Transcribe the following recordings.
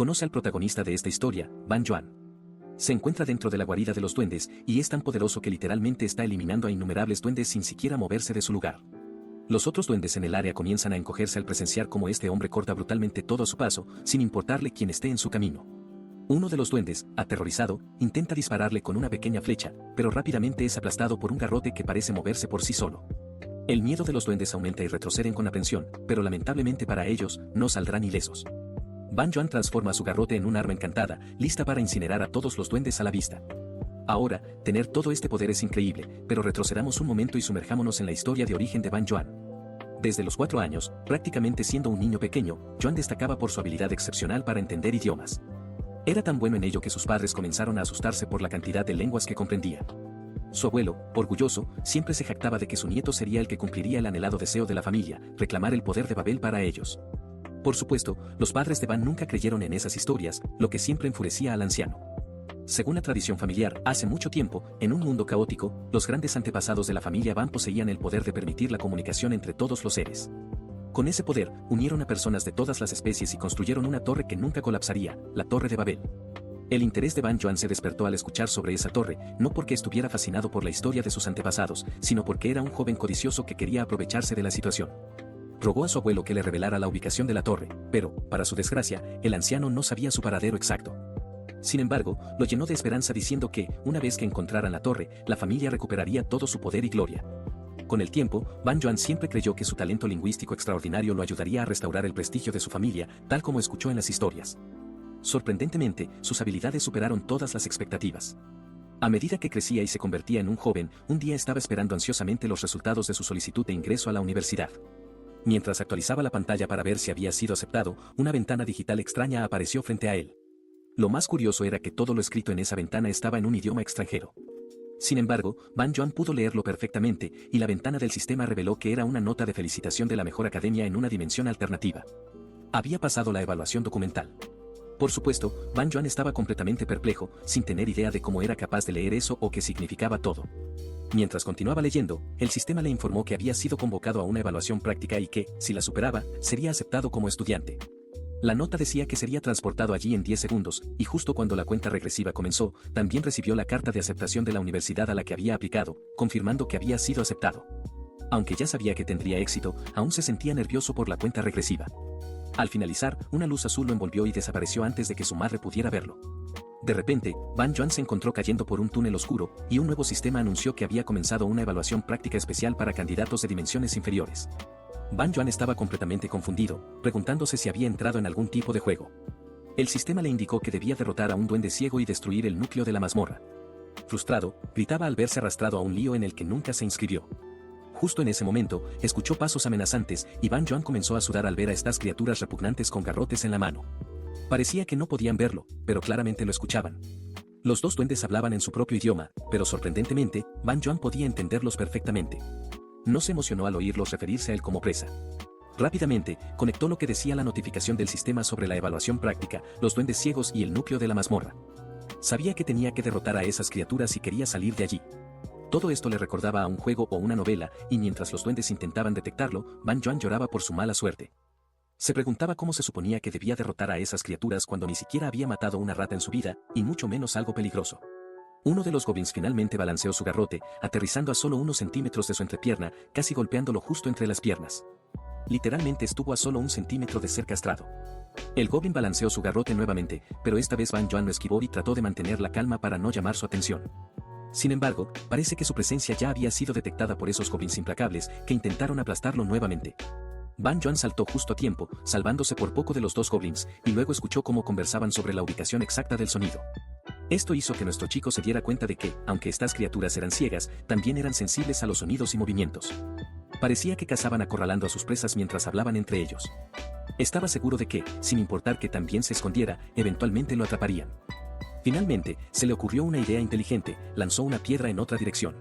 Conoce al protagonista de esta historia, Ban Yuan. Se encuentra dentro de la guarida de los duendes, y es tan poderoso que literalmente está eliminando a innumerables duendes sin siquiera moverse de su lugar. Los otros duendes en el área comienzan a encogerse al presenciar cómo este hombre corta brutalmente todo a su paso, sin importarle quién esté en su camino. Uno de los duendes, aterrorizado, intenta dispararle con una pequeña flecha, pero rápidamente es aplastado por un garrote que parece moverse por sí solo. El miedo de los duendes aumenta y retroceden con aprensión, pero lamentablemente para ellos, no saldrán ilesos. Ban Yuan transforma su garrote en un arma encantada, lista para incinerar a todos los duendes a la vista. Ahora, tener todo este poder es increíble, pero retrocedamos un momento y sumerjámonos en la historia de origen de Ban Yuan. Desde los 4 años, prácticamente siendo un niño pequeño, Yuan destacaba por su habilidad excepcional para entender idiomas. Era tan bueno en ello que sus padres comenzaron a asustarse por la cantidad de lenguas que comprendía. Su abuelo, orgulloso, siempre se jactaba de que su nieto sería el que cumpliría el anhelado deseo de la familia, reclamar el poder de Babel para ellos. Por supuesto, los padres de Ban nunca creyeron en esas historias, lo que siempre enfurecía al anciano. Según la tradición familiar, hace mucho tiempo, en un mundo caótico, los grandes antepasados de la familia Ban poseían el poder de permitir la comunicación entre todos los seres. Con ese poder, unieron a personas de todas las especies y construyeron una torre que nunca colapsaría, la Torre de Babel. El interés de Ban Yuan se despertó al escuchar sobre esa torre, no porque estuviera fascinado por la historia de sus antepasados, sino porque era un joven codicioso que quería aprovecharse de la situación. Rogó a su abuelo que le revelara la ubicación de la torre, pero, para su desgracia, el anciano no sabía su paradero exacto. Sin embargo, lo llenó de esperanza diciendo que, una vez que encontraran la torre, la familia recuperaría todo su poder y gloria. Con el tiempo, Ban Yuan siempre creyó que su talento lingüístico extraordinario lo ayudaría a restaurar el prestigio de su familia, tal como escuchó en las historias. Sorprendentemente, sus habilidades superaron todas las expectativas. A medida que crecía y se convertía en un joven, un día estaba esperando ansiosamente los resultados de su solicitud de ingreso a la universidad. Mientras actualizaba la pantalla para ver si había sido aceptado, una ventana digital extraña apareció frente a él. Lo más curioso era que todo lo escrito en esa ventana estaba en un idioma extranjero. Sin embargo, Ban Yuan pudo leerlo perfectamente, y la ventana del sistema reveló que era una nota de felicitación de la mejor academia en una dimensión alternativa. Había pasado la evaluación documental. Por supuesto, Ban Yuan estaba completamente perplejo, sin tener idea de cómo era capaz de leer eso o qué significaba todo. Mientras continuaba leyendo, el sistema le informó que había sido convocado a una evaluación práctica y que, si la superaba, sería aceptado como estudiante. La nota decía que sería transportado allí en 10 segundos, y justo cuando la cuenta regresiva comenzó, también recibió la carta de aceptación de la universidad a la que había aplicado, confirmando que había sido aceptado. Aunque ya sabía que tendría éxito, aún se sentía nervioso por la cuenta regresiva. Al finalizar, una luz azul lo envolvió y desapareció antes de que su madre pudiera verlo. De repente, Ban Yuan se encontró cayendo por un túnel oscuro, y un nuevo sistema anunció que había comenzado una evaluación práctica especial para candidatos de dimensiones inferiores. Ban Yuan estaba completamente confundido, preguntándose si había entrado en algún tipo de juego. El sistema le indicó que debía derrotar a un duende ciego y destruir el núcleo de la mazmorra. Frustrado, gritaba al verse arrastrado a un lío en el que nunca se inscribió. Justo en ese momento, escuchó pasos amenazantes y Ban Yuan comenzó a sudar al ver a estas criaturas repugnantes con garrotes en la mano. Parecía que no podían verlo, pero claramente lo escuchaban. Los dos duendes hablaban en su propio idioma, pero sorprendentemente, Ban Yuan podía entenderlos perfectamente. No se emocionó al oírlos referirse a él como presa. Rápidamente, conectó lo que decía la notificación del sistema sobre la evaluación práctica, los duendes ciegos y el núcleo de la mazmorra. Sabía que tenía que derrotar a esas criaturas y quería salir de allí. Todo esto le recordaba a un juego o una novela, y mientras los duendes intentaban detectarlo, Ban Yuan lloraba por su mala suerte. Se preguntaba cómo se suponía que debía derrotar a esas criaturas cuando ni siquiera había matado una rata en su vida, y mucho menos algo peligroso. Uno de los goblins finalmente balanceó su garrote, aterrizando a solo unos centímetros de su entrepierna, casi golpeándolo justo entre las piernas. Literalmente estuvo a solo 1 centímetro de ser castrado. El goblin balanceó su garrote nuevamente, pero esta vez Ban Yuan lo esquivó y trató de mantener la calma para no llamar su atención. Sin embargo, parece que su presencia ya había sido detectada por esos goblins implacables, que intentaron aplastarlo nuevamente. Ban Yuan saltó justo a tiempo, salvándose por poco de los dos goblins, y luego escuchó cómo conversaban sobre la ubicación exacta del sonido. Esto hizo que nuestro chico se diera cuenta de que, aunque estas criaturas eran ciegas, también eran sensibles a los sonidos y movimientos. Parecía que cazaban acorralando a sus presas mientras hablaban entre ellos. Estaba seguro de que, sin importar que también se escondiera, eventualmente lo atraparían. Finalmente, se le ocurrió una idea inteligente, lanzó una piedra en otra dirección.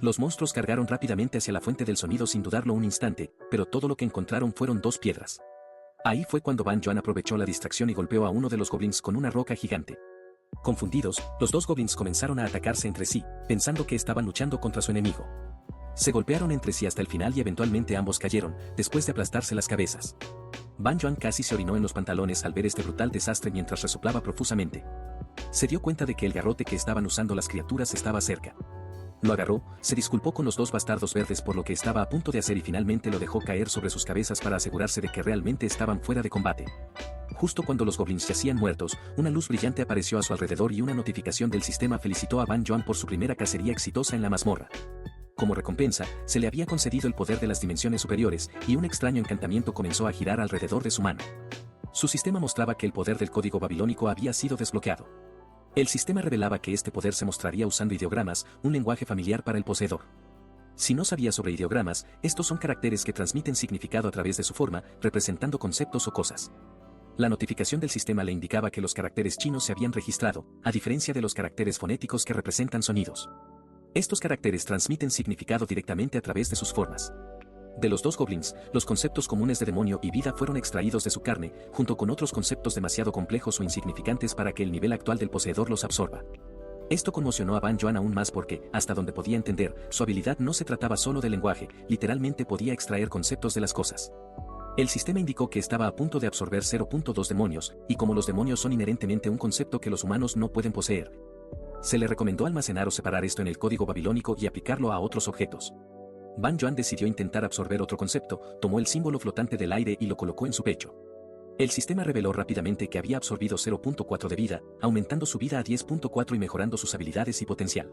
Los monstruos cargaron rápidamente hacia la fuente del sonido sin dudarlo un instante, pero todo lo que encontraron fueron 2 piedras. Ahí fue cuando Ban Yuan aprovechó la distracción y golpeó a uno de los goblins con una roca gigante. Confundidos, los dos goblins comenzaron a atacarse entre sí, pensando que estaban luchando contra su enemigo. Se golpearon entre sí hasta el final y eventualmente ambos cayeron, después de aplastarse las cabezas. Ban Yuan casi se orinó en los pantalones al ver este brutal desastre mientras resoplaba profusamente. Se dio cuenta de que el garrote que estaban usando las criaturas estaba cerca. Lo agarró, se disculpó con los dos bastardos verdes por lo que estaba a punto de hacer y finalmente lo dejó caer sobre sus cabezas para asegurarse de que realmente estaban fuera de combate. Justo cuando los goblins yacían muertos, una luz brillante apareció a su alrededor y una notificación del sistema felicitó a Ban Yuan por su primera cacería exitosa en la mazmorra. Como recompensa, se le había concedido el poder de las dimensiones superiores, y un extraño encantamiento comenzó a girar alrededor de su mano. Su sistema mostraba que el poder del código babilónico había sido desbloqueado. El sistema revelaba que este poder se mostraría usando ideogramas, un lenguaje familiar para el poseedor. Si no sabía sobre ideogramas, estos son caracteres que transmiten significado a través de su forma, representando conceptos o cosas. La notificación del sistema le indicaba que los caracteres chinos se habían registrado, a diferencia de los caracteres fonéticos que representan sonidos. Estos caracteres transmiten significado directamente a través de sus formas. De los dos goblins, los conceptos comunes de demonio y vida fueron extraídos de su carne, junto con otros conceptos demasiado complejos o insignificantes para que el nivel actual del poseedor los absorba. Esto conmocionó a Ban Yuan aún más porque, hasta donde podía entender, su habilidad no se trataba solo de lenguaje, literalmente podía extraer conceptos de las cosas. El sistema indicó que estaba a punto de absorber 0.2 demonios, y como los demonios son inherentemente un concepto que los humanos no pueden poseer, se le recomendó almacenar o separar esto en el código babilónico y aplicarlo a otros objetos. Ban Yuan decidió intentar absorber otro concepto, tomó el símbolo flotante del aire y lo colocó en su pecho. El sistema reveló rápidamente que había absorbido 0.4 de vida, aumentando su vida a 10.4 y mejorando sus habilidades y potencial.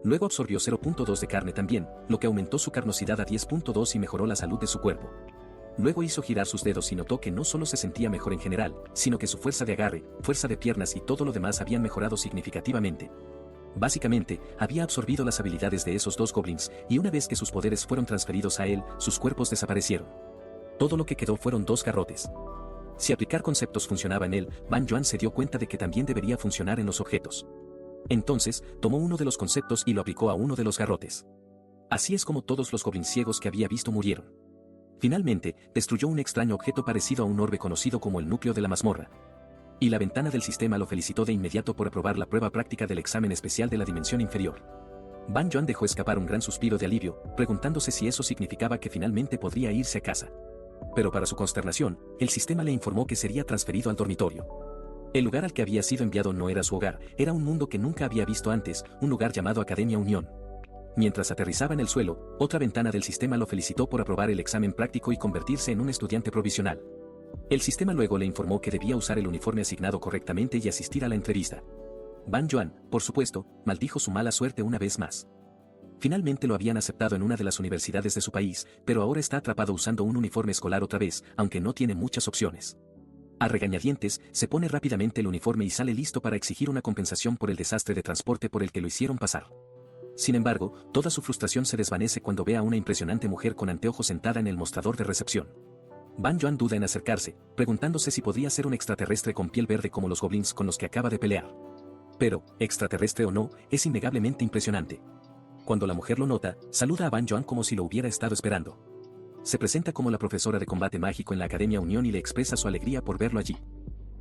Luego absorbió 0.2 de carne también, lo que aumentó su carnosidad a 10.2 y mejoró la salud de su cuerpo. Luego hizo girar sus dedos y notó que no solo se sentía mejor en general, sino que su fuerza de agarre, fuerza de piernas y todo lo demás habían mejorado significativamente. Básicamente, había absorbido las habilidades de esos dos goblins, y una vez que sus poderes fueron transferidos a él, sus cuerpos desaparecieron. Todo lo que quedó fueron dos garrotes. Si aplicar conceptos funcionaba en él, Ban Yuan se dio cuenta de que también debería funcionar en los objetos. Entonces, tomó uno de los conceptos y lo aplicó a uno de los garrotes. Así es como todos los goblins ciegos que había visto murieron. Finalmente, destruyó un extraño objeto parecido a un orbe conocido como el núcleo de la mazmorra. Y la ventana del sistema lo felicitó de inmediato por aprobar la prueba práctica del examen especial de la dimensión inferior. Ban Yuan dejó escapar un gran suspiro de alivio, preguntándose si eso significaba que finalmente podría irse a casa. Pero para su consternación, el sistema le informó que sería transferido al dormitorio. El lugar al que había sido enviado no era su hogar, era un mundo que nunca había visto antes, un lugar llamado Academia Unión. Mientras aterrizaba en el suelo, otra ventana del sistema lo felicitó por aprobar el examen práctico y convertirse en un estudiante provisional. El sistema luego le informó que debía usar el uniforme asignado correctamente y asistir a la entrevista. Ban Yuan, por supuesto, maldijo su mala suerte una vez más. Finalmente lo habían aceptado en una de las universidades de su país, pero ahora está atrapado usando un uniforme escolar otra vez, aunque no tiene muchas opciones. A regañadientes, se pone rápidamente el uniforme y sale listo para exigir una compensación por el desastre de transporte por el que lo hicieron pasar. Sin embargo, toda su frustración se desvanece cuando ve a una impresionante mujer con anteojos sentada en el mostrador de recepción. Ban Yuan duda en acercarse, preguntándose si podría ser un extraterrestre con piel verde como los goblins con los que acaba de pelear. Pero, extraterrestre o no, es innegablemente impresionante. Cuando la mujer lo nota, saluda a Ban Yuan como si lo hubiera estado esperando. Se presenta como la profesora de combate mágico en la Academia Unión y le expresa su alegría por verlo allí.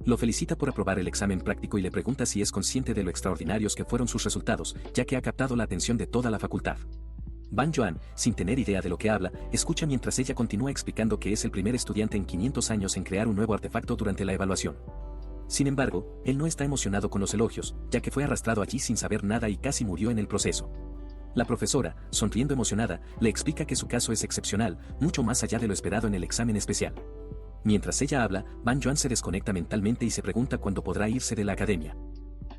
Lo felicita por aprobar el examen práctico y le pregunta si es consciente de lo extraordinarios que fueron sus resultados, ya que ha captado la atención de toda la facultad. Ban Yuan, sin tener idea de lo que habla, escucha mientras ella continúa explicando que es el primer estudiante en 500 años en crear un nuevo artefacto durante la evaluación. Sin embargo, él no está emocionado con los elogios, ya que fue arrastrado allí sin saber nada y casi murió en el proceso. La profesora, sonriendo emocionada, le explica que su caso es excepcional, mucho más allá de lo esperado en el examen especial. Mientras ella habla, Ban Yuan se desconecta mentalmente y se pregunta cuándo podrá irse de la academia.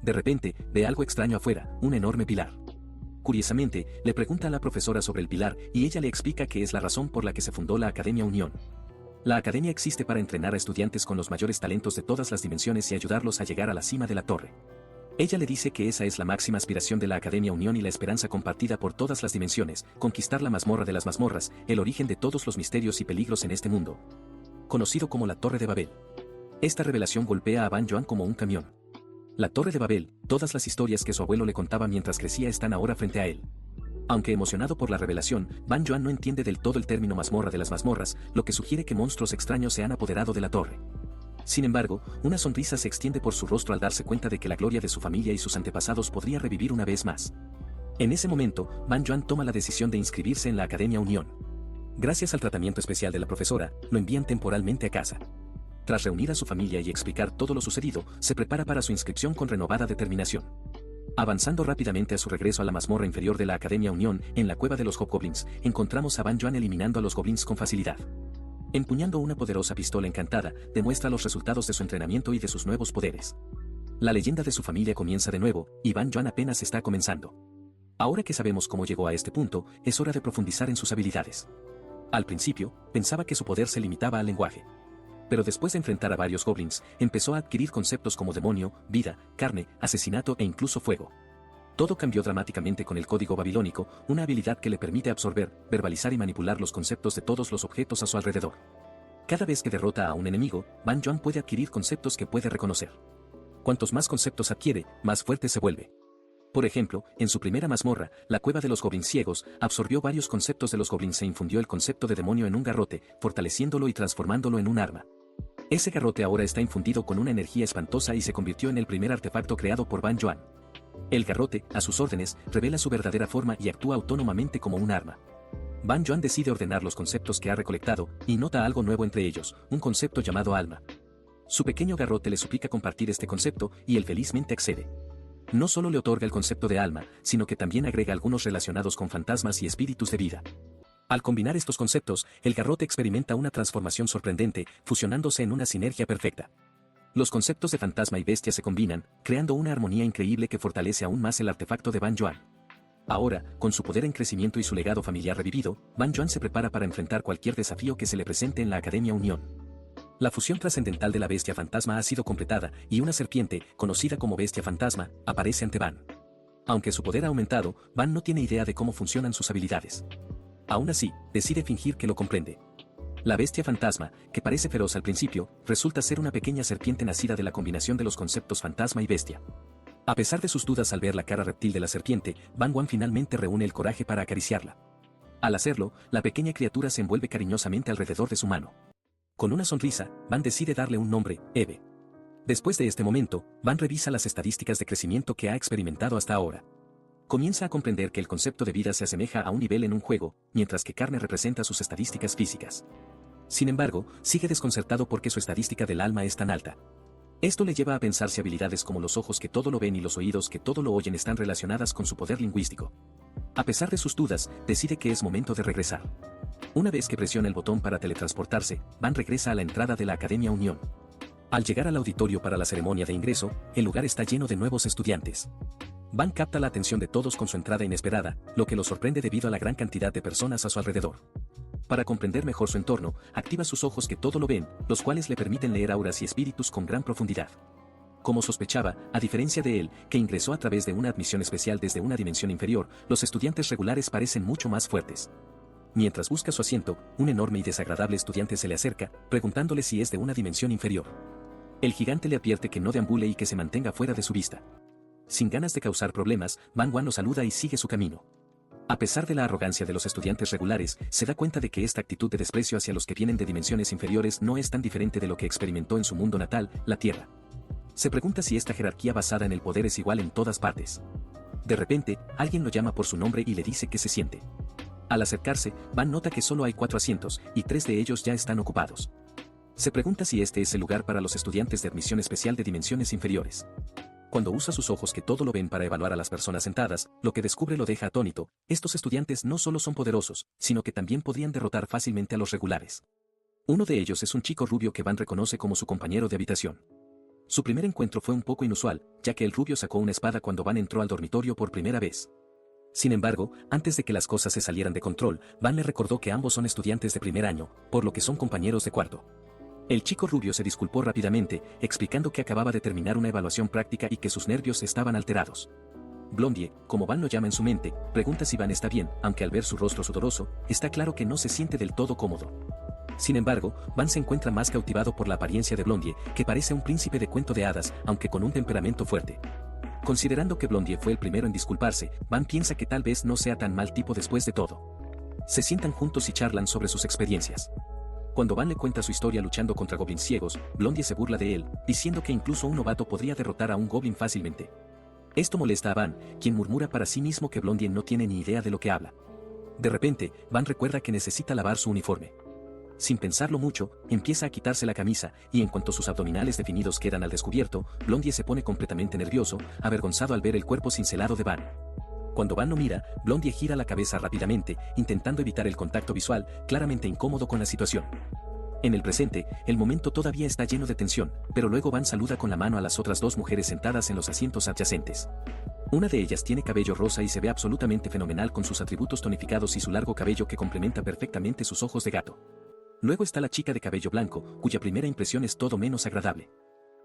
De repente, ve algo extraño afuera, un enorme pilar. Curiosamente, le pregunta a la profesora sobre el pilar y ella le explica que es la razón por la que se fundó la Academia Unión. La academia existe para entrenar a estudiantes con los mayores talentos de todas las dimensiones y ayudarlos a llegar a la cima de la torre. Ella le dice que esa es la máxima aspiración de la Academia Unión y la esperanza compartida por todas las dimensiones, conquistar la mazmorra de las mazmorras, el origen de todos los misterios y peligros en este mundo, conocido como la Torre de Babel. Esta revelación golpea a Ban Yuan como un camión. La Torre de Babel, todas las historias que su abuelo le contaba mientras crecía están ahora frente a él. Aunque emocionado por la revelación, Ban Yuan no entiende del todo el término mazmorra de las mazmorras, lo que sugiere que monstruos extraños se han apoderado de la torre. Sin embargo, una sonrisa se extiende por su rostro al darse cuenta de que la gloria de su familia y sus antepasados podría revivir una vez más. En ese momento, Ban Yuan toma la decisión de inscribirse en la Academia Unión. Gracias al tratamiento especial de la profesora, lo envían temporalmente a casa. Tras reunir a su familia y explicar todo lo sucedido, se prepara para su inscripción con renovada determinación. Avanzando rápidamente a su regreso a la mazmorra inferior de la Academia Unión, en la cueva de los Hobgoblins, encontramos a Ban Yuan eliminando a los goblins con facilidad. Empuñando una poderosa pistola encantada, demuestra los resultados de su entrenamiento y de sus nuevos poderes. La leyenda de su familia comienza de nuevo, y Ban Yuan apenas está comenzando. Ahora que sabemos cómo llegó a este punto, es hora de profundizar en sus habilidades. Al principio, pensaba que su poder se limitaba al lenguaje. Pero después de enfrentar a varios goblins, empezó a adquirir conceptos como demonio, vida, carne, asesinato e incluso fuego. Todo cambió dramáticamente con el código babilónico, una habilidad que le permite absorber, verbalizar y manipular los conceptos de todos los objetos a su alrededor. Cada vez que derrota a un enemigo, Ban Yuan puede adquirir conceptos que puede reconocer. Cuantos más conceptos adquiere, más fuerte se vuelve. Por ejemplo, en su primera mazmorra, la cueva de los goblins ciegos, absorbió varios conceptos de los goblins e infundió el concepto de demonio en un garrote, fortaleciéndolo y transformándolo en un arma. Ese garrote ahora está infundido con una energía espantosa y se convirtió en el primer artefacto creado por Ban Yuan. El garrote, a sus órdenes, revela su verdadera forma y actúa autónomamente como un arma. Ban Yuan decide ordenar los conceptos que ha recolectado, y nota algo nuevo entre ellos, un concepto llamado alma. Su pequeño garrote le suplica compartir este concepto, y él felizmente accede. No solo le otorga el concepto de alma, sino que también agrega algunos relacionados con fantasmas y espíritus de vida. Al combinar estos conceptos, el garrote experimenta una transformación sorprendente, fusionándose en una sinergia perfecta. Los conceptos de fantasma y bestia se combinan, creando una armonía increíble que fortalece aún más el artefacto de Ban Yuan. Ahora, con su poder en crecimiento y su legado familiar revivido, Ban Yuan se prepara para enfrentar cualquier desafío que se le presente en la Academia Unión. La fusión trascendental de la bestia fantasma ha sido completada, y una serpiente, conocida como bestia fantasma, aparece ante Ban. Aunque su poder ha aumentado, Ban no tiene idea de cómo funcionan sus habilidades. Aún así, decide fingir que lo comprende. La bestia fantasma, que parece feroz al principio, resulta ser una pequeña serpiente nacida de la combinación de los conceptos fantasma y bestia. A pesar de sus dudas al ver la cara reptil de la serpiente, Ban Yuan finalmente reúne el coraje para acariciarla. Al hacerlo, la pequeña criatura se envuelve cariñosamente alrededor de su mano. Con una sonrisa, Ban decide darle un nombre, Eve. Después de este momento, Ban revisa las estadísticas de crecimiento que ha experimentado hasta ahora. Comienza a comprender que el concepto de vida se asemeja a un nivel en un juego, mientras que carne representa sus estadísticas físicas. Sin embargo, sigue desconcertado porque su estadística del alma es tan alta. Esto le lleva a pensar si habilidades como los ojos que todo lo ven y los oídos que todo lo oyen están relacionadas con su poder lingüístico. A pesar de sus dudas, decide que es momento de regresar. Una vez que presiona el botón para teletransportarse, Ban regresa a la entrada de la Academia Unión. Al llegar al auditorio para la ceremonia de ingreso, el lugar está lleno de nuevos estudiantes. Ban capta la atención de todos con su entrada inesperada, lo que lo sorprende debido a la gran cantidad de personas a su alrededor. Para comprender mejor su entorno, activa sus ojos que todo lo ven, los cuales le permiten leer auras y espíritus con gran profundidad. Como sospechaba, a diferencia de él, que ingresó a través de una admisión especial desde una dimensión inferior, los estudiantes regulares parecen mucho más fuertes. Mientras busca su asiento, un enorme y desagradable estudiante se le acerca, preguntándole si es de una dimensión inferior. El gigante le advierte que no deambule y que se mantenga fuera de su vista. Sin ganas de causar problemas, Ban Yuan lo saluda y sigue su camino. A pesar de la arrogancia de los estudiantes regulares, se da cuenta de que esta actitud de desprecio hacia los que vienen de dimensiones inferiores no es tan diferente de lo que experimentó en su mundo natal, la Tierra. Se pregunta si esta jerarquía basada en el poder es igual en todas partes. De repente, alguien lo llama por su nombre y le dice que se siente. Al acercarse, Ban nota que solo hay 4 asientos, y 3 de ellos ya están ocupados. Se pregunta si este es el lugar para los estudiantes de admisión especial de dimensiones inferiores. Cuando usa sus ojos que todo lo ven para evaluar a las personas sentadas, lo que descubre lo deja atónito. Estos estudiantes no solo son poderosos, sino que también podrían derrotar fácilmente a los regulares. Uno de ellos es un chico rubio que Ban reconoce como su compañero de habitación. Su primer encuentro fue un poco inusual, ya que el rubio sacó una espada cuando Ban entró al dormitorio por primera vez. Sin embargo, antes de que las cosas se salieran de control, Ban le recordó que ambos son estudiantes de primer año, por lo que son compañeros de cuarto. El chico rubio se disculpó rápidamente, explicando que acababa de terminar una evaluación práctica y que sus nervios estaban alterados. Blondie, como Ban lo llama en su mente, pregunta si Ban está bien, aunque al ver su rostro sudoroso, está claro que no se siente del todo cómodo. Sin embargo, Ban se encuentra más cautivado por la apariencia de Blondie, que parece un príncipe de cuento de hadas, aunque con un temperamento fuerte. Considerando que Blondie fue el primero en disculparse, Ban piensa que tal vez no sea tan mal tipo después de todo. Se sientan juntos y charlan sobre sus experiencias. Cuando Ban le cuenta su historia luchando contra goblins ciegos, Blondie se burla de él, diciendo que incluso un novato podría derrotar a un goblin fácilmente. Esto molesta a Van, quien murmura para sí mismo que Blondie no tiene ni idea de lo que habla. De repente, Van recuerda que necesita lavar su uniforme. Sin pensarlo mucho, empieza a quitarse la camisa, y en cuanto sus abdominales definidos quedan al descubierto, Blondie se pone completamente nervioso, avergonzado al ver el cuerpo cincelado de Van. Cuando Van lo mira, Blondie gira la cabeza rápidamente, intentando evitar el contacto visual, claramente incómodo con la situación. En el presente, el momento todavía está lleno de tensión, pero luego Van saluda con la mano a las otras dos mujeres sentadas en los asientos adyacentes. Una de ellas tiene cabello rosa y se ve absolutamente fenomenal con sus atributos tonificados y su largo cabello que complementa perfectamente sus ojos de gato. Luego está la chica de cabello blanco, cuya primera impresión es todo menos agradable.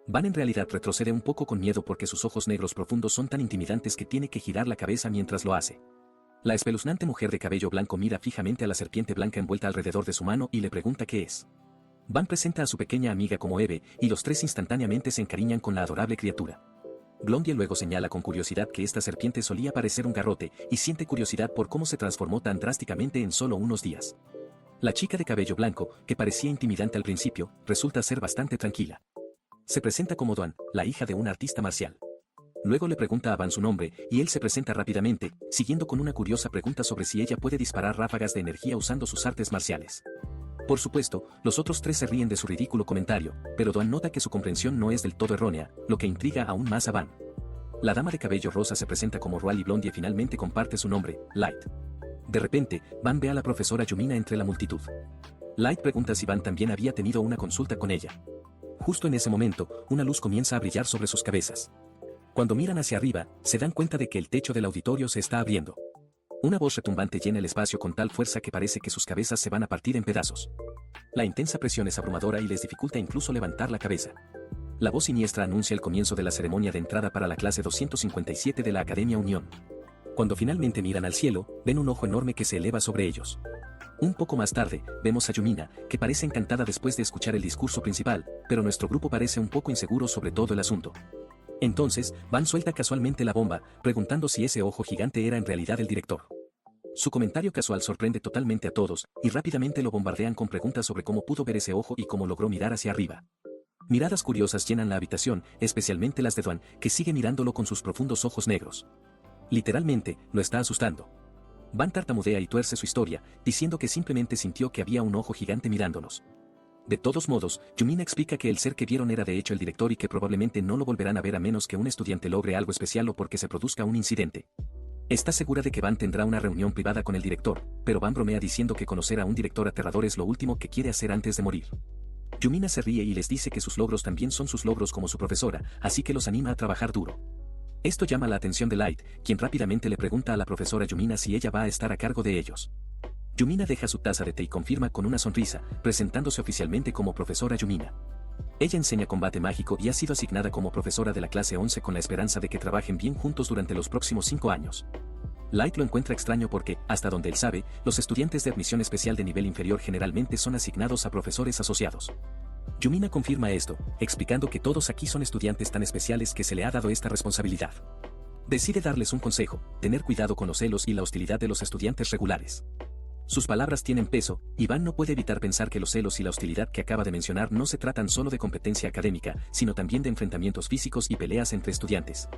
Van en realidad retrocede un poco con miedo porque sus ojos negros profundos son tan intimidantes que tiene que girar la cabeza mientras lo hace. La espeluznante mujer de cabello blanco mira fijamente a la serpiente blanca envuelta alrededor de su mano y le pregunta qué es. Van presenta a su pequeña amiga como Eve, y los tres instantáneamente se encariñan con la adorable criatura. Blondie luego señala con curiosidad que esta serpiente solía parecer un garrote, y siente curiosidad por cómo se transformó tan drásticamente en solo unos días. La chica de cabello blanco, que parecía intimidante al principio, resulta ser bastante tranquila. Se presenta como Dawn, la hija de un artista marcial. Luego le pregunta a Van su nombre, y él se presenta rápidamente, siguiendo con una curiosa pregunta sobre si ella puede disparar ráfagas de energía usando sus artes marciales. Por supuesto, los otros tres se ríen de su ridículo comentario, pero Dawn nota que su comprensión no es del todo errónea, lo que intriga aún más a Van. La dama de cabello rosa se presenta como Rual y Blondie finalmente comparte su nombre, Light. De repente, Van ve a la profesora Yumina entre la multitud. Light pregunta si Van también había tenido una consulta con ella. Justo en ese momento, una luz comienza a brillar sobre sus cabezas. Cuando miran hacia arriba, se dan cuenta de que el techo del auditorio se está abriendo. Una voz retumbante llena el espacio con tal fuerza que parece que sus cabezas se van a partir en pedazos. La intensa presión es abrumadora y les dificulta incluso levantar la cabeza. La voz siniestra anuncia el comienzo de la ceremonia de entrada para la clase 257 de la Academia Unión. Cuando finalmente miran al cielo, ven un ojo enorme que se eleva sobre ellos. Un poco más tarde, vemos a Yumina, que parece encantada después de escuchar el discurso principal, pero nuestro grupo parece un poco inseguro sobre todo el asunto. Entonces, Van suelta casualmente la bomba, preguntando si ese ojo gigante era en realidad el director. Su comentario casual sorprende totalmente a todos, y rápidamente lo bombardean con preguntas sobre cómo pudo ver ese ojo y cómo logró mirar hacia arriba. Miradas curiosas llenan la habitación, especialmente las de Dawn, que sigue mirándolo con sus profundos ojos negros. Literalmente, lo está asustando. Van tartamudea y tuerce su historia, diciendo que simplemente sintió que había un ojo gigante mirándonos. De todos modos, Yumina explica que el ser que vieron era de hecho el director y que probablemente no lo volverán a ver a menos que un estudiante logre algo especial o porque se produzca un incidente. Está segura de que Van tendrá una reunión privada con el director, pero Van bromea diciendo que conocer a un director aterrador es lo último que quiere hacer antes de morir. Yumina se ríe y les dice que sus logros también son sus logros como su profesora, así que los anima a trabajar duro. Esto llama la atención de Light, quien rápidamente le pregunta a la profesora Yumina si ella va a estar a cargo de ellos. Yumina deja su taza de té y confirma con una sonrisa, presentándose oficialmente como profesora Yumina. Ella enseña combate mágico y ha sido asignada como profesora de la clase 11 con la esperanza de que trabajen bien juntos durante los próximos 5 años. Light lo encuentra extraño porque, hasta donde él sabe, los estudiantes de admisión especial de nivel inferior generalmente son asignados a profesores asociados. Yumina confirma esto, explicando que todos aquí son estudiantes tan especiales que se le ha dado esta responsabilidad. Decide darles un consejo: tener cuidado con los celos y la hostilidad de los estudiantes regulares. Sus palabras tienen peso, y Van no puede evitar pensar que los celos y la hostilidad que acaba de mencionar no se tratan solo de competencia académica, sino también de enfrentamientos físicos y peleas entre estudiantes.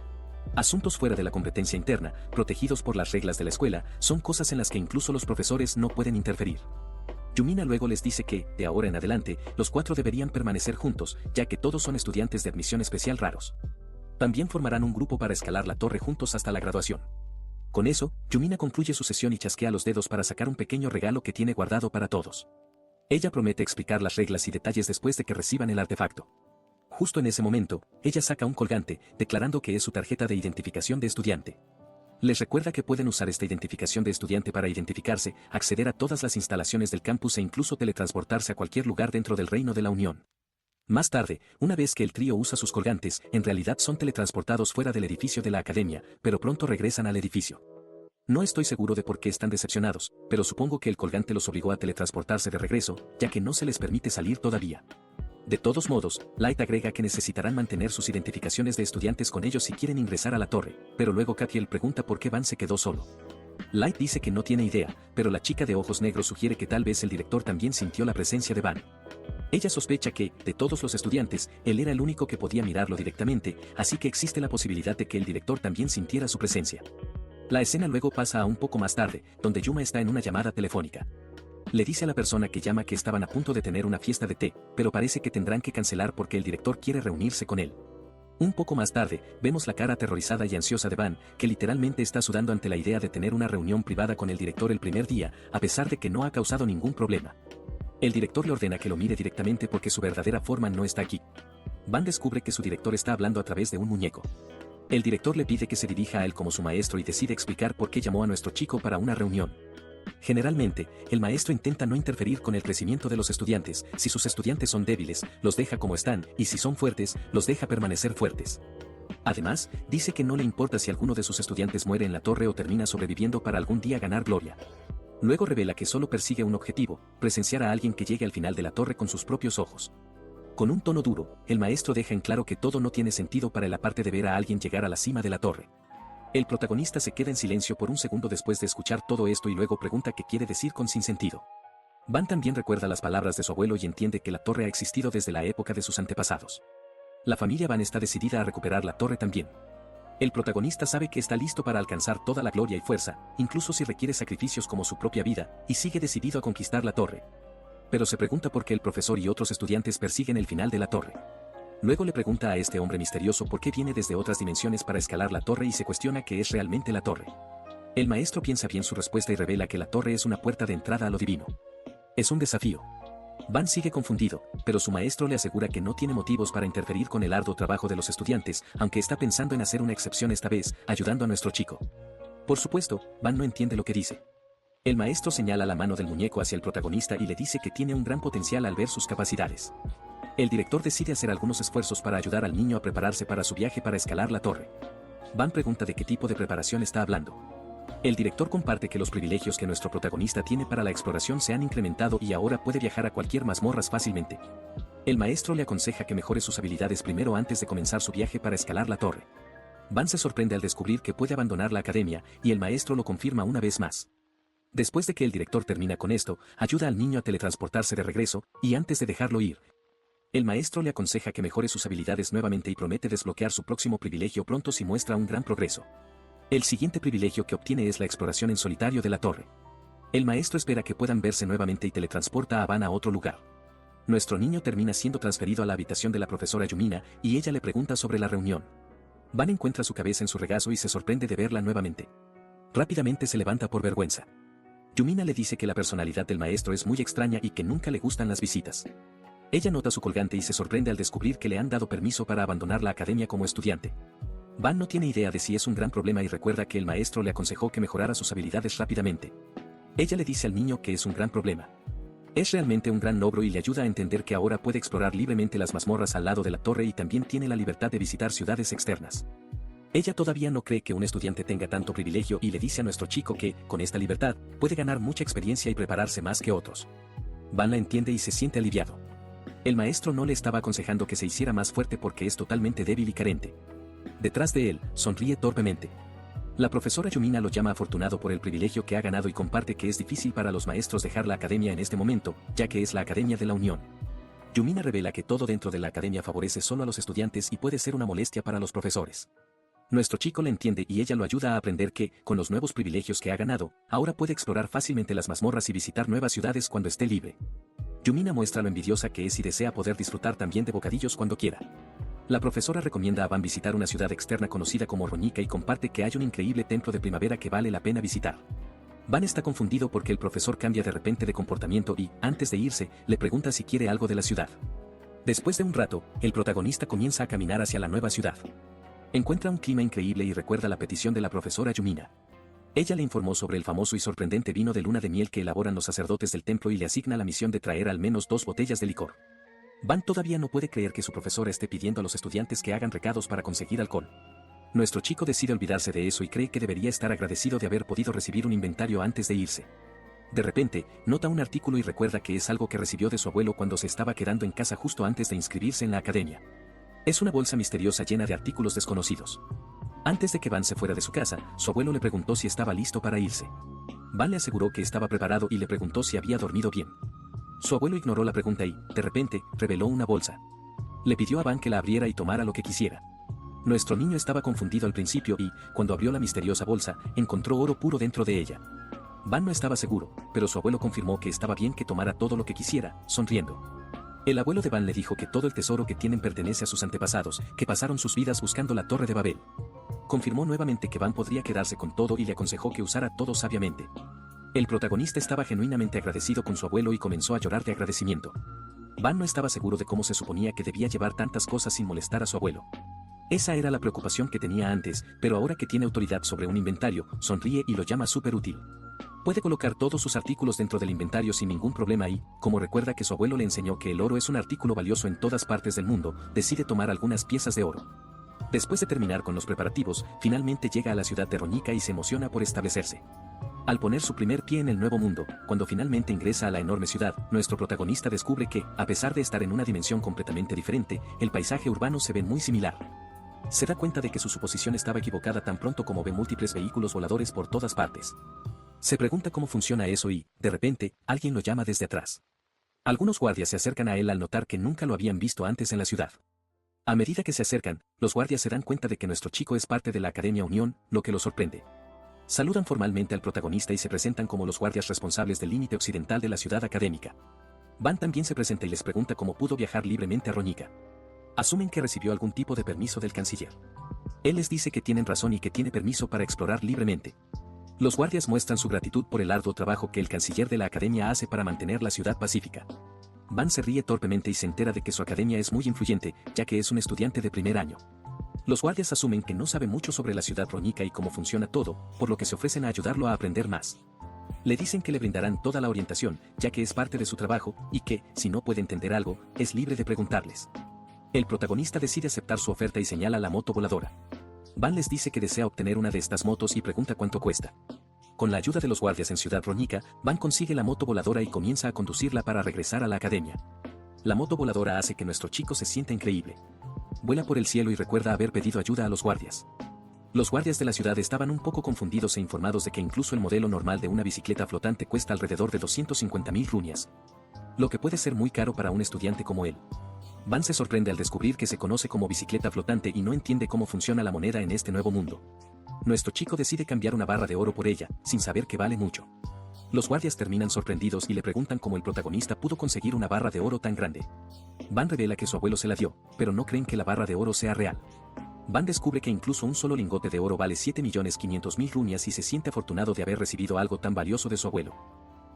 Asuntos fuera de la competencia interna, protegidos por las reglas de la escuela, son cosas en las que incluso los profesores no pueden interferir. Yumina luego les dice que, de ahora en adelante, los 4 deberían permanecer juntos, ya que todos son estudiantes de admisión especial raros. También formarán un grupo para escalar la torre juntos hasta la graduación. Con eso, Yumina concluye su sesión y chasquea los dedos para sacar un pequeño regalo que tiene guardado para todos. Ella promete explicar las reglas y detalles después de que reciban el artefacto. Justo en ese momento, ella saca un colgante, declarando que es su tarjeta de identificación de estudiante. Les recuerda que pueden usar esta identificación de estudiante para identificarse, acceder a todas las instalaciones del campus e incluso teletransportarse a cualquier lugar dentro del Reino de la Unión. Más tarde, una vez que el trío usa sus colgantes, en realidad son teletransportados fuera del edificio de la academia, pero pronto regresan al edificio. No estoy seguro de por qué están decepcionados, pero supongo que el colgante los obligó a teletransportarse de regreso, ya que no se les permite salir todavía. De todos modos, Light agrega que necesitarán mantener sus identificaciones de estudiantes con ellos si quieren ingresar a la torre, pero luego Capiel pregunta por qué Van se quedó solo. Light dice que no tiene idea, pero la chica de ojos negros sugiere que tal vez el director también sintió la presencia de Van. Ella sospecha que, de todos los estudiantes, él era el único que podía mirarlo directamente, así que existe la posibilidad de que el director también sintiera su presencia. La escena luego pasa a un poco más tarde, donde Yuma está en una llamada telefónica. Le dice a la persona que llama que estaban a punto de tener una fiesta de té, pero parece que tendrán que cancelar porque el director quiere reunirse con él. Un poco más tarde, vemos la cara aterrorizada y ansiosa de Van, que literalmente está sudando ante la idea de tener una reunión privada con el director el primer día, a pesar de que no ha causado ningún problema. El director le ordena que lo mire directamente porque su verdadera forma no está aquí. Van descubre que su director está hablando a través de un muñeco. El director le pide que se dirija a él como su maestro y decide explicar por qué llamó a nuestro chico para una reunión. Generalmente, el maestro intenta no interferir con el crecimiento de los estudiantes. Si sus estudiantes son débiles, los deja como están, y si son fuertes, los deja permanecer fuertes. Además, dice que no le importa si alguno de sus estudiantes muere en la torre o termina sobreviviendo para algún día ganar gloria. Luego revela que solo persigue un objetivo: presenciar a alguien que llegue al final de la torre con sus propios ojos. Con un tono duro, el maestro deja en claro que todo no tiene sentido para él aparte de ver a alguien llegar a la cima de la torre. El protagonista se queda en silencio por un segundo después de escuchar todo esto y luego pregunta qué quiere decir con sin sentido. Van también recuerda las palabras de su abuelo y entiende que la torre ha existido desde la época de sus antepasados. La familia Van está decidida a recuperar la torre también. El protagonista sabe que está listo para alcanzar toda la gloria y fuerza, incluso si requiere sacrificios como su propia vida, y sigue decidido a conquistar la torre. Pero se pregunta por qué el profesor y otros estudiantes persiguen el final de la torre. Luego le pregunta a este hombre misterioso por qué viene desde otras dimensiones para escalar la torre y se cuestiona qué es realmente la torre. El maestro piensa bien su respuesta y revela que la torre es una puerta de entrada a lo divino. Es un desafío. Van sigue confundido, pero su maestro le asegura que no tiene motivos para interferir con el arduo trabajo de los estudiantes, aunque está pensando en hacer una excepción esta vez, ayudando a nuestro chico. Por supuesto, Van no entiende lo que dice. El maestro señala la mano del muñeco hacia el protagonista y le dice que tiene un gran potencial al ver sus capacidades. El director decide hacer algunos esfuerzos para ayudar al niño a prepararse para su viaje para escalar la torre. Van pregunta de qué tipo de preparación está hablando. El director comparte que los privilegios que nuestro protagonista tiene para la exploración se han incrementado y ahora puede viajar a cualquier mazmorras fácilmente. El maestro le aconseja que mejore sus habilidades primero antes de comenzar su viaje para escalar la torre. Van se sorprende al descubrir que puede abandonar la academia, y el maestro lo confirma una vez más. Después de que el director termina con esto, ayuda al niño a teletransportarse de regreso, y antes de dejarlo ir, el maestro le aconseja que mejore sus habilidades nuevamente y promete desbloquear su próximo privilegio pronto si muestra un gran progreso. El siguiente privilegio que obtiene es la exploración en solitario de la torre. El maestro espera que puedan verse nuevamente y teletransporta a Van a otro lugar. Nuestro niño termina siendo transferido a la habitación de la profesora Yumina, y ella le pregunta sobre la reunión. Van encuentra su cabeza en su regazo y se sorprende de verla nuevamente. Rápidamente se levanta por vergüenza. Yumina le dice que la personalidad del maestro es muy extraña y que nunca le gustan las visitas. Ella nota su colgante y se sorprende al descubrir que le han dado permiso para abandonar la academia como estudiante. Van no tiene idea de si es un gran problema y recuerda que el maestro le aconsejó que mejorara sus habilidades rápidamente. Ella le dice al niño que es un gran problema. Es realmente un gran logro y le ayuda a entender que ahora puede explorar libremente las mazmorras al lado de la torre y también tiene la libertad de visitar ciudades externas. Ella todavía no cree que un estudiante tenga tanto privilegio y le dice a nuestro chico que, con esta libertad, puede ganar mucha experiencia y prepararse más que otros. Van la entiende y se siente aliviado. El maestro no le estaba aconsejando que se hiciera más fuerte porque es totalmente débil y carente. Detrás de él, sonríe torpemente. La profesora Yumina lo llama afortunado por el privilegio que ha ganado y comparte que es difícil para los maestros dejar la academia en este momento, ya que es la Academia de la Unión. Yumina revela que todo dentro de la academia favorece solo a los estudiantes y puede ser una molestia para los profesores. Nuestro chico le entiende y ella lo ayuda a aprender que, con los nuevos privilegios que ha ganado, ahora puede explorar fácilmente las mazmorras y visitar nuevas ciudades cuando esté libre. Yumina muestra lo envidiosa que es y desea poder disfrutar también de bocadillos cuando quiera. La profesora recomienda a Van visitar una ciudad externa conocida como Roñica y comparte que hay un increíble templo de primavera que vale la pena visitar. Van está confundido porque el profesor cambia de repente de comportamiento y, antes de irse, le pregunta si quiere algo de la ciudad. Después de un rato, el protagonista comienza a caminar hacia la nueva ciudad. Encuentra un clima increíble y recuerda la petición de la profesora Yumina. Ella le informó sobre el famoso y sorprendente vino de luna de miel que elaboran los sacerdotes del templo y le asigna la misión de traer al menos 2 botellas de licor. Van todavía no puede creer que su profesora esté pidiendo a los estudiantes que hagan recados para conseguir alcohol. Nuestro chico decide olvidarse de eso y cree que debería estar agradecido de haber podido recibir un inventario antes de irse. De repente, nota un artículo y recuerda que es algo que recibió de su abuelo cuando se estaba quedando en casa justo antes de inscribirse en la academia. Es una bolsa misteriosa llena de artículos desconocidos. Antes de que Van se fuera de su casa, su abuelo le preguntó si estaba listo para irse. Van le aseguró que estaba preparado y le preguntó si había dormido bien. Su abuelo ignoró la pregunta y, de repente, reveló una bolsa. Le pidió a Van que la abriera y tomara lo que quisiera. Nuestro niño estaba confundido al principio y, cuando abrió la misteriosa bolsa, encontró oro puro dentro de ella. Van no estaba seguro, pero su abuelo confirmó que estaba bien que tomara todo lo que quisiera, sonriendo. El abuelo de Van le dijo que todo el tesoro que tienen pertenece a sus antepasados, que pasaron sus vidas buscando la Torre de Babel. Confirmó nuevamente que Van podría quedarse con todo y le aconsejó que usara todo sabiamente. El protagonista estaba genuinamente agradecido con su abuelo y comenzó a llorar de agradecimiento. Van no estaba seguro de cómo se suponía que debía llevar tantas cosas sin molestar a su abuelo. Esa era la preocupación que tenía antes, pero ahora que tiene autoridad sobre un inventario, sonríe y lo llama súper útil. Puede colocar todos sus artículos dentro del inventario sin ningún problema y, como recuerda que su abuelo le enseñó que el oro es un artículo valioso en todas partes del mundo, decide tomar algunas piezas de oro. Después de terminar con los preparativos, finalmente llega a la ciudad de Roñica y se emociona por establecerse. Al poner su primer pie en el nuevo mundo, cuando finalmente ingresa a la enorme ciudad, nuestro protagonista descubre que, a pesar de estar en una dimensión completamente diferente, el paisaje urbano se ve muy similar. Se da cuenta de que su suposición estaba equivocada tan pronto como ve múltiples vehículos voladores por todas partes. Se pregunta cómo funciona eso y, de repente, alguien lo llama desde atrás. Algunos guardias se acercan a él al notar que nunca lo habían visto antes en la ciudad. A medida que se acercan, los guardias se dan cuenta de que nuestro chico es parte de la Academia Unión, lo que los sorprende. Saludan formalmente al protagonista y se presentan como los guardias responsables del límite occidental de la ciudad académica. Van también se presenta y les pregunta cómo pudo viajar libremente a Roñica. Asumen que recibió algún tipo de permiso del canciller. Él les dice que tienen razón y que tiene permiso para explorar libremente. Los guardias muestran su gratitud por el arduo trabajo que el canciller de la academia hace para mantener la ciudad pacífica. Van se ríe torpemente y se entera de que su academia es muy influyente, ya que es un estudiante de primer año. Los guardias asumen que no sabe mucho sobre la ciudad Roñica y cómo funciona todo, por lo que se ofrecen a ayudarlo a aprender más. Le dicen que le brindarán toda la orientación, ya que es parte de su trabajo, y que, si no puede entender algo, es libre de preguntarles. El protagonista decide aceptar su oferta y señala la moto voladora. Van les dice que desea obtener una de estas motos y pregunta cuánto cuesta. Con la ayuda de los guardias en Ciudad Roñica, Van consigue la moto voladora y comienza a conducirla para regresar a la academia. La moto voladora hace que nuestro chico se sienta increíble. Vuela por el cielo y recuerda haber pedido ayuda a los guardias. Los guardias de la ciudad estaban un poco confundidos e informados de que incluso el modelo normal de una bicicleta flotante cuesta alrededor de 250.000 runias. Lo que puede ser muy caro para un estudiante como él. Van se sorprende al descubrir que se conoce como bicicleta flotante y no entiende cómo funciona la moneda en este nuevo mundo. Nuestro chico decide cambiar una barra de oro por ella, sin saber que vale mucho. Los guardias terminan sorprendidos y le preguntan cómo el protagonista pudo conseguir una barra de oro tan grande. Van revela que su abuelo se la dio, pero no creen que la barra de oro sea real. Van descubre que incluso un solo lingote de oro vale 7.500.000 runias y se siente afortunado de haber recibido algo tan valioso de su abuelo.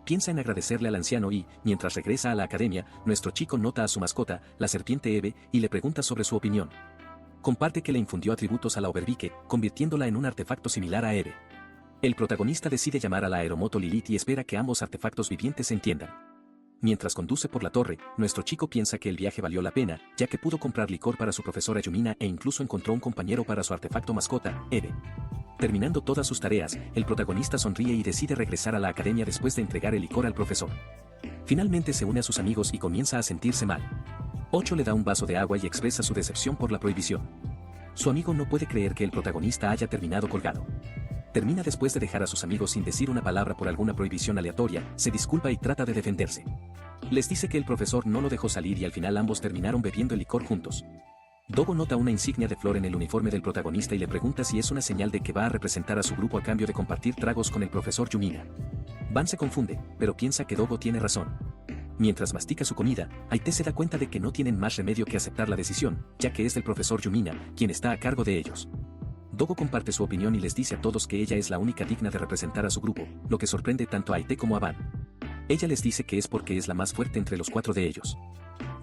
Piensa en agradecerle al anciano y, mientras regresa a la academia, nuestro chico nota a su mascota, la serpiente Eve, y le pregunta sobre su opinión. Comparte que le infundió atributos a la Overbique, convirtiéndola en un artefacto similar a Eve. El protagonista decide llamar a la aeromoto Lilith y espera que ambos artefactos vivientes se entiendan. Mientras conduce por la torre, nuestro chico piensa que el viaje valió la pena, ya que pudo comprar licor para su profesora Yumina e incluso encontró un compañero para su artefacto mascota, Eve. Terminando todas sus tareas, el protagonista sonríe y decide regresar a la academia después de entregar el licor al profesor. Finalmente se une a sus amigos y comienza a sentirse mal. 8 le da un vaso de agua y expresa su decepción por la prohibición. Su amigo no puede creer que el protagonista haya terminado colgado. Termina después de dejar a sus amigos sin decir una palabra por alguna prohibición aleatoria, se disculpa y trata de defenderse. Les dice que el profesor no lo dejó salir y al final ambos terminaron bebiendo el licor juntos. Dogo nota una insignia de flor en el uniforme del protagonista y le pregunta si es una señal de que va a representar a su grupo a cambio de compartir tragos con el profesor Yumina. Van se confunde, pero piensa que Dogo tiene razón. Mientras mastica su comida, Aite se da cuenta de que no tienen más remedio que aceptar la decisión, ya que es del profesor Yumina, quien está a cargo de ellos. Dogo comparte su opinión y les dice a todos que ella es la única digna de representar a su grupo, lo que sorprende tanto a Aite como a Van. Ella les dice que es porque es la más fuerte entre los 4 de ellos.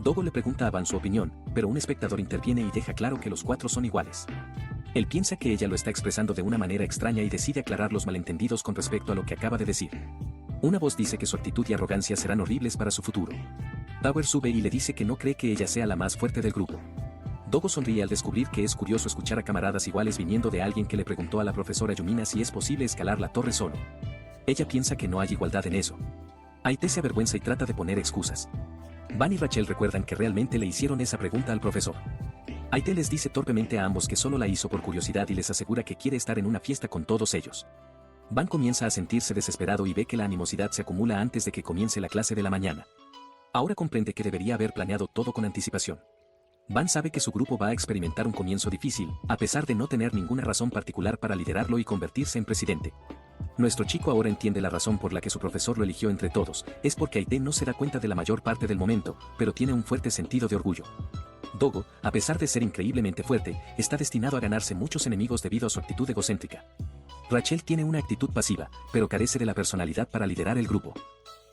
Dogo le pregunta a Van su opinión, pero un espectador interviene y deja claro que los 4 son iguales. Él piensa que ella lo está expresando de una manera extraña y decide aclarar los malentendidos con respecto a lo que acaba de decir. Una voz dice que su actitud y arrogancia serán horribles para su futuro. Tower sube y le dice que no cree que ella sea la más fuerte del grupo. Dogo sonríe al descubrir que es curioso escuchar a camaradas iguales viniendo de alguien que le preguntó a la profesora Yumina si es posible escalar la torre solo. Ella piensa que no hay igualdad en eso. Aite se avergüenza y trata de poner excusas. Van y Rachel recuerdan que realmente le hicieron esa pregunta al profesor. Aite les dice torpemente a ambos que solo la hizo por curiosidad y les asegura que quiere estar en una fiesta con todos ellos. Van comienza a sentirse desesperado y ve que la animosidad se acumula antes de que comience la clase de la mañana. Ahora comprende que debería haber planeado todo con anticipación. Van sabe que su grupo va a experimentar un comienzo difícil, a pesar de no tener ninguna razón particular para liderarlo y convertirse en presidente. Nuestro chico ahora entiende la razón por la que su profesor lo eligió entre todos, es porque Aide no se da cuenta de la mayor parte del momento, pero tiene un fuerte sentido de orgullo. Dogo, a pesar de ser increíblemente fuerte, está destinado a ganarse muchos enemigos debido a su actitud egocéntrica. Rachel tiene una actitud pasiva, pero carece de la personalidad para liderar el grupo.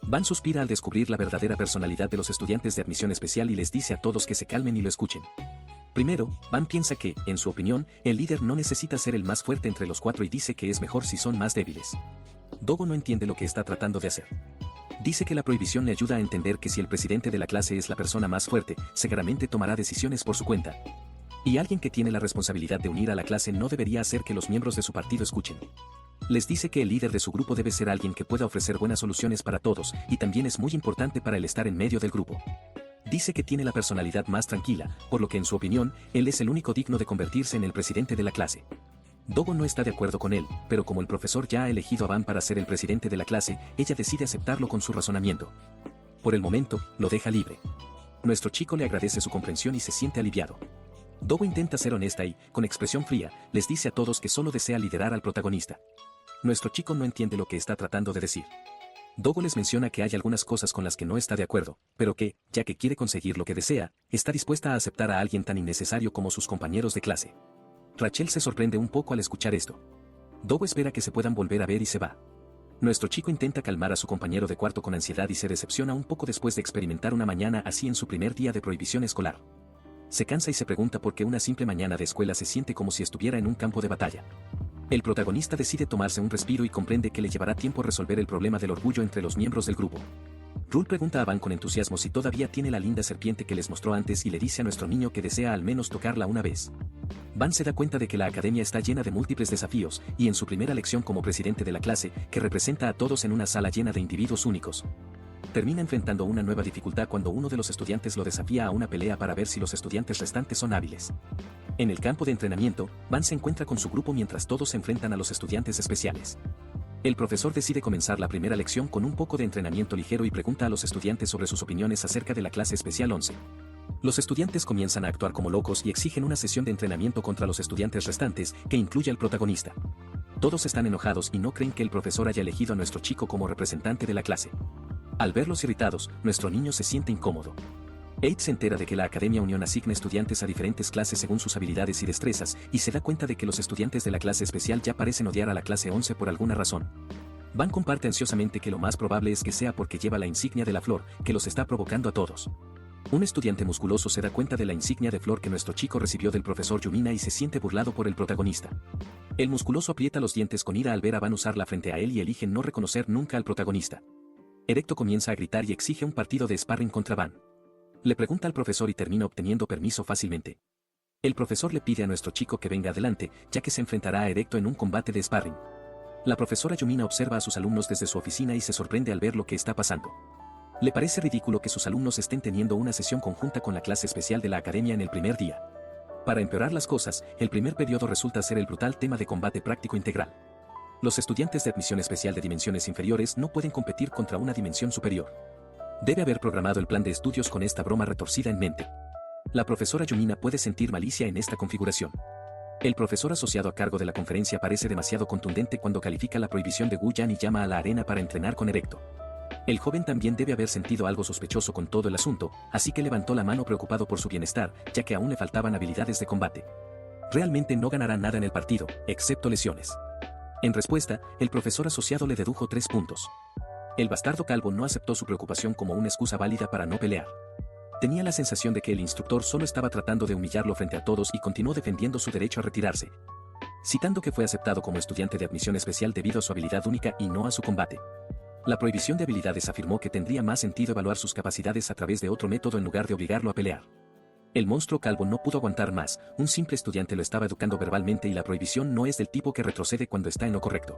Van suspira al descubrir la verdadera personalidad de los estudiantes de admisión especial y les dice a todos que se calmen y lo escuchen. Primero, Van piensa que, en su opinión, el líder no necesita ser el más fuerte entre los cuatro y dice que es mejor si son más débiles. Dogo no entiende lo que está tratando de hacer. Dice que la prohibición le ayuda a entender que si el presidente de la clase es la persona más fuerte, seguramente tomará decisiones por su cuenta. Y alguien que tiene la responsabilidad de unir a la clase no debería hacer que los miembros de su partido escuchen. Les dice que el líder de su grupo debe ser alguien que pueda ofrecer buenas soluciones para todos, y también es muy importante para él estar en medio del grupo. Dice que tiene la personalidad más tranquila, por lo que en su opinión, él es el único digno de convertirse en el presidente de la clase. Dogo no está de acuerdo con él, pero como el profesor ya ha elegido a Van para ser el presidente de la clase, ella decide aceptarlo con su razonamiento. Por el momento, lo deja libre. Nuestro chico le agradece su comprensión y se siente aliviado. Dogo intenta ser honesta y, con expresión fría, les dice a todos que solo desea liderar al protagonista. Nuestro chico no entiende lo que está tratando de decir. Dogo les menciona que hay algunas cosas con las que no está de acuerdo, pero que, ya que quiere conseguir lo que desea, está dispuesta a aceptar a alguien tan innecesario como sus compañeros de clase. Rachel se sorprende un poco al escuchar esto. Dogo espera que se puedan volver a ver y se va. Nuestro chico intenta calmar a su compañero de cuarto con ansiedad y se decepciona un poco después de experimentar una mañana así en su primer día de prohibición escolar. Se cansa y se pregunta por qué una simple mañana de escuela se siente como si estuviera en un campo de batalla. El protagonista decide tomarse un respiro y comprende que le llevará tiempo resolver el problema del orgullo entre los miembros del grupo. Rule pregunta a Van con entusiasmo si todavía tiene la linda serpiente que les mostró antes y le dice a nuestro niño que desea al menos tocarla una vez. Van se da cuenta de que la academia está llena de múltiples desafíos, y en su primera lección como presidente de la clase, que representa a todos en una sala llena de individuos únicos, termina enfrentando una nueva dificultad cuando uno de los estudiantes lo desafía a una pelea para ver si los estudiantes restantes son hábiles. En el campo de entrenamiento, Van se encuentra con su grupo mientras todos se enfrentan a los estudiantes especiales. El profesor decide comenzar la primera lección con un poco de entrenamiento ligero y pregunta a los estudiantes sobre sus opiniones acerca de la clase especial 11. Los estudiantes comienzan a actuar como locos y exigen una sesión de entrenamiento contra los estudiantes restantes, que incluye al protagonista. Todos están enojados y no creen que el profesor haya elegido a nuestro chico como representante de la clase. Al verlos irritados, nuestro niño se siente incómodo. Aide se entera de que la Academia Unión asigna estudiantes a diferentes clases según sus habilidades y destrezas, y se da cuenta de que los estudiantes de la clase especial ya parecen odiar a la clase 11 por alguna razón. Van comparte ansiosamente que lo más probable es que sea porque lleva la insignia de la flor, que los está provocando a todos. Un estudiante musculoso se da cuenta de la insignia de flor que nuestro chico recibió del profesor Yumina y se siente burlado por el protagonista. El musculoso aprieta los dientes con ira al ver a Van usarla frente a él y elige no reconocer nunca al protagonista. Erecto comienza a gritar y exige un partido de sparring contra Van. Le pregunta al profesor y termina obteniendo permiso fácilmente. El profesor le pide a nuestro chico que venga adelante, ya que se enfrentará a Erecto en un combate de sparring. La profesora Yumina observa a sus alumnos desde su oficina y se sorprende al ver lo que está pasando. Le parece ridículo que sus alumnos estén teniendo una sesión conjunta con la clase especial de la academia en el primer día. Para empeorar las cosas, el primer periodo resulta ser el brutal tema de combate práctico integral. Los estudiantes de admisión especial de dimensiones inferiores no pueden competir contra una dimensión superior. Debe haber programado el plan de estudios con esta broma retorcida en mente. La profesora Yumina puede sentir malicia en esta configuración. El profesor asociado a cargo de la conferencia parece demasiado contundente cuando califica la prohibición de Wu Yan y llama a la arena para entrenar con Erecto. El joven también debe haber sentido algo sospechoso con todo el asunto, así que levantó la mano preocupado por su bienestar, ya que aún le faltaban habilidades de combate. Realmente no ganará nada en el partido, excepto lesiones. En respuesta, el profesor asociado le dedujo 3 puntos. El bastardo calvo no aceptó su preocupación como una excusa válida para no pelear. Tenía la sensación de que el instructor solo estaba tratando de humillarlo frente a todos y continuó defendiendo su derecho a retirarse, citando que fue aceptado como estudiante de admisión especial debido a su habilidad única y no a su combate. La prohibición de habilidades afirmó que tendría más sentido evaluar sus capacidades a través de otro método en lugar de obligarlo a pelear. El monstruo calvo no pudo aguantar más, un simple estudiante lo estaba educando verbalmente y la prohibición no es del tipo que retrocede cuando está en lo correcto.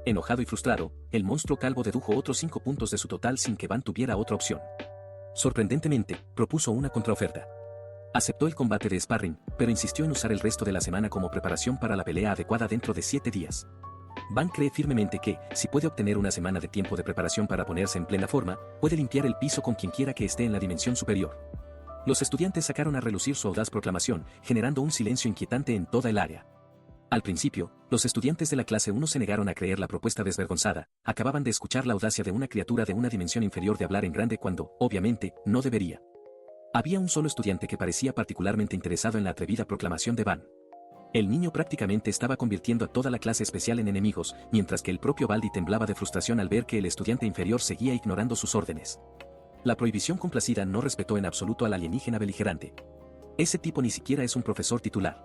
Enojado y frustrado, el monstruo calvo dedujo otros 5 puntos de su total sin que Van tuviera otra opción. Sorprendentemente, propuso una contraoferta. Aceptó el combate de sparring, pero insistió en usar el resto de la semana como preparación para la pelea adecuada dentro de 7 días. Van cree firmemente que, si puede obtener una semana de tiempo de preparación para ponerse en plena forma, puede limpiar el piso con quienquiera que esté en la dimensión superior. Los estudiantes sacaron a relucir su audaz proclamación, generando un silencio inquietante en toda el área. Al principio, los estudiantes de la clase 1 se negaron a creer la propuesta desvergonzada, acababan de escuchar la audacia de una criatura de una dimensión inferior de hablar en grande cuando, obviamente, no debería. Había un solo estudiante que parecía particularmente interesado en la atrevida proclamación de Van. El niño prácticamente estaba convirtiendo a toda la clase especial en enemigos, mientras que el propio Baldi temblaba de frustración al ver que el estudiante inferior seguía ignorando sus órdenes. La prohibición complacida no respetó en absoluto al alienígena beligerante. Ese tipo ni siquiera es un profesor titular.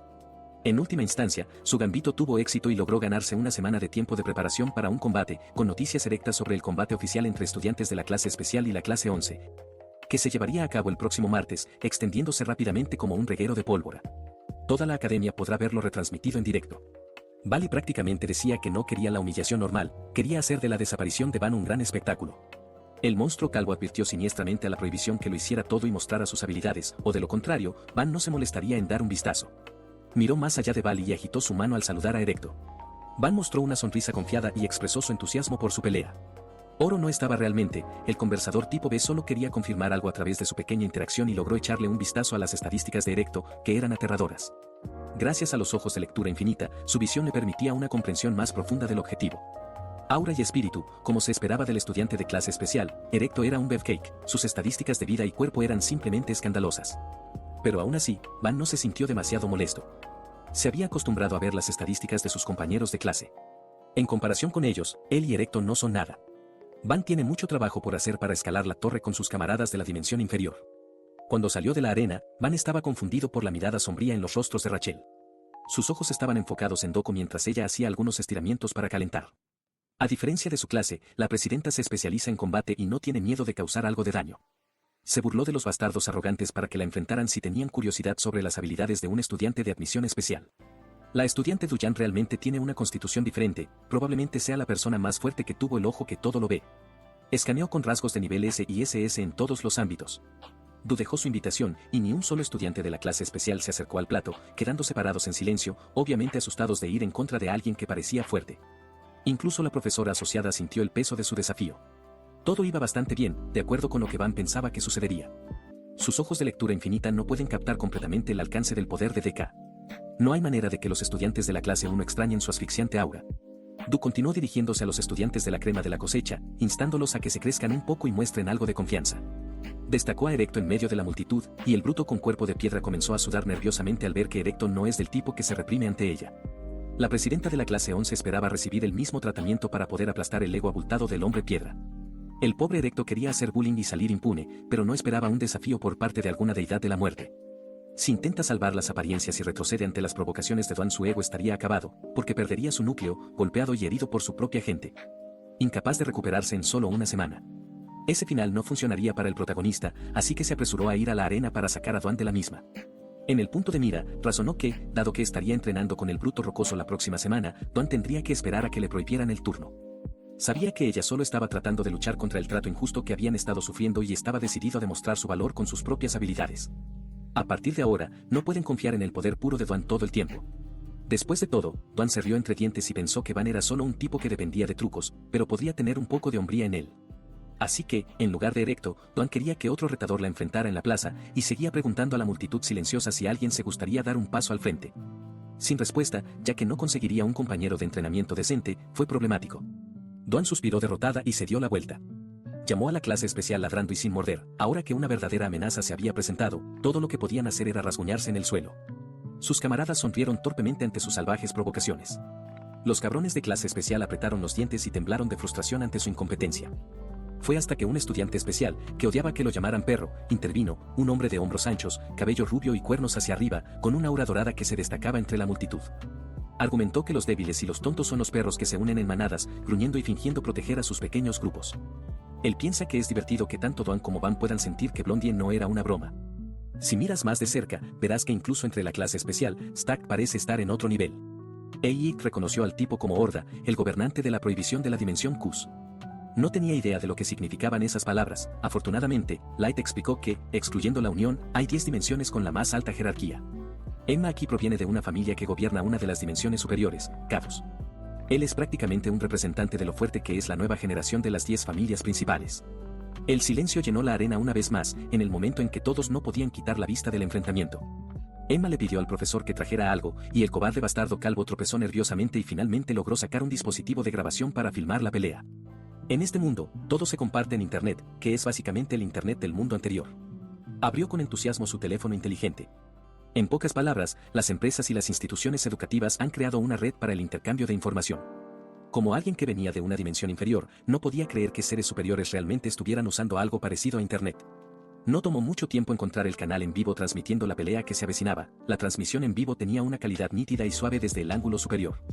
En última instancia, su gambito tuvo éxito y logró ganarse una semana de tiempo de preparación para un combate, con noticias erectas sobre el combate oficial entre estudiantes de la clase especial y la clase 11, que se llevaría a cabo el próximo martes, extendiéndose rápidamente como un reguero de pólvora. Toda la academia podrá verlo retransmitido en directo. Bali prácticamente decía que no quería la humillación normal, quería hacer de la desaparición de Van un gran espectáculo. El monstruo calvo advirtió siniestramente a la prohibición que lo hiciera todo y mostrara sus habilidades, o de lo contrario, Van no se molestaría en dar un vistazo. Miró más allá de Bali y agitó su mano al saludar a Erecto. Van mostró una sonrisa confiada y expresó su entusiasmo por su pelea. Oro no estaba realmente, el conversador tipo B solo quería confirmar algo a través de su pequeña interacción y logró echarle un vistazo a las estadísticas de Erecto, que eran aterradoras. Gracias a los ojos de lectura infinita, su visión le permitía una comprensión más profunda del objetivo. Aura y espíritu, como se esperaba del estudiante de clase especial, Erecto era un beefcake, sus estadísticas de vida y cuerpo eran simplemente escandalosas. Pero aún así, Van no se sintió demasiado molesto. Se había acostumbrado a ver las estadísticas de sus compañeros de clase. En comparación con ellos, él y Erecto no son nada. Van tiene mucho trabajo por hacer para escalar la torre con sus camaradas de la dimensión inferior. Cuando salió de la arena, Van estaba confundido por la mirada sombría en los rostros de Rachel. Sus ojos estaban enfocados en Doko mientras ella hacía algunos estiramientos para calentar. A diferencia de su clase, la presidenta se especializa en combate y no tiene miedo de causar algo de daño. Se burló de los bastardos arrogantes para que la enfrentaran si tenían curiosidad sobre las habilidades de un estudiante de admisión especial. La estudiante Duyan realmente tiene una constitución diferente, probablemente sea la persona más fuerte que tuvo el ojo que todo lo ve. Escaneó con rasgos de nivel S y SS en todos los ámbitos. Du dejó su invitación y ni un solo estudiante de la clase especial se acercó al plato, quedando separados en silencio, obviamente asustados de ir en contra de alguien que parecía fuerte. Incluso la profesora asociada sintió el peso de su desafío. Todo iba bastante bien, de acuerdo con lo que Van pensaba que sucedería. Sus ojos de lectura infinita no pueden captar completamente el alcance del poder de DK. No hay manera de que los estudiantes de la clase 1 extrañen su asfixiante aura. Du continuó dirigiéndose a los estudiantes de la crema de la cosecha, instándolos a que se crezcan un poco y muestren algo de confianza. Destacó a Erecto en medio de la multitud, y el bruto con cuerpo de piedra comenzó a sudar nerviosamente al ver que Erecto no es del tipo que se reprime ante ella. La presidenta de la clase 11 esperaba recibir el mismo tratamiento para poder aplastar el ego abultado del hombre piedra. El pobre Erecto quería hacer bullying y salir impune, pero no esperaba un desafío por parte de alguna deidad de la muerte. Si intenta salvar las apariencias y retrocede ante las provocaciones de Duan, su ego estaría acabado, porque perdería su núcleo, golpeado y herido por su propia gente. Incapaz de recuperarse en solo una semana. Ese final no funcionaría para el protagonista, así que se apresuró a ir a la arena para sacar a Duan de la misma. En el punto de mira, razonó que, dado que estaría entrenando con el bruto rocoso la próxima semana, Duan tendría que esperar a que le prohibieran el turno. Sabía que ella solo estaba tratando de luchar contra el trato injusto que habían estado sufriendo y estaba decidido a demostrar su valor con sus propias habilidades. A partir de ahora, no pueden confiar en el poder puro de Duan todo el tiempo. Después de todo, Duan se rió entre dientes y pensó que Van era solo un tipo que dependía de trucos, pero podría tener un poco de hombría en él. Así que, en lugar de Erecto, Duan quería que otro retador la enfrentara en la plaza, y seguía preguntando a la multitud silenciosa si alguien se gustaría dar un paso al frente. Sin respuesta, ya que no conseguiría un compañero de entrenamiento decente, fue problemático. Duan suspiró derrotada y se dio la vuelta. Llamó a la clase especial ladrando y sin morder. Ahora que una verdadera amenaza se había presentado, todo lo que podían hacer era rasguñarse en el suelo. Sus camaradas sonrieron torpemente ante sus salvajes provocaciones. Los cabrones de clase especial apretaron los dientes y temblaron de frustración ante su incompetencia. Fue hasta que un estudiante especial, que odiaba que lo llamaran perro, intervino, un hombre de hombros anchos, cabello rubio y cuernos hacia arriba, con una aura dorada que se destacaba entre la multitud. Argumentó que los débiles y los tontos son los perros que se unen en manadas, gruñendo y fingiendo proteger a sus pequeños grupos. Él piensa que es divertido que tanto Duan como Van puedan sentir que Blondie no era una broma. Si miras más de cerca, verás que incluso entre la clase especial, Stack parece estar en otro nivel. Eik reconoció al tipo como Horda, el gobernante de la prohibición de la dimensión Qus. No tenía idea de lo que significaban esas palabras. Afortunadamente, Light explicó que, excluyendo la Unión, hay 10 dimensiones con la más alta jerarquía. Emma aquí proviene de una familia que gobierna una de las dimensiones superiores, Cadus. Él es prácticamente un representante de lo fuerte que es la nueva generación de las 10 familias principales. El silencio llenó la arena una vez más, en el momento en que todos no podían quitar la vista del enfrentamiento. Emma le pidió al profesor que trajera algo, y el cobarde bastardo calvo tropezó nerviosamente y finalmente logró sacar un dispositivo de grabación para filmar la pelea. En este mundo, todo se comparte en Internet, que es básicamente el Internet del mundo anterior. Abrió con entusiasmo su teléfono inteligente. En pocas palabras, las empresas y las instituciones educativas han creado una red para el intercambio de información. Como alguien que venía de una dimensión inferior, no podía creer que seres superiores realmente estuvieran usando algo parecido a Internet. No tomó mucho tiempo encontrar el canal en vivo transmitiendo la pelea que se avecinaba. La transmisión en vivo tenía una calidad nítida y suave desde el ángulo superior.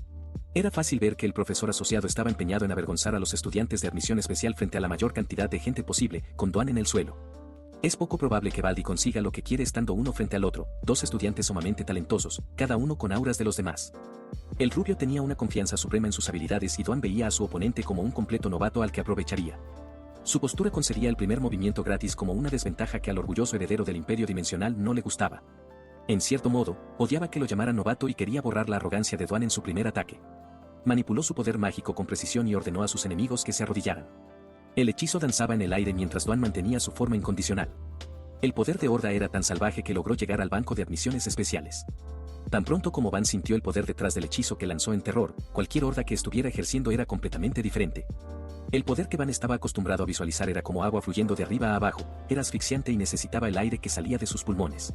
Era fácil ver que el profesor asociado estaba empeñado en avergonzar a los estudiantes de admisión especial frente a la mayor cantidad de gente posible, con Dwan en el suelo. Es poco probable que Baldi consiga lo que quiere estando uno frente al otro, dos estudiantes sumamente talentosos, cada uno con auras de los demás. El rubio tenía una confianza suprema en sus habilidades y Dwan veía a su oponente como un completo novato al que aprovecharía. Su postura concedía el primer movimiento gratis como una desventaja que al orgulloso heredero del imperio dimensional no le gustaba. En cierto modo, odiaba que lo llamaran novato y quería borrar la arrogancia de Dwan en su primer ataque. Manipuló su poder mágico con precisión y ordenó a sus enemigos que se arrodillaran. El hechizo danzaba en el aire mientras Dwan mantenía su forma incondicional. El poder de Horda era tan salvaje que logró llegar al banco de admisiones especiales. Tan pronto como Van sintió el poder detrás del hechizo que lanzó en terror, cualquier horda que estuviera ejerciendo era completamente diferente. El poder que Van estaba acostumbrado a visualizar era como agua fluyendo de arriba a abajo, era asfixiante y necesitaba el aire que salía de sus pulmones.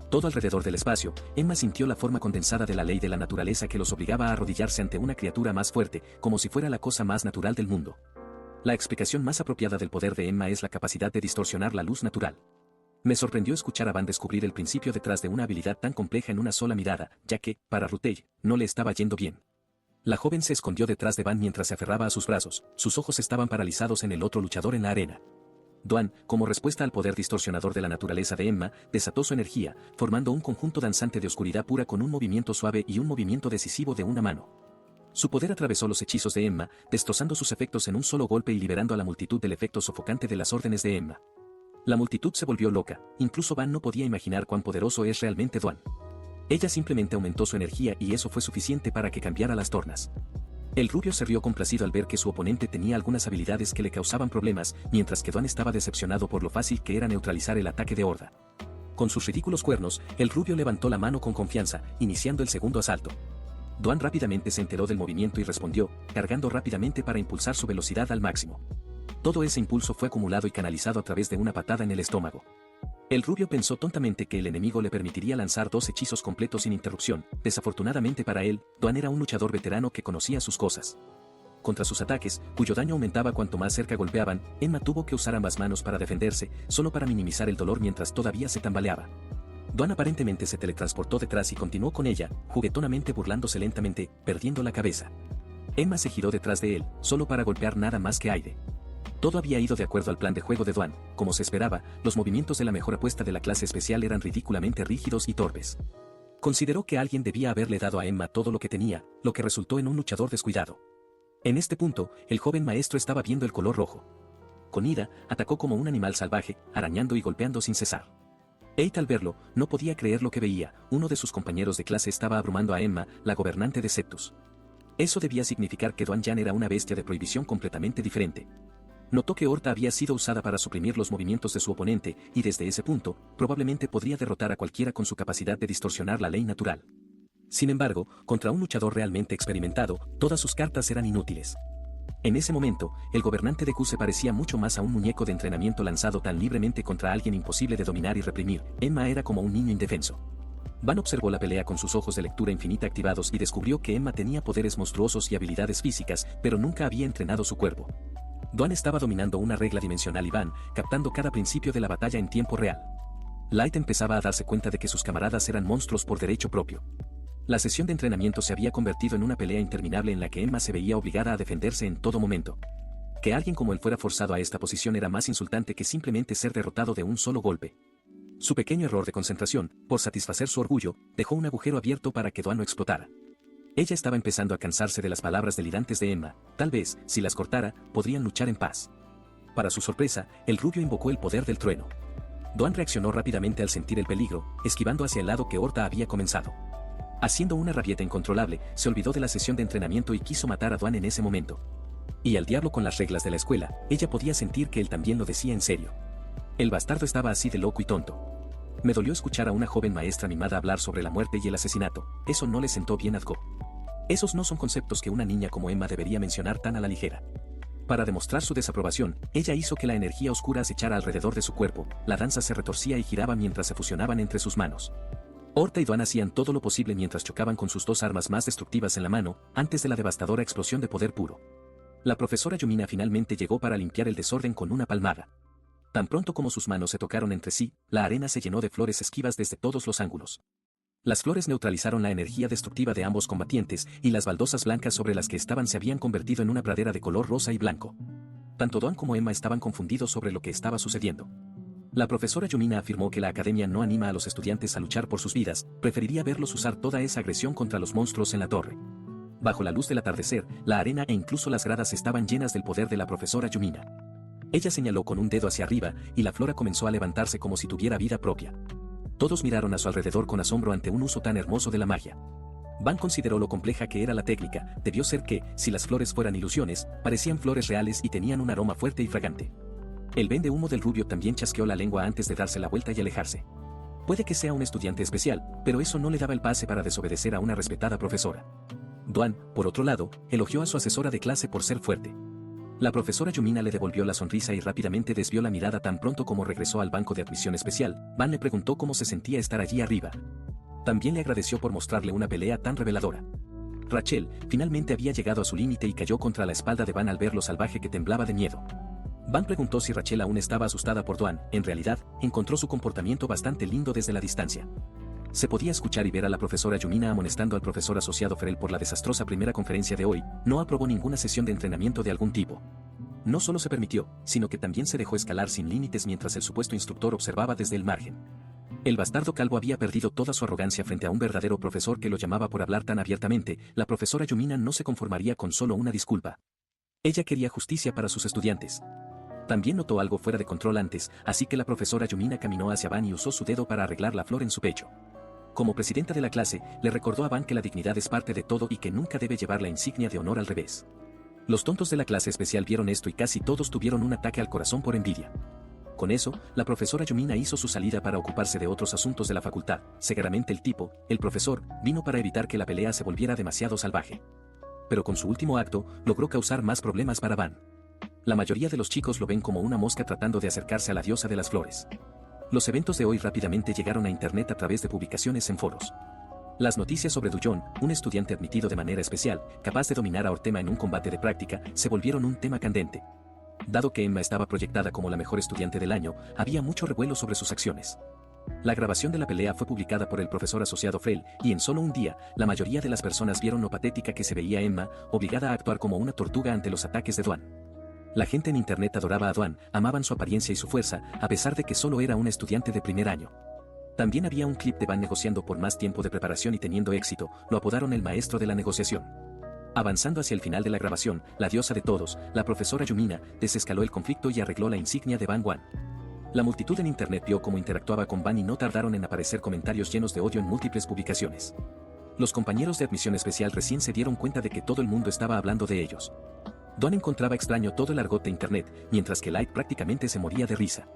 Todo alrededor del espacio, Emma sintió la forma condensada de la ley de la naturaleza que los obligaba a arrodillarse ante una criatura más fuerte, como si fuera la cosa más natural del mundo. La explicación más apropiada del poder de Emma es la capacidad de distorsionar la luz natural. Me sorprendió escuchar a Van descubrir el principio detrás de una habilidad tan compleja en una sola mirada, ya que, para Rutey, no le estaba yendo bien. La joven se escondió detrás de Van mientras se aferraba a sus brazos, sus ojos estaban paralizados en el otro luchador en la arena. Dwan, como respuesta al poder distorsionador de la naturaleza de Emma, desató su energía, formando un conjunto danzante de oscuridad pura con un movimiento suave y un movimiento decisivo de una mano. Su poder atravesó los hechizos de Emma, destrozando sus efectos en un solo golpe y liberando a la multitud del efecto sofocante de las órdenes de Emma. La multitud se volvió loca, incluso Van no podía imaginar cuán poderoso es realmente Dwan. Ella simplemente aumentó su energía y eso fue suficiente para que cambiara las tornas. El rubio se rió complacido al ver que su oponente tenía algunas habilidades que le causaban problemas, mientras que Dwan estaba decepcionado por lo fácil que era neutralizar el ataque de Horda. Con sus ridículos cuernos, el rubio levantó la mano con confianza, iniciando el segundo asalto. Dwan rápidamente se enteró del movimiento y respondió, cargando rápidamente para impulsar su velocidad al máximo. Todo ese impulso fue acumulado y canalizado a través de una patada en el estómago. El rubio pensó tontamente que el enemigo le permitiría lanzar dos hechizos completos sin interrupción. Desafortunadamente para él, Dwan era un luchador veterano que conocía sus cosas. Contra sus ataques, cuyo daño aumentaba cuanto más cerca golpeaban, Emma tuvo que usar ambas manos para defenderse, solo para minimizar el dolor mientras todavía se tambaleaba. Dwan aparentemente se teletransportó detrás y continuó con ella, juguetonamente burlándose lentamente, perdiendo la cabeza. Emma se giró detrás de él, solo para golpear nada más que aire. Todo había ido de acuerdo al plan de juego de Dwan, como se esperaba, los movimientos de la mejor apuesta de la clase especial eran ridículamente rígidos y torpes. Consideró que alguien debía haberle dado a Emma todo lo que tenía, lo que resultó en un luchador descuidado. En este punto, el joven maestro estaba viendo el color rojo. Con ira, atacó como un animal salvaje, arañando y golpeando sin cesar. Eight al verlo, no podía creer lo que veía, uno de sus compañeros de clase estaba abrumando a Emma, la gobernante de Septus. Eso debía significar que Dwan Yan era una bestia de prohibición completamente diferente. Notó que Horta había sido usada para suprimir los movimientos de su oponente, y desde ese punto, probablemente podría derrotar a cualquiera con su capacidad de distorsionar la ley natural. Sin embargo, contra un luchador realmente experimentado, todas sus cartas eran inútiles. En ese momento, el gobernante de Q se parecía mucho más a un muñeco de entrenamiento lanzado tan libremente contra alguien imposible de dominar y reprimir. Emma era como un niño indefenso. Van observó la pelea con sus ojos de lectura infinita activados y descubrió que Emma tenía poderes monstruosos y habilidades físicas, pero nunca había entrenado su cuerpo. Dwan estaba dominando una regla dimensional y Van, captando cada principio de la batalla en tiempo real. Light empezaba a darse cuenta de que sus camaradas eran monstruos por derecho propio. La sesión de entrenamiento se había convertido en una pelea interminable en la que Emma se veía obligada a defenderse en todo momento. Que alguien como él fuera forzado a esta posición era más insultante que simplemente ser derrotado de un solo golpe. Su pequeño error de concentración, por satisfacer su orgullo, dejó un agujero abierto para que Dwan no explotara. Ella estaba empezando a cansarse de las palabras delirantes de Emma, tal vez, si las cortara, podrían luchar en paz. Para su sorpresa, el rubio invocó el poder del trueno. Dwan reaccionó rápidamente al sentir el peligro, esquivando hacia el lado que Horta había comenzado. Haciendo una rabieta incontrolable, se olvidó de la sesión de entrenamiento y quiso matar a Dwan en ese momento. Y al diablo con las reglas de la escuela, ella podía sentir que él también lo decía en serio. El bastardo estaba así de loco y tonto. Me dolió escuchar a una joven maestra mimada hablar sobre la muerte y el asesinato, eso no le sentó bien a Go. Esos no son conceptos que una niña como Emma debería mencionar tan a la ligera. Para demostrar su desaprobación, ella hizo que la energía oscura acechara alrededor de su cuerpo, la danza se retorcía y giraba mientras se fusionaban entre sus manos. Horta y Dwan hacían todo lo posible mientras chocaban con sus dos armas más destructivas en la mano, antes de la devastadora explosión de poder puro. La profesora Yumina finalmente llegó para limpiar el desorden con una palmada. Tan pronto como sus manos se tocaron entre sí, la arena se llenó de flores esquivas desde todos los ángulos. Las flores neutralizaron la energía destructiva de ambos combatientes, y las baldosas blancas sobre las que estaban se habían convertido en una pradera de color rosa y blanco. Tanto Dwan como Emma estaban confundidos sobre lo que estaba sucediendo. La profesora Yumina afirmó que la academia no anima a los estudiantes a luchar por sus vidas, preferiría verlos usar toda esa agresión contra los monstruos en la torre. Bajo la luz del atardecer, la arena e incluso las gradas estaban llenas del poder de la profesora Yumina. Ella señaló con un dedo hacia arriba, y la flora comenzó a levantarse como si tuviera vida propia. Todos miraron a su alrededor con asombro ante un uso tan hermoso de la magia. Van consideró lo compleja que era la técnica, debió ser que, si las flores fueran ilusiones, parecían flores reales y tenían un aroma fuerte y fragante. El vende humo del rubio también chasqueó la lengua antes de darse la vuelta y alejarse. Puede que sea un estudiante especial, pero eso no le daba el pase para desobedecer a una respetada profesora. Dwan, por otro lado, elogió a su asesora de clase por ser fuerte. La profesora Yumina le devolvió la sonrisa y rápidamente desvió la mirada tan pronto como regresó al banco de admisión especial. Van le preguntó cómo se sentía estar allí arriba. También le agradeció por mostrarle una pelea tan reveladora. Rachel, finalmente había llegado a su límite y cayó contra la espalda de Van al ver lo salvaje que temblaba de miedo. Van preguntó si Rachel aún estaba asustada por Dwan. En realidad, encontró su comportamiento bastante lindo desde la distancia. Se podía escuchar y ver a la profesora Yumina amonestando al profesor asociado Ferrell por la desastrosa primera conferencia de hoy. No aprobó ninguna sesión de entrenamiento de algún tipo. No solo se permitió, sino que también se dejó escalar sin límites mientras el supuesto instructor observaba desde el margen. El bastardo calvo había perdido toda su arrogancia frente a un verdadero profesor que lo llamaba por hablar tan abiertamente. La profesora Yumina no se conformaría con solo una disculpa. Ella quería justicia para sus estudiantes. También notó algo fuera de control antes, así que la profesora Yumina caminó hacia Van y usó su dedo para arreglar la flor en su pecho. Como presidenta de la clase, le recordó a Van que la dignidad es parte de todo y que nunca debe llevar la insignia de honor al revés. Los tontos de la clase especial vieron esto y casi todos tuvieron un ataque al corazón por envidia. Con eso, la profesora Yumina hizo su salida para ocuparse de otros asuntos de la facultad. Seguramente el tipo, el profesor, vino para evitar que la pelea se volviera demasiado salvaje. Pero con su último acto, logró causar más problemas para Van. La mayoría de los chicos lo ven como una mosca tratando de acercarse a la diosa de las flores. Los eventos de hoy rápidamente llegaron a internet a través de publicaciones en foros. Las noticias sobre Dujon, un estudiante admitido de manera especial, capaz de dominar a Ortema en un combate de práctica, se volvieron un tema candente. Dado que Emma estaba proyectada como la mejor estudiante del año, había mucho revuelo sobre sus acciones. La grabación de la pelea fue publicada por el profesor asociado Frell, y en solo un día, la mayoría de las personas vieron lo patética que se veía Emma, obligada a actuar como una tortuga ante los ataques de Dwan. La gente en internet adoraba a Dwan, amaban su apariencia y su fuerza, a pesar de que solo era un estudiante de primer año. También había un clip de Van negociando por más tiempo de preparación y teniendo éxito, lo apodaron el maestro de la negociación. Avanzando hacia el final de la grabación, la diosa de todos, la profesora Yumina, desescaló el conflicto y arregló la insignia de Van Wan. La multitud en internet vio cómo interactuaba con Van y no tardaron en aparecer comentarios llenos de odio en múltiples publicaciones. Los compañeros de admisión especial recién se dieron cuenta de que todo el mundo estaba hablando de ellos. Don encontraba extraño todo el argot de internet, mientras que Light prácticamente se moría de risa.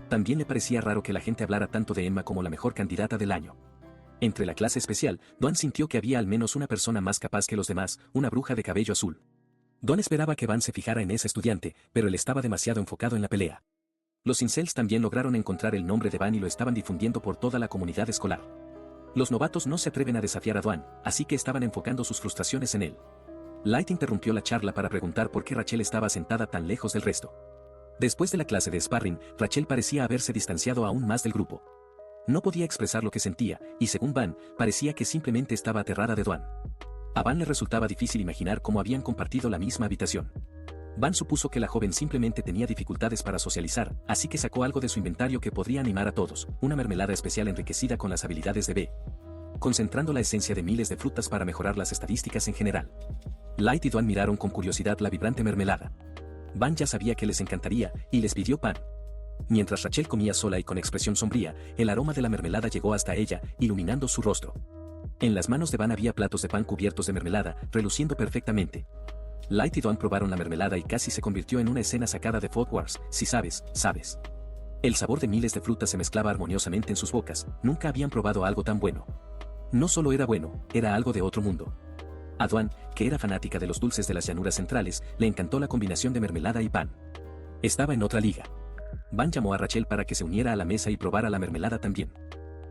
También le parecía raro que la gente hablara tanto de Emma como la mejor candidata del año. Entre la clase especial, Don sintió que había al menos una persona más capaz que los demás, una bruja de cabello azul. Don esperaba que Van se fijara en ese estudiante, pero él estaba demasiado enfocado en la pelea. Los incels también lograron encontrar el nombre de Van y lo estaban difundiendo por toda la comunidad escolar. Los novatos no se atreven a desafiar a Dwan, así que estaban enfocando sus frustraciones en él. Light interrumpió la charla para preguntar por qué Rachel estaba sentada tan lejos del resto. Después de la clase de sparring, Rachel parecía haberse distanciado aún más del grupo. No podía expresar lo que sentía, y según Van, parecía que simplemente estaba aterrada de Dwan. A Van le resultaba difícil imaginar cómo habían compartido la misma habitación. Van supuso que la joven simplemente tenía dificultades para socializar, así que sacó algo de su inventario que podría animar a todos, una mermelada especial enriquecida con las habilidades de B, concentrando la esencia de miles de frutas para mejorar las estadísticas en general. Light y Dwan miraron con curiosidad la vibrante mermelada. Van ya sabía que les encantaría, y les pidió pan. Mientras Rachel comía sola y con expresión sombría, el aroma de la mermelada llegó hasta ella, iluminando su rostro. En las manos de Van había platos de pan cubiertos de mermelada, reluciendo perfectamente. Light y Dawn probaron la mermelada y casi se convirtió en una escena sacada de Food Wars, si sabes, sabes. El sabor de miles de frutas se mezclaba armoniosamente en sus bocas, nunca habían probado algo tan bueno. No solo era bueno, era algo de otro mundo. A Dawn, que era fanática de los dulces de las llanuras centrales, le encantó la combinación de mermelada y pan. Estaba en otra liga. Van llamó a Rachel para que se uniera a la mesa y probara la mermelada también.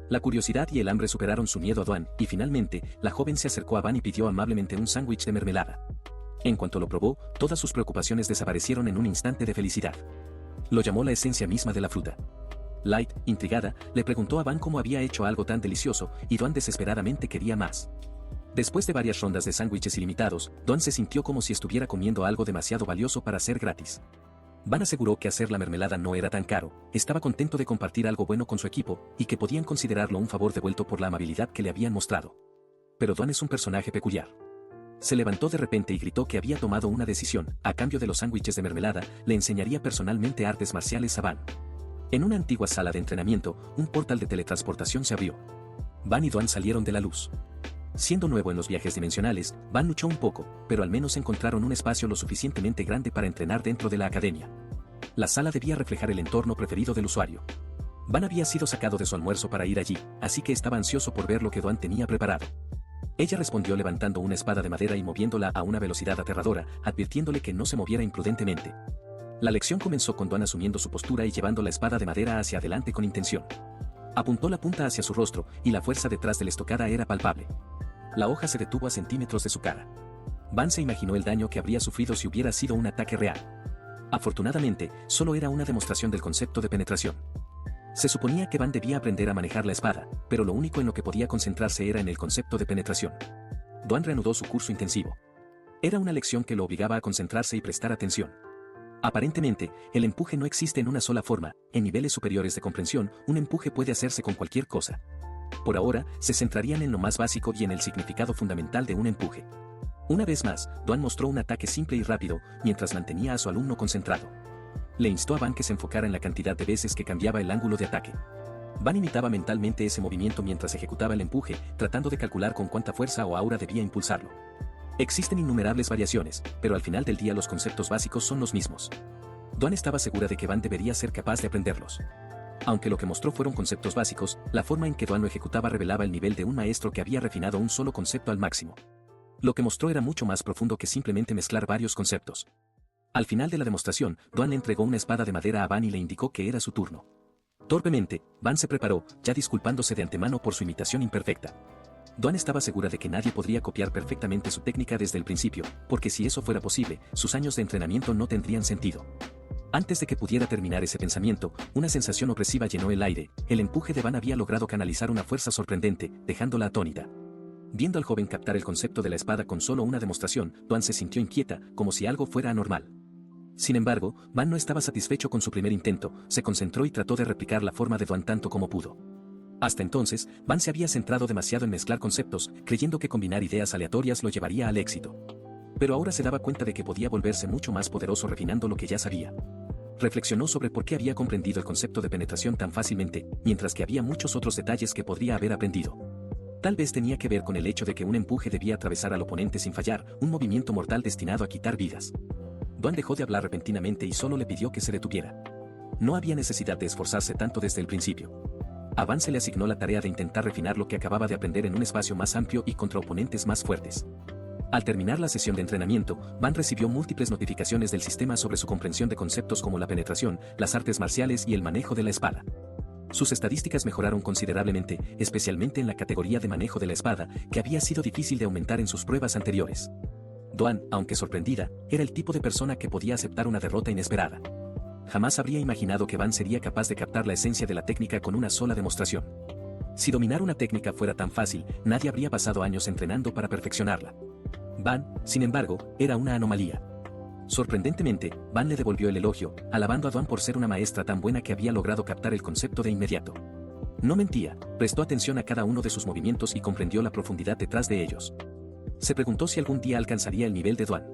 La curiosidad y el hambre superaron su miedo a Dawn, y finalmente, la joven se acercó a Van y pidió amablemente un sándwich de mermelada. En cuanto lo probó, todas sus preocupaciones desaparecieron en un instante de felicidad. Lo llamó la esencia misma de la fruta. Light, intrigada, le preguntó a Van cómo había hecho algo tan delicioso, y Dawn desesperadamente quería más. Después de varias rondas de sándwiches ilimitados, Dawn se sintió como si estuviera comiendo algo demasiado valioso para ser gratis. Van aseguró que hacer la mermelada no era tan caro, estaba contento de compartir algo bueno con su equipo, y que podían considerarlo un favor devuelto por la amabilidad que le habían mostrado. Pero Dawn es un personaje peculiar. Se levantó de repente y gritó que había tomado una decisión: a cambio de los sándwiches de mermelada, le enseñaría personalmente artes marciales a Van. En una antigua sala de entrenamiento, un portal de teletransportación se abrió. Van y Dawn salieron de la luz. Siendo nuevo en los viajes dimensionales, Van luchó un poco, pero al menos encontraron un espacio lo suficientemente grande para entrenar dentro de la academia. La sala debía reflejar el entorno preferido del usuario. Van había sido sacado de su almuerzo para ir allí, así que estaba ansioso por ver lo que Dawn tenía preparado. Ella respondió levantando una espada de madera y moviéndola a una velocidad aterradora, advirtiéndole que no se moviera imprudentemente. La lección comenzó con Dawn asumiendo su postura y llevando la espada de madera hacia adelante con intención. Apuntó la punta hacia su rostro, y la fuerza detrás de la estocada era palpable. La hoja se detuvo a centímetros de su cara. Van se imaginó el daño que habría sufrido si hubiera sido un ataque real. Afortunadamente, solo era una demostración del concepto de penetración. Se suponía que Van debía aprender a manejar la espada, pero lo único en lo que podía concentrarse era en el concepto de penetración. Dawn reanudó su curso intensivo. Era una lección que lo obligaba a concentrarse y prestar atención. Aparentemente, el empuje no existe en una sola forma. En niveles superiores de comprensión, un empuje puede hacerse con cualquier cosa. Por ahora, se centrarían en lo más básico y en el significado fundamental de un empuje. Una vez más, Dawn mostró un ataque simple y rápido, mientras mantenía a su alumno concentrado. Le instó a Van que se enfocara en la cantidad de veces que cambiaba el ángulo de ataque. Van imitaba mentalmente ese movimiento mientras ejecutaba el empuje, tratando de calcular con cuánta fuerza o aura debía impulsarlo. Existen innumerables variaciones, pero al final del día los conceptos básicos son los mismos. Dawn estaba segura de que Van debería ser capaz de aprenderlos. Aunque lo que mostró fueron conceptos básicos, la forma en que Dawn lo ejecutaba revelaba el nivel de un maestro que había refinado un solo concepto al máximo. Lo que mostró era mucho más profundo que simplemente mezclar varios conceptos. Al final de la demostración, Dawn le entregó una espada de madera a Van y le indicó que era su turno. Torpemente, Van se preparó, ya disculpándose de antemano por su imitación imperfecta. Dawn estaba segura de que nadie podría copiar perfectamente su técnica desde el principio, porque si eso fuera posible, sus años de entrenamiento no tendrían sentido. Antes de que pudiera terminar ese pensamiento, una sensación opresiva llenó el aire. El empuje de Van había logrado canalizar una fuerza sorprendente, dejándola atónita. Viendo al joven captar el concepto de la espada con solo una demostración, Dawn se sintió inquieta, como si algo fuera anormal. Sin embargo, Van no estaba satisfecho con su primer intento, se concentró y trató de replicar la forma de Dawn tanto como pudo. Hasta entonces, Van se había centrado demasiado en mezclar conceptos, creyendo que combinar ideas aleatorias lo llevaría al éxito. Pero ahora se daba cuenta de que podía volverse mucho más poderoso refinando lo que ya sabía. Reflexionó sobre por qué había comprendido el concepto de penetración tan fácilmente, mientras que había muchos otros detalles que podría haber aprendido. Tal vez tenía que ver con el hecho de que un empuje debía atravesar al oponente sin fallar, un movimiento mortal destinado a quitar vidas. Dawn dejó de hablar repentinamente y solo le pidió que se detuviera. No había necesidad de esforzarse tanto desde el principio. A Van se le asignó la tarea de intentar refinar lo que acababa de aprender en un espacio más amplio y contra oponentes más fuertes. Al terminar la sesión de entrenamiento, Van recibió múltiples notificaciones del sistema sobre su comprensión de conceptos como la penetración, las artes marciales y el manejo de la espada. Sus estadísticas mejoraron considerablemente, especialmente en la categoría de manejo de la espada, que había sido difícil de aumentar en sus pruebas anteriores. Dawn, aunque sorprendida, era el tipo de persona que podía aceptar una derrota inesperada. Jamás habría imaginado que Van sería capaz de captar la esencia de la técnica con una sola demostración. Si dominar una técnica fuera tan fácil, nadie habría pasado años entrenando para perfeccionarla. Van, sin embargo, era una anomalía. Sorprendentemente, Van le devolvió el elogio, alabando a Dawn por ser una maestra tan buena que había logrado captar el concepto de inmediato. No mentía, prestó atención a cada uno de sus movimientos y comprendió la profundidad detrás de ellos. Se preguntó si algún día alcanzaría el nivel de Dawn.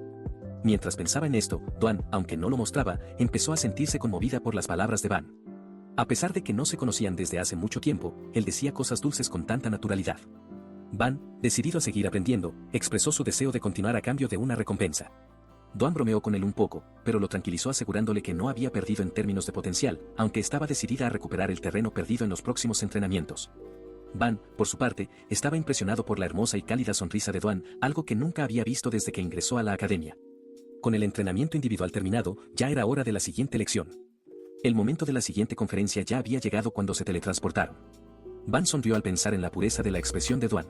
Mientras pensaba en esto, Dawn, aunque no lo mostraba, empezó a sentirse conmovida por las palabras de Van. A pesar de que no se conocían desde hace mucho tiempo, él decía cosas dulces con tanta naturalidad. Van, decidido a seguir aprendiendo, expresó su deseo de continuar a cambio de una recompensa. Dwan bromeó con él un poco, pero lo tranquilizó asegurándole que no había perdido en términos de potencial, aunque estaba decidida a recuperar el terreno perdido en los próximos entrenamientos. Van, por su parte, estaba impresionado por la hermosa y cálida sonrisa de Dwan, algo que nunca había visto desde que ingresó a la academia. Con el entrenamiento individual terminado, ya era hora de la siguiente lección. El momento de la siguiente conferencia ya había llegado cuando se teletransportaron. Van sonrió al pensar en la pureza de la expresión de Dwan.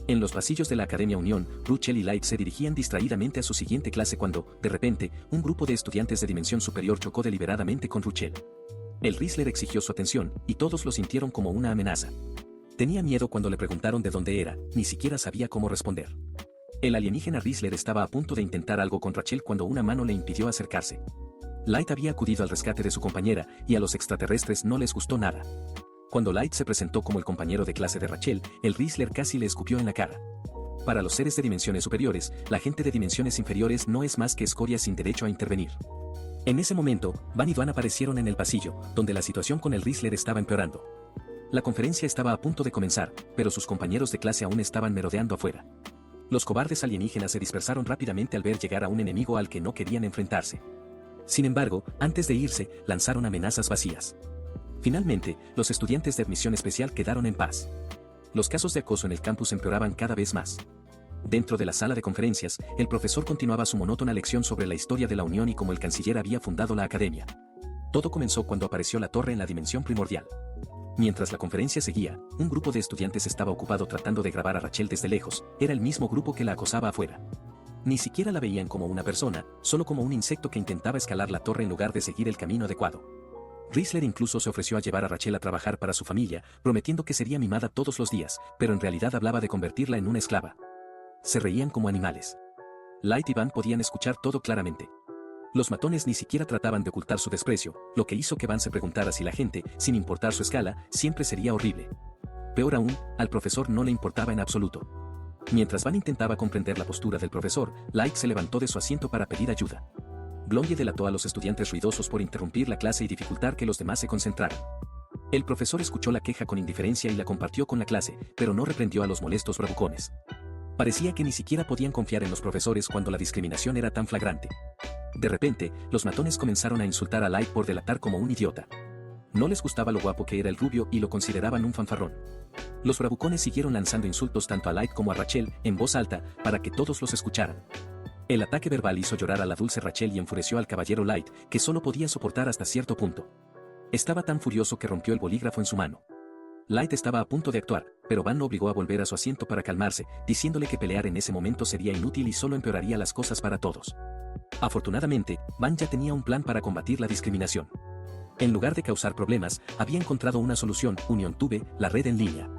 En los pasillos de la Academia Unión, Ruchel y Light se dirigían distraídamente a su siguiente clase cuando, de repente, un grupo de estudiantes de dimensión superior chocó deliberadamente con Ruchel. El Rizzler exigió su atención, y todos lo sintieron como una amenaza. Tenía miedo cuando le preguntaron de dónde era, ni siquiera sabía cómo responder. El alienígena Rizzler estaba a punto de intentar algo con Rachel cuando una mano le impidió acercarse. Light había acudido al rescate de su compañera, y a los extraterrestres no les gustó nada. Cuando Light se presentó como el compañero de clase de Rachel, el Rizzler casi le escupió en la cara. Para los seres de dimensiones superiores, la gente de dimensiones inferiores no es más que escoria sin derecho a intervenir. En ese momento, Van y Dwan aparecieron en el pasillo, donde la situación con el Rizzler estaba empeorando. La conferencia estaba a punto de comenzar, pero sus compañeros de clase aún estaban merodeando afuera. Los cobardes alienígenas se dispersaron rápidamente al ver llegar a un enemigo al que no querían enfrentarse. Sin embargo, antes de irse, lanzaron amenazas vacías. Finalmente, los estudiantes de admisión especial quedaron en paz. Los casos de acoso en el campus empeoraban cada vez más. Dentro de la sala de conferencias, el profesor continuaba su monótona lección sobre la historia de la Unión y cómo el canciller había fundado la academia. Todo comenzó cuando apareció la torre en la dimensión primordial. Mientras la conferencia seguía, un grupo de estudiantes estaba ocupado tratando de grabar a Rachel desde lejos. Era el mismo grupo que la acosaba afuera. Ni siquiera la veían como una persona, solo como un insecto que intentaba escalar la torre en lugar de seguir el camino adecuado. Rizzler incluso se ofreció a llevar a Rachel a trabajar para su familia, prometiendo que sería mimada todos los días, pero en realidad hablaba de convertirla en una esclava. Se reían como animales. Light y Van podían escuchar todo claramente. Los matones ni siquiera trataban de ocultar su desprecio, lo que hizo que Van se preguntara si la gente, sin importar su escala, siempre sería horrible. Peor aún, al profesor no le importaba en absoluto. Mientras Van intentaba comprender la postura del profesor, Light se levantó de su asiento para pedir ayuda. Blondie delató a los estudiantes ruidosos por interrumpir la clase y dificultar que los demás se concentraran. El profesor escuchó la queja con indiferencia y la compartió con la clase, pero no reprendió a los molestos bravucones. Parecía que ni siquiera podían confiar en los profesores cuando la discriminación era tan flagrante. De repente, los matones comenzaron a insultar a Light por delatar como un idiota. No les gustaba lo guapo que era el rubio y lo consideraban un fanfarrón. Los bravucones siguieron lanzando insultos tanto a Light como a Rachel, en voz alta, para que todos los escucharan. El ataque verbal hizo llorar a la dulce Rachel y enfureció al caballero Light, que solo podía soportar hasta cierto punto. Estaba tan furioso que rompió el bolígrafo en su mano. Light estaba a punto de actuar, pero Van lo obligó a volver a su asiento para calmarse, diciéndole que pelear en ese momento sería inútil y solo empeoraría las cosas para todos. Afortunadamente, Van ya tenía un plan para combatir la discriminación. En lugar de causar problemas, había encontrado una solución: UnionTube, la red en línea.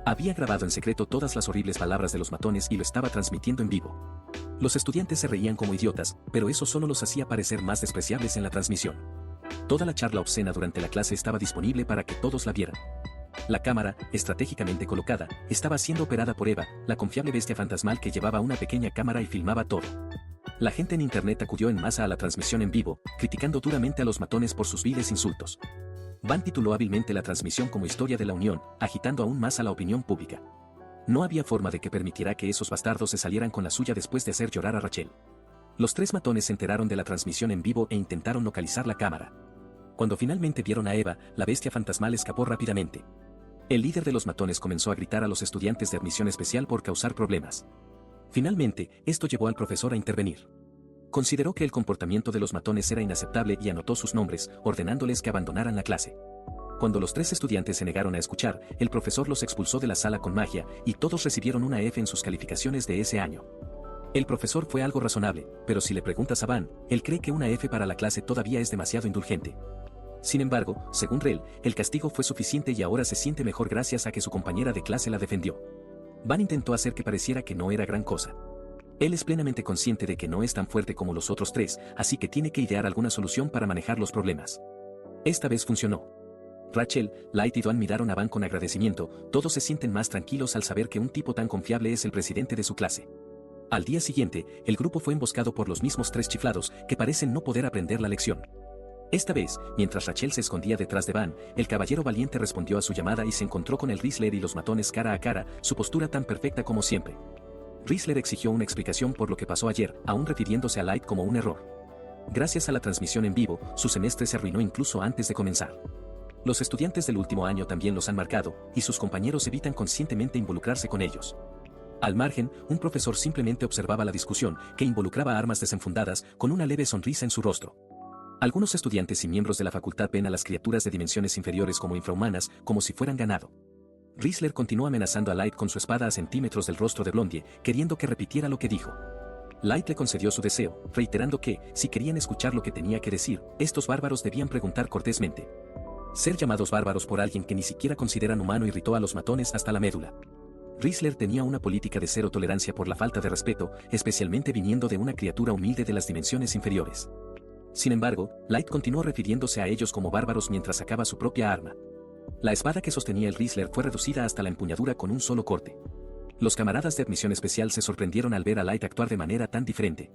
Había grabado en secreto todas las horribles palabras de los matones y lo estaba transmitiendo en vivo. Los estudiantes se reían como idiotas, pero eso solo los hacía parecer más despreciables en la transmisión. Toda la charla obscena durante la clase estaba disponible para que todos la vieran. La cámara, estratégicamente colocada, estaba siendo operada por Eva, la confiable bestia fantasmal que llevaba una pequeña cámara y filmaba todo. La gente en internet acudió en masa a la transmisión en vivo, criticando duramente a los matones por sus viles insultos. Van tituló hábilmente la transmisión como Historia de la Unión, agitando aún más a la opinión pública. No había forma de que permitiera que esos bastardos se salieran con la suya después de hacer llorar a Rachel. Los tres matones se enteraron de la transmisión en vivo e intentaron localizar la cámara. Cuando finalmente vieron a Eva, la bestia fantasmal escapó rápidamente. El líder de los matones comenzó a gritar a los estudiantes de admisión especial por causar problemas. Finalmente, esto llevó al profesor a intervenir. Consideró que el comportamiento de los matones era inaceptable y anotó sus nombres, ordenándoles que abandonaran la clase. Cuando los tres estudiantes se negaron a escuchar, el profesor los expulsó de la sala con magia, y todos recibieron una F en sus calificaciones de ese año. El profesor fue algo razonable, pero si le preguntas a Van, él cree que una F para la clase todavía es demasiado indulgente. Sin embargo, según Rel, el castigo fue suficiente y ahora se siente mejor gracias a que su compañera de clase la defendió. Van intentó hacer que pareciera que no era gran cosa. Él es plenamente consciente de que no es tan fuerte como los otros tres, así que tiene que idear alguna solución para manejar los problemas. Esta vez funcionó. Rachel, Light y Dwan miraron a Van con agradecimiento. Todos se sienten más tranquilos al saber que un tipo tan confiable es el presidente de su clase. Al día siguiente, el grupo fue emboscado por los mismos tres chiflados, que parecen no poder aprender la lección. Esta vez, mientras Rachel se escondía detrás de Van, el caballero valiente respondió a su llamada y se encontró con el Rizzler y los matones cara a cara, su postura tan perfecta como siempre. Rizzler exigió una explicación por lo que pasó ayer, aún refiriéndose a Light como un error. Gracias a la transmisión en vivo, su semestre se arruinó incluso antes de comenzar. Los estudiantes del último año también los han marcado, y sus compañeros evitan conscientemente involucrarse con ellos. Al margen, un profesor simplemente observaba la discusión, que involucraba armas desenfundadas, con una leve sonrisa en su rostro. Algunos estudiantes y miembros de la facultad ven a las criaturas de dimensiones inferiores como infrahumanas, como si fueran ganado. Rizzler continuó amenazando a Light con su espada a centímetros del rostro de Blondie, queriendo que repitiera lo que dijo. Light le concedió su deseo, reiterando que, si querían escuchar lo que tenía que decir, estos bárbaros debían preguntar cortésmente. Ser llamados bárbaros por alguien que ni siquiera consideran humano irritó a los matones hasta la médula. Rizzler tenía una política de cero tolerancia por la falta de respeto, especialmente viniendo de una criatura humilde de las dimensiones inferiores. Sin embargo, Light continuó refiriéndose a ellos como bárbaros mientras sacaba su propia arma. La espada que sostenía el Rizzler fue reducida hasta la empuñadura con un solo corte. Los camaradas de admisión especial se sorprendieron al ver a Light actuar de manera tan diferente.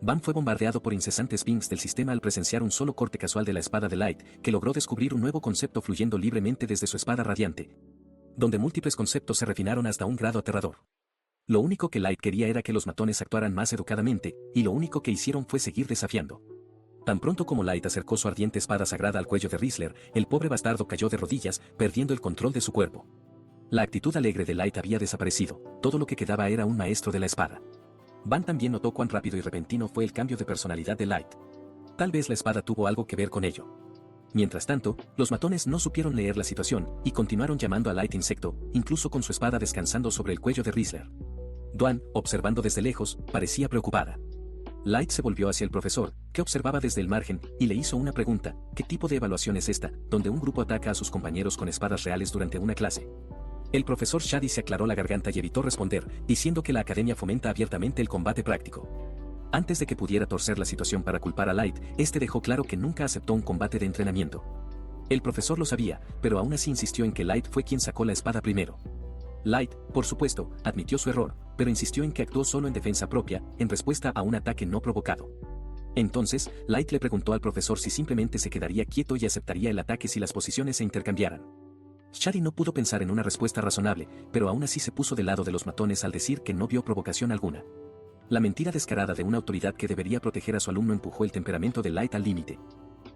Van fue bombardeado por incesantes pings del sistema al presenciar un solo corte casual de la espada de Light, que logró descubrir un nuevo concepto fluyendo libremente desde su espada radiante, donde múltiples conceptos se refinaron hasta un grado aterrador. Lo único que Light quería era que los matones actuaran más educadamente, y lo único que hicieron fue seguir desafiando. Tan pronto como Light acercó su ardiente espada sagrada al cuello de Rizzler, el pobre bastardo cayó de rodillas, perdiendo el control de su cuerpo. La actitud alegre de Light había desaparecido, todo lo que quedaba era un maestro de la espada. Van también notó cuán rápido y repentino fue el cambio de personalidad de Light. Tal vez la espada tuvo algo que ver con ello. Mientras tanto, los matones no supieron leer la situación, y continuaron llamando a Light insecto, incluso con su espada descansando sobre el cuello de Rizzler. Dwan, observando desde lejos, parecía preocupada. Light se volvió hacia el profesor, que observaba desde el margen, y le hizo una pregunta: ¿qué tipo de evaluación es esta, donde un grupo ataca a sus compañeros con espadas reales durante una clase? El profesor Shadi se aclaró la garganta y evitó responder, diciendo que la academia fomenta abiertamente el combate práctico. Antes de que pudiera torcer la situación para culpar a Light, este dejó claro que nunca aceptó un combate de entrenamiento. El profesor lo sabía, pero aún así insistió en que Light fue quien sacó la espada primero. Light, por supuesto, admitió su error, pero insistió en que actuó solo en defensa propia, en respuesta a un ataque no provocado. Entonces, Light le preguntó al profesor si simplemente se quedaría quieto y aceptaría el ataque si las posiciones se intercambiaran. Shadi no pudo pensar en una respuesta razonable, pero aún así se puso del lado de los matones al decir que no vio provocación alguna. La mentira descarada de una autoridad que debería proteger a su alumno empujó el temperamento de Light al límite.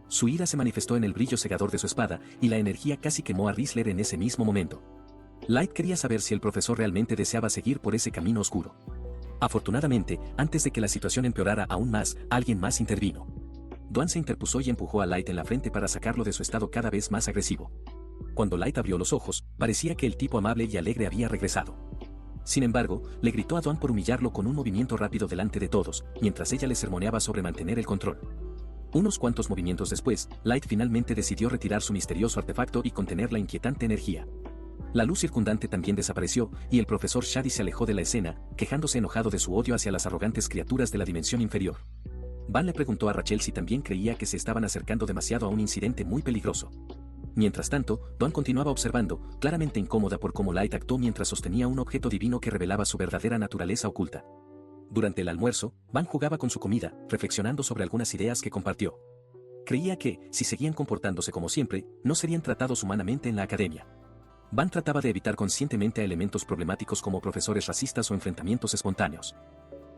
Su ira se manifestó en el brillo cegador de su espada, y la energía casi quemó a Rizzler en ese mismo momento. Light quería saber si el profesor realmente deseaba seguir por ese camino oscuro. Afortunadamente, antes de que la situación empeorara aún más, alguien más intervino. Dwan se interpuso y empujó a Light en la frente para sacarlo de su estado cada vez más agresivo. Cuando Light abrió los ojos, parecía que el tipo amable y alegre había regresado. Sin embargo, le gritó a Dwan por humillarlo con un movimiento rápido delante de todos, mientras ella le sermoneaba sobre mantener el control. Unos cuantos movimientos después, Light finalmente decidió retirar su misterioso artefacto y contener la inquietante energía. La luz circundante también desapareció, y el profesor Shadi se alejó de la escena, quejándose enojado de su odio hacia las arrogantes criaturas de la dimensión inferior. Van le preguntó a Rachel si también creía que se estaban acercando demasiado a un incidente muy peligroso. Mientras tanto, Dawn continuaba observando, claramente incómoda por cómo Light actuó mientras sostenía un objeto divino que revelaba su verdadera naturaleza oculta. Durante el almuerzo, Van jugaba con su comida, reflexionando sobre algunas ideas que compartió. Creía que, si seguían comportándose como siempre, no serían tratados humanamente en la academia. Van trataba de evitar conscientemente a elementos problemáticos como profesores racistas o enfrentamientos espontáneos.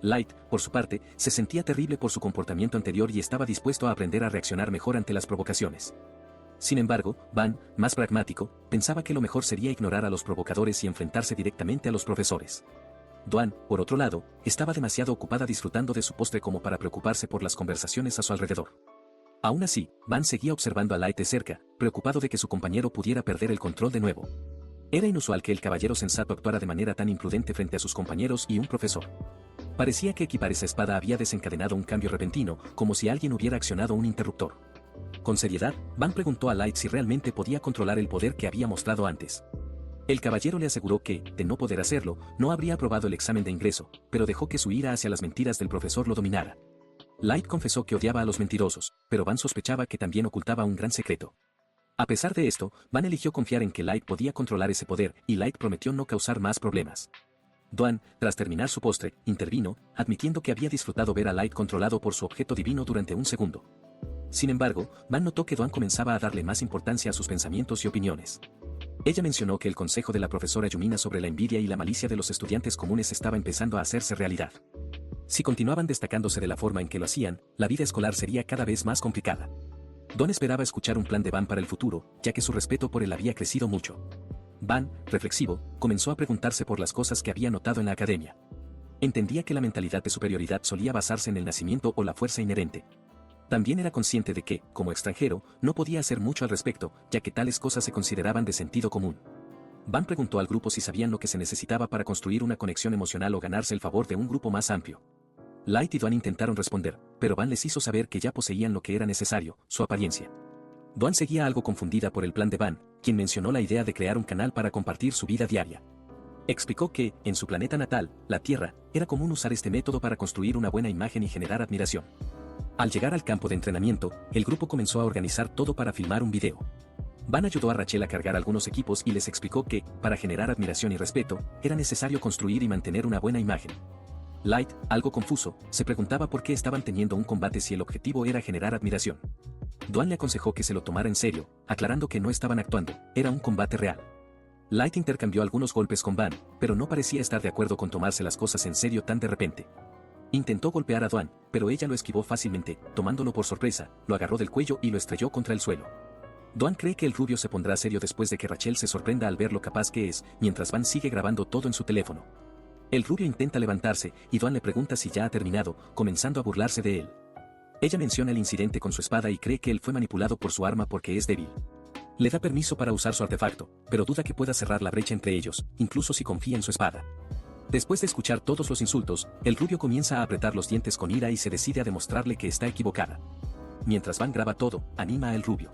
Light, por su parte, se sentía terrible por su comportamiento anterior y estaba dispuesto a aprender a reaccionar mejor ante las provocaciones. Sin embargo, Van, más pragmático, pensaba que lo mejor sería ignorar a los provocadores y enfrentarse directamente a los profesores. Dwan, por otro lado, estaba demasiado ocupada disfrutando de su postre como para preocuparse por las conversaciones a su alrededor. Aún así, Van seguía observando a Light de cerca, preocupado de que su compañero pudiera perder el control de nuevo. Era inusual que el caballero sensato actuara de manera tan imprudente frente a sus compañeros y un profesor. Parecía que equipar esa espada había desencadenado un cambio repentino, como si alguien hubiera accionado un interruptor. Con seriedad, Van preguntó a Light si realmente podía controlar el poder que había mostrado antes. El caballero le aseguró que, de no poder hacerlo, no habría aprobado el examen de ingreso, pero dejó que su ira hacia las mentiras del profesor lo dominara. Light confesó que odiaba a los mentirosos, pero Van sospechaba que también ocultaba un gran secreto. A pesar de esto, Van eligió confiar en que Light podía controlar ese poder, y Light prometió no causar más problemas. Dwan, tras terminar su postre, intervino, admitiendo que había disfrutado ver a Light controlado por su objeto divino durante un segundo. Sin embargo, Van notó que Duan comenzaba a darle más importancia a sus pensamientos y opiniones. Ella mencionó que el consejo de la profesora Yumina sobre la envidia y la malicia de los estudiantes comunes estaba empezando a hacerse realidad. Si continuaban destacándose de la forma en que lo hacían, la vida escolar sería cada vez más complicada. Duan esperaba escuchar un plan de Van para el futuro, ya que su respeto por él había crecido mucho. Van, reflexivo, comenzó a preguntarse por las cosas que había notado en la academia. Entendía que la mentalidad de superioridad solía basarse en el nacimiento o la fuerza inherente. También era consciente de que, como extranjero, no podía hacer mucho al respecto, ya que tales cosas se consideraban de sentido común. Van preguntó al grupo si sabían lo que se necesitaba para construir una conexión emocional o ganarse el favor de un grupo más amplio. Light y Duan intentaron responder, pero Van les hizo saber que ya poseían lo que era necesario, su apariencia. Duan seguía algo confundida por el plan de Van, quien mencionó la idea de crear un canal para compartir su vida diaria. Explicó que, en su planeta natal, la Tierra, era común usar este método para construir una buena imagen y generar admiración. Al llegar al campo de entrenamiento, el grupo comenzó a organizar todo para filmar un video. Van ayudó a Rachel a cargar algunos equipos y les explicó que, para generar admiración y respeto, era necesario construir y mantener una buena imagen. Light, algo confuso, se preguntaba por qué estaban teniendo un combate si el objetivo era generar admiración. Duan le aconsejó que se lo tomara en serio, aclarando que no estaban actuando, era un combate real. Light intercambió algunos golpes con Van, pero no parecía estar de acuerdo con tomarse las cosas en serio tan de repente. Intentó golpear a Duan, pero ella lo esquivó fácilmente, tomándolo por sorpresa, lo agarró del cuello y lo estrelló contra el suelo. Duan cree que el rubio se pondrá serio después de que Rachel se sorprenda al ver lo capaz que es, mientras Van sigue grabando todo en su teléfono. El rubio intenta levantarse, y Duan le pregunta si ya ha terminado, comenzando a burlarse de él. Ella menciona el incidente con su espada y cree que él fue manipulado por su arma porque es débil. Le da permiso para usar su artefacto, pero duda que pueda cerrar la brecha entre ellos, incluso si confía en su espada. Después de escuchar todos los insultos, el rubio comienza a apretar los dientes con ira y se decide a demostrarle que está equivocada. Mientras Van graba todo, anima al rubio.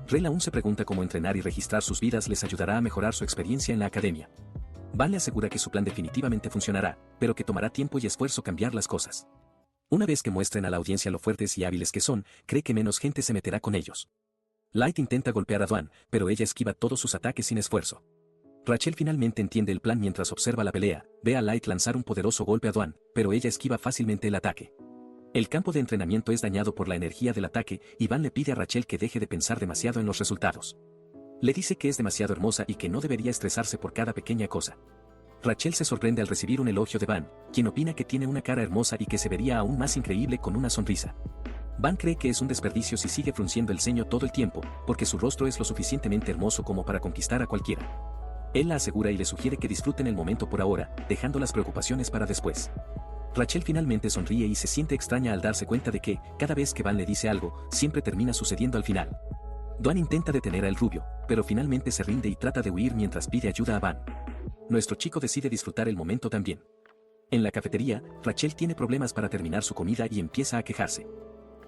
Rel aún se pregunta cómo entrenar y registrar sus vidas les ayudará a mejorar su experiencia en la academia. Van le asegura que su plan definitivamente funcionará, pero que tomará tiempo y esfuerzo cambiar las cosas. Una vez que muestren a la audiencia lo fuertes y hábiles que son, cree que menos gente se meterá con ellos. Light intenta golpear a Duan, pero ella esquiva todos sus ataques sin esfuerzo. Rachel finalmente entiende el plan mientras observa la pelea, ve a Light lanzar un poderoso golpe a Duan, pero ella esquiva fácilmente el ataque. El campo de entrenamiento es dañado por la energía del ataque, y Van le pide a Rachel que deje de pensar demasiado en los resultados. Le dice que es demasiado hermosa y que no debería estresarse por cada pequeña cosa. Rachel se sorprende al recibir un elogio de Van, quien opina que tiene una cara hermosa y que se vería aún más increíble con una sonrisa. Van cree que es un desperdicio si sigue frunciendo el ceño todo el tiempo, porque su rostro es lo suficientemente hermoso como para conquistar a cualquiera. Él la asegura y le sugiere que disfruten el momento por ahora, dejando las preocupaciones para después. Rachel finalmente sonríe y se siente extraña al darse cuenta de que, cada vez que Van le dice algo, siempre termina sucediendo al final. Duan intenta detener al rubio, pero finalmente se rinde y trata de huir mientras pide ayuda a Van. Nuestro chico decide disfrutar el momento también. En la cafetería, Rachel tiene problemas para terminar su comida y empieza a quejarse.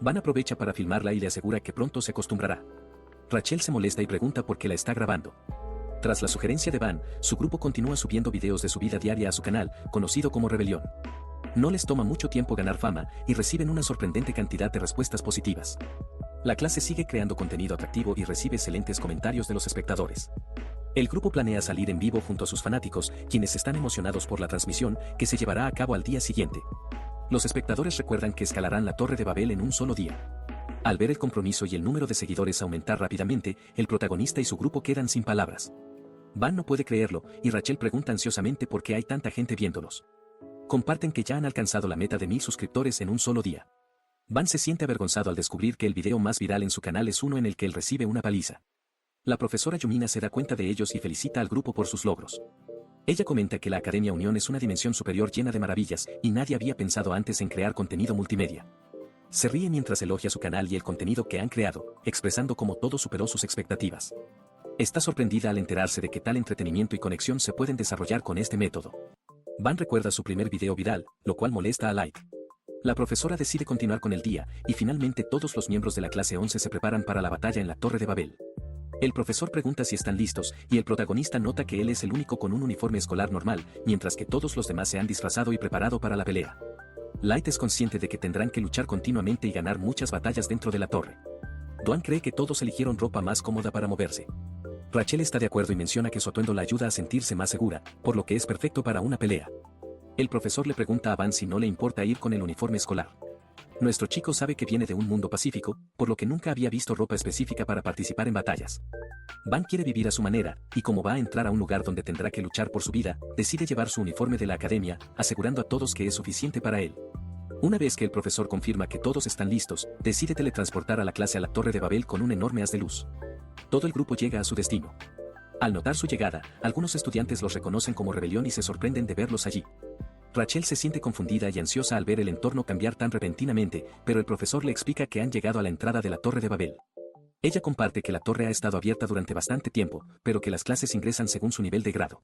Van aprovecha para filmarla y le asegura que pronto se acostumbrará. Rachel se molesta y pregunta por qué la está grabando. Tras la sugerencia de Van, su grupo continúa subiendo videos de su vida diaria a su canal, conocido como Rebelión. No les toma mucho tiempo ganar fama, y reciben una sorprendente cantidad de respuestas positivas. La clase sigue creando contenido atractivo y recibe excelentes comentarios de los espectadores. El grupo planea salir en vivo junto a sus fanáticos, quienes están emocionados por la transmisión, que se llevará a cabo al día siguiente. Los espectadores recuerdan que escalarán la Torre de Babel en un solo día. Al ver el compromiso y el número de seguidores aumentar rápidamente, el protagonista y su grupo quedan sin palabras. Van no puede creerlo, y Rachel pregunta ansiosamente por qué hay tanta gente viéndolos. Comparten que ya han alcanzado la meta de 1000 suscriptores en un solo día. Van se siente avergonzado al descubrir que el video más viral en su canal es uno en el que él recibe una paliza. La profesora Yumina se da cuenta de ellos y felicita al grupo por sus logros. Ella comenta que la Academia Unión es una dimensión superior llena de maravillas, y nadie había pensado antes en crear contenido multimedia. Se ríe mientras elogia su canal y el contenido que han creado, expresando cómo todo superó sus expectativas. Está sorprendida al enterarse de que tal entretenimiento y conexión se pueden desarrollar con este método. Van recuerda su primer video viral, lo cual molesta a Light. La profesora decide continuar con el día, y finalmente todos los miembros de la clase 11 se preparan para la batalla en la Torre de Babel. El profesor pregunta si están listos, y el protagonista nota que él es el único con un uniforme escolar normal, mientras que todos los demás se han disfrazado y preparado para la pelea. Light es consciente de que tendrán que luchar continuamente y ganar muchas batallas dentro de la torre. Duan cree que todos eligieron ropa más cómoda para moverse. Rachel está de acuerdo y menciona que su atuendo la ayuda a sentirse más segura, por lo que es perfecto para una pelea. El profesor le pregunta a Van si no le importa ir con el uniforme escolar. Nuestro chico sabe que viene de un mundo pacífico, por lo que nunca había visto ropa específica para participar en batallas. Van quiere vivir a su manera, y como va a entrar a un lugar donde tendrá que luchar por su vida, decide llevar su uniforme de la academia, asegurando a todos que es suficiente para él. Una vez que el profesor confirma que todos están listos, decide teletransportar a la clase a la Torre de Babel con un enorme haz de luz. Todo el grupo llega a su destino. Al notar su llegada, algunos estudiantes los reconocen como rebelión y se sorprenden de verlos allí. Rachel se siente confundida y ansiosa al ver el entorno cambiar tan repentinamente, pero el profesor le explica que han llegado a la entrada de la Torre de Babel. Ella comparte que la torre ha estado abierta durante bastante tiempo, pero que las clases ingresan según su nivel de grado.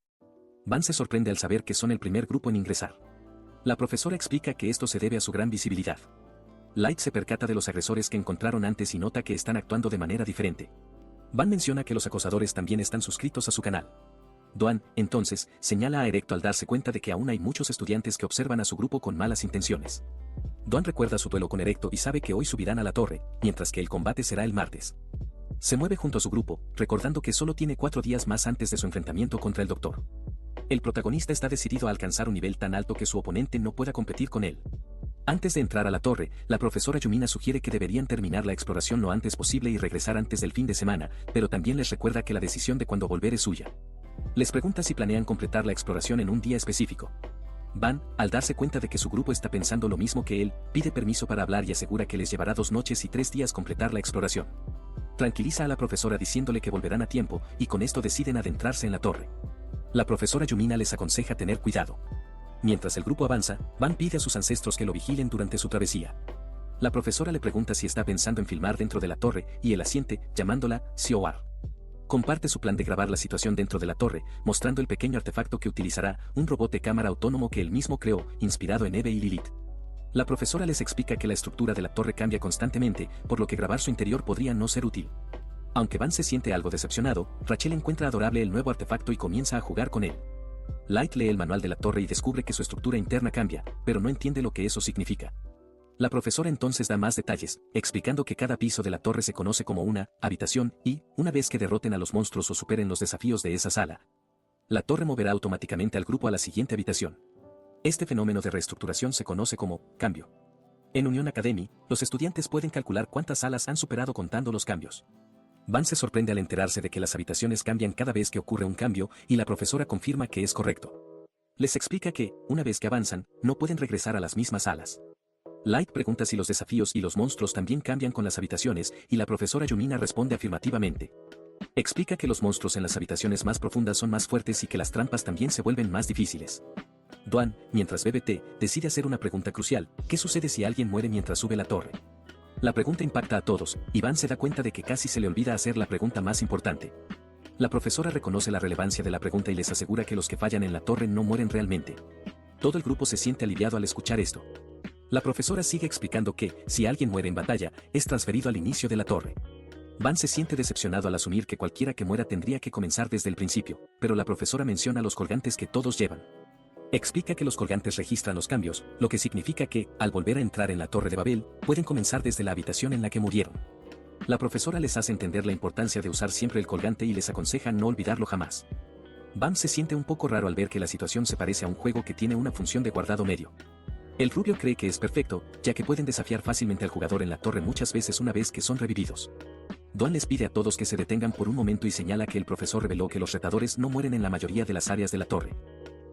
Van se sorprende al saber que son el primer grupo en ingresar. La profesora explica que esto se debe a su gran visibilidad. Light se percata de los agresores que encontraron antes y nota que están actuando de manera diferente. Van menciona que los acosadores también están suscritos a su canal. Duan, entonces, señala a Erecto al darse cuenta de que aún hay muchos estudiantes que observan a su grupo con malas intenciones. Duan recuerda su duelo con Erecto y sabe que hoy subirán a la torre, mientras que el combate será el martes. Se mueve junto a su grupo, recordando que solo tiene 4 días más antes de su enfrentamiento contra el Doctor. El protagonista está decidido a alcanzar un nivel tan alto que su oponente no pueda competir con él. Antes de entrar a la torre, la profesora Yumina sugiere que deberían terminar la exploración lo antes posible y regresar antes del fin de semana, pero también les recuerda que la decisión de cuándo volver es suya. Les pregunta si planean completar la exploración en un día específico. Van, al darse cuenta de que su grupo está pensando lo mismo que él, pide permiso para hablar y asegura que les llevará 2 noches y 3 días completar la exploración. Tranquiliza a la profesora diciéndole que volverán a tiempo, y con esto deciden adentrarse en la torre. La profesora Yumina les aconseja tener cuidado. Mientras el grupo avanza, Van pide a sus ancestros que lo vigilen durante su travesía. La profesora le pregunta si está pensando en filmar dentro de la torre, y él asiente, llamándola Sioar. Comparte su plan de grabar la situación dentro de la torre, mostrando el pequeño artefacto que utilizará, un robot de cámara autónomo que él mismo creó, inspirado en Eve y Lilith. La profesora les explica que la estructura de la torre cambia constantemente, por lo que grabar su interior podría no ser útil. Aunque Van se siente algo decepcionado, Rachel encuentra adorable el nuevo artefacto y comienza a jugar con él. Light lee el manual de la torre y descubre que su estructura interna cambia, pero no entiende lo que eso significa. La profesora entonces da más detalles, explicando que cada piso de la torre se conoce como una habitación y, una vez que derroten a los monstruos o superen los desafíos de esa sala, la torre moverá automáticamente al grupo a la siguiente habitación. Este fenómeno de reestructuración se conoce como cambio. En Union Academy, los estudiantes pueden calcular cuántas salas han superado contando los cambios. Van se sorprende al enterarse de que las habitaciones cambian cada vez que ocurre un cambio, y la profesora confirma que es correcto. Les explica que, una vez que avanzan, no pueden regresar a las mismas salas. Light pregunta si los desafíos y los monstruos también cambian con las habitaciones, y la profesora Yumina responde afirmativamente. Explica que los monstruos en las habitaciones más profundas son más fuertes y que las trampas también se vuelven más difíciles. Duan, mientras bebe té, decide hacer una pregunta crucial: ¿qué sucede si alguien muere mientras sube la torre? La pregunta impacta a todos, y Van se da cuenta de que casi se le olvida hacer la pregunta más importante. La profesora reconoce la relevancia de la pregunta y les asegura que los que fallan en la torre no mueren realmente. Todo el grupo se siente aliviado al escuchar esto. La profesora sigue explicando que, si alguien muere en batalla, es transferido al inicio de la torre. Van se siente decepcionado al asumir que cualquiera que muera tendría que comenzar desde el principio, pero la profesora menciona los colgantes que todos llevan. Explica que los colgantes registran los cambios, lo que significa que, al volver a entrar en la Torre de Babel, pueden comenzar desde la habitación en la que murieron. La profesora les hace entender la importancia de usar siempre el colgante y les aconseja no olvidarlo jamás. Van se siente un poco raro al ver que la situación se parece a un juego que tiene una función de guardado medio. El rubio cree que es perfecto, ya que pueden desafiar fácilmente al jugador en la torre muchas veces una vez que son revividos. Duan les pide a todos que se detengan por un momento y señala que el profesor reveló que los retadores no mueren en la mayoría de las áreas de la torre.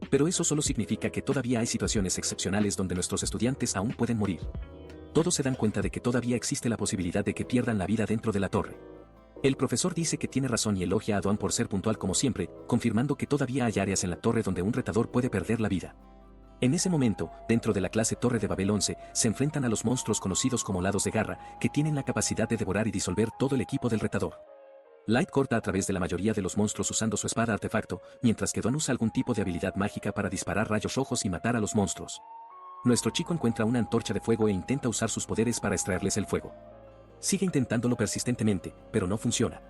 Pero eso solo significa que todavía hay situaciones excepcionales donde nuestros estudiantes aún pueden morir. Todos se dan cuenta de que todavía existe la posibilidad de que pierdan la vida dentro de la torre. El profesor dice que tiene razón y elogia a Duan por ser puntual como siempre, confirmando que todavía hay áreas en la torre donde un retador puede perder la vida. En ese momento, dentro de la clase Torre de Babel 11, se enfrentan a los monstruos conocidos como Lados de Garra, que tienen la capacidad de devorar y disolver todo el equipo del retador. Light corta a través de la mayoría de los monstruos usando su espada artefacto, mientras que Duan usa algún tipo de habilidad mágica para disparar rayos rojos y matar a los monstruos. Nuestro chico encuentra una antorcha de fuego e intenta usar sus poderes para extraerles el fuego. Sigue intentándolo persistentemente, pero no funciona.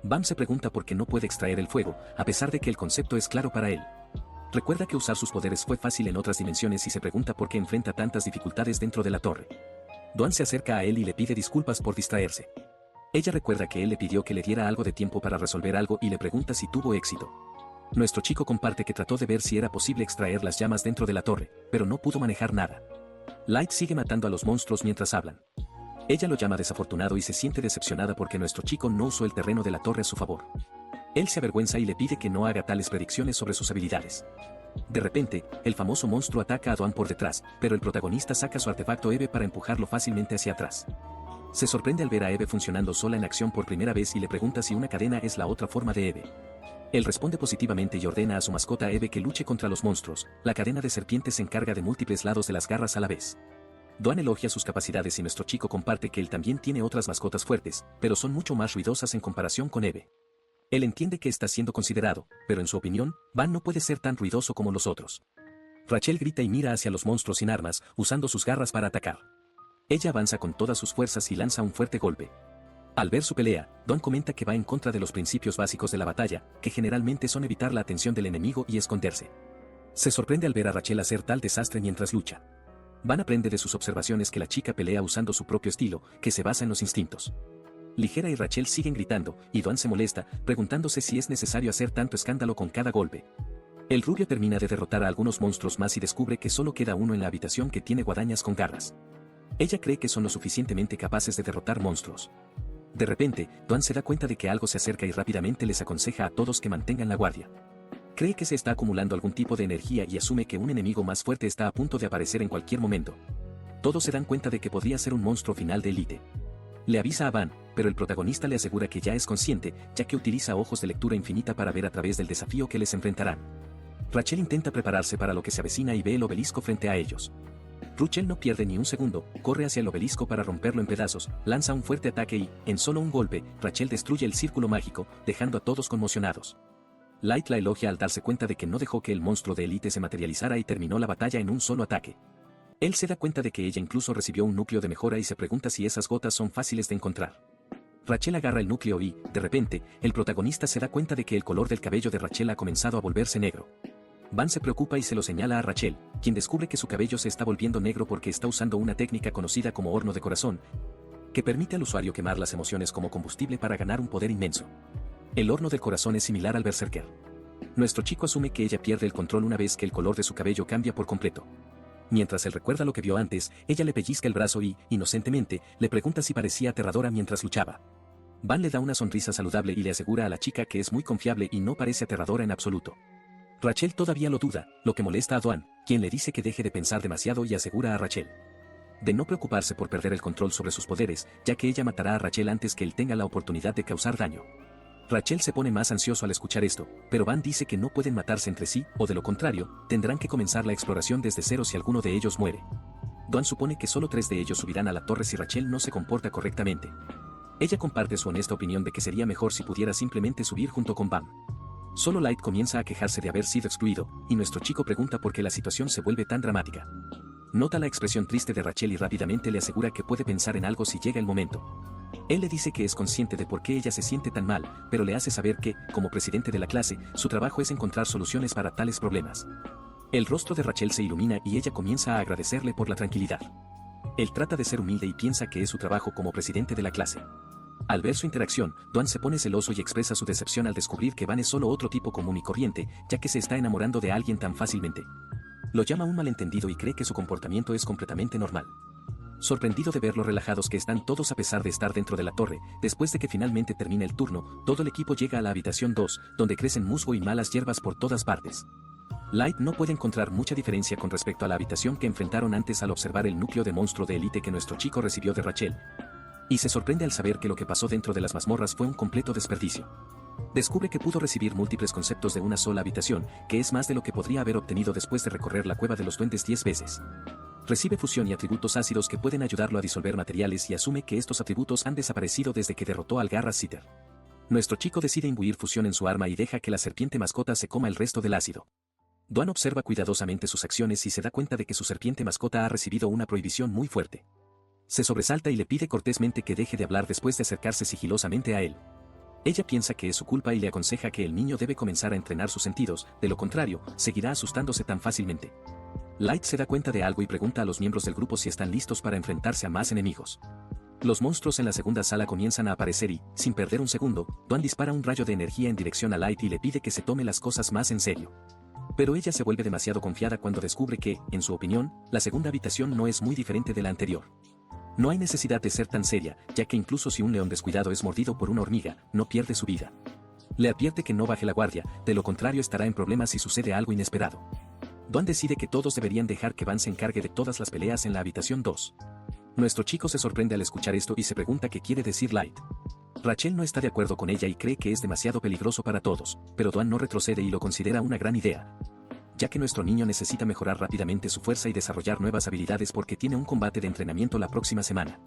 Bam se pregunta por qué no puede extraer el fuego, a pesar de que el concepto es claro para él. Recuerda que usar sus poderes fue fácil en otras dimensiones y se pregunta por qué enfrenta tantas dificultades dentro de la torre. Duan se acerca a él y le pide disculpas por distraerse. Ella recuerda que él le pidió que le diera algo de tiempo para resolver algo y le pregunta si tuvo éxito. Nuestro chico comparte que trató de ver si era posible extraer las llamas dentro de la torre, pero no pudo manejar nada. Light sigue matando a los monstruos mientras hablan. Ella lo llama desafortunado y se siente decepcionada porque nuestro chico no usó el terreno de la torre a su favor. Él se avergüenza y le pide que no haga tales predicciones sobre sus habilidades. De repente, el famoso monstruo ataca a Duan por detrás, pero el protagonista saca su artefacto Eve para empujarlo fácilmente hacia atrás. Se sorprende al ver a Eve funcionando sola en acción por primera vez y le pregunta si una cadena es la otra forma de Eve. Él responde positivamente y ordena a su mascota Eve que luche contra los monstruos. La cadena de serpientes se encarga de múltiples lados de las garras a la vez. Duan elogia sus capacidades y nuestro chico comparte que él también tiene otras mascotas fuertes, pero son mucho más ruidosas en comparación con Eve. Él entiende que está siendo considerado, pero en su opinión, Van no puede ser tan ruidoso como los otros. Rachel grita y mira hacia los monstruos sin armas, usando sus garras para atacar. Ella avanza con todas sus fuerzas y lanza un fuerte golpe. Al ver su pelea, Duan comenta que va en contra de los principios básicos de la batalla, que generalmente son evitar la atención del enemigo y esconderse. Se sorprende al ver a Rachel hacer tal desastre mientras lucha. Van aprende de sus observaciones que la chica pelea usando su propio estilo, que se basa en los instintos. Ligera y Rachel siguen gritando, y Duan se molesta, preguntándose si es necesario hacer tanto escándalo con cada golpe. El rubio termina de derrotar a algunos monstruos más y descubre que solo queda uno en la habitación que tiene guadañas con garras. Ella cree que son lo suficientemente capaces de derrotar monstruos. De repente, Duan se da cuenta de que algo se acerca y rápidamente les aconseja a todos que mantengan la guardia. Cree que se está acumulando algún tipo de energía y asume que un enemigo más fuerte está a punto de aparecer en cualquier momento. Todos se dan cuenta de que podría ser un monstruo final de élite. Le avisa a Van, pero el protagonista le asegura que ya es consciente, ya que utiliza ojos de lectura infinita para ver a través del desafío que les enfrentarán. Rachel intenta prepararse para lo que se avecina y ve el obelisco frente a ellos. Rachel no pierde ni un segundo, corre hacia el obelisco para romperlo en pedazos, lanza un fuerte ataque y, en solo un golpe, Rachel destruye el círculo mágico, dejando a todos conmocionados. Light la elogia al darse cuenta de que no dejó que el monstruo de élite se materializara y terminó la batalla en un solo ataque. Él se da cuenta de que ella incluso recibió un núcleo de mejora y se pregunta si esas gotas son fáciles de encontrar. Rachel agarra el núcleo y, de repente, el protagonista se da cuenta de que el color del cabello de Rachel ha comenzado a volverse negro. Van se preocupa y se lo señala a Rachel, quien descubre que su cabello se está volviendo negro porque está usando una técnica conocida como horno de corazón, que permite al usuario quemar las emociones como combustible para ganar un poder inmenso. El horno del corazón es similar al berserker. Nuestro chico asume que ella pierde el control una vez que el color de su cabello cambia por completo. Mientras él recuerda lo que vio antes, ella le pellizca el brazo y, inocentemente, le pregunta si parecía aterradora mientras luchaba. Van le da una sonrisa saludable y le asegura a la chica que es muy confiable y no parece aterradora en absoluto. Rachel todavía lo duda, lo que molesta a Duan, quien le dice que deje de pensar demasiado y asegura a Rachel de no preocuparse por perder el control sobre sus poderes, ya que ella matará a Rachel antes que él tenga la oportunidad de causar daño. Rachel se pone más ansioso al escuchar esto, pero Van dice que no pueden matarse entre sí, o de lo contrario, tendrán que comenzar la exploración desde cero si alguno de ellos muere. Duan supone que solo 3 de ellos subirán a la torre si Rachel no se comporta correctamente. Ella comparte su honesta opinión de que sería mejor si pudiera simplemente subir junto con Van. Solo Light comienza a quejarse de haber sido excluido, y nuestro chico pregunta por qué la situación se vuelve tan dramática. Nota la expresión triste de Rachel y rápidamente le asegura que puede pensar en algo si llega el momento. Él le dice que es consciente de por qué ella se siente tan mal, pero le hace saber que, como presidente de la clase, su trabajo es encontrar soluciones para tales problemas. El rostro de Rachel se ilumina y ella comienza a agradecerle por la tranquilidad. Él trata de ser humilde y piensa que es su trabajo como presidente de la clase. Al ver su interacción, Duan se pone celoso y expresa su decepción al descubrir que Van es solo otro tipo común y corriente, ya que se está enamorando de alguien tan fácilmente. Lo llama un malentendido y cree que su comportamiento es completamente normal. Sorprendido de ver lo relajados que están todos a pesar de estar dentro de la torre, después de que finalmente termina el turno, todo el equipo llega a la habitación 2, donde crecen musgo y malas hierbas por todas partes. Light no puede encontrar mucha diferencia con respecto a la habitación que enfrentaron antes al observar el núcleo de monstruo de élite que nuestro chico recibió de Rachel. Y se sorprende al saber que lo que pasó dentro de las mazmorras fue un completo desperdicio. Descubre que pudo recibir múltiples conceptos de una sola habitación, que es más de lo que podría haber obtenido después de recorrer la cueva de los duendes 10 veces. Recibe fusión y atributos ácidos que pueden ayudarlo a disolver materiales y asume que estos atributos han desaparecido desde que derrotó al Garras Sitter. Nuestro chico decide imbuir fusión en su arma y deja que la serpiente mascota se coma el resto del ácido. Duan observa cuidadosamente sus acciones y se da cuenta de que su serpiente mascota ha recibido una prohibición muy fuerte. Se sobresalta y le pide cortésmente que deje de hablar después de acercarse sigilosamente a él. Ella piensa que es su culpa y le aconseja que el niño debe comenzar a entrenar sus sentidos, de lo contrario, seguirá asustándose tan fácilmente. Light se da cuenta de algo y pregunta a los miembros del grupo si están listos para enfrentarse a más enemigos. Los monstruos en la segunda sala comienzan a aparecer y, sin perder un segundo, Duan dispara un rayo de energía en dirección a Light y le pide que se tome las cosas más en serio. Pero ella se vuelve demasiado confiada cuando descubre que, en su opinión, la segunda habitación no es muy diferente de la anterior. No hay necesidad de ser tan seria, ya que incluso si un león descuidado es mordido por una hormiga, no pierde su vida. Le advierte que no baje la guardia, de lo contrario estará en problemas si sucede algo inesperado. Dawn decide que todos deberían dejar que Van se encargue de todas las peleas en la habitación 2. Nuestro chico se sorprende al escuchar esto y se pregunta qué quiere decir Light. Rachel no está de acuerdo con ella y cree que es demasiado peligroso para todos, pero Dawn no retrocede y lo considera una gran idea, ya que nuestro niño necesita mejorar rápidamente su fuerza y desarrollar nuevas habilidades porque tiene un combate de entrenamiento la próxima semana.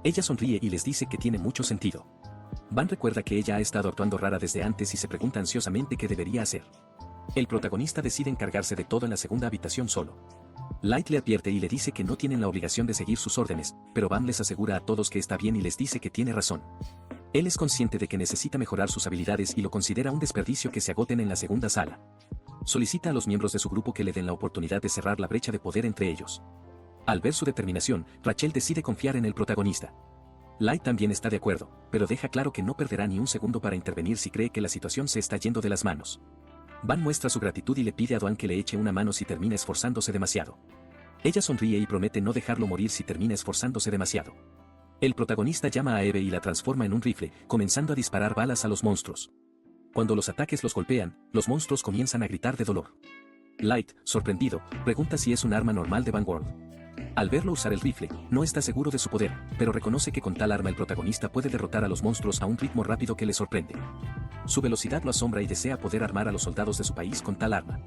Ella sonríe y les dice que tiene mucho sentido. Van recuerda que ella ha estado actuando rara desde antes y se pregunta ansiosamente qué debería hacer. El protagonista decide encargarse de todo en la segunda habitación solo. Light le advierte y le dice que no tienen la obligación de seguir sus órdenes, pero Van les asegura a todos que está bien y les dice que tiene razón. Él es consciente de que necesita mejorar sus habilidades y lo considera un desperdicio que se agoten en la segunda sala. Solicita a los miembros de su grupo que le den la oportunidad de cerrar la brecha de poder entre ellos. Al ver su determinación, Rachel decide confiar en el protagonista. Light también está de acuerdo, pero deja claro que no perderá ni un segundo para intervenir si cree que la situación se está yendo de las manos. Van muestra su gratitud y le pide a Dawn que le eche una mano si termina esforzándose demasiado. Ella sonríe y promete no dejarlo morir si termina esforzándose demasiado. El protagonista llama a Eve y la transforma en un rifle, comenzando a disparar balas a los monstruos. Cuando los ataques los golpean, los monstruos comienzan a gritar de dolor. Light, sorprendido, pregunta si es un arma normal de Vanguard. Al verlo usar el rifle, no está seguro de su poder, pero reconoce que con tal arma el protagonista puede derrotar a los monstruos a un ritmo rápido que le sorprende. Su velocidad lo asombra y desea poder armar a los soldados de su país con tal arma.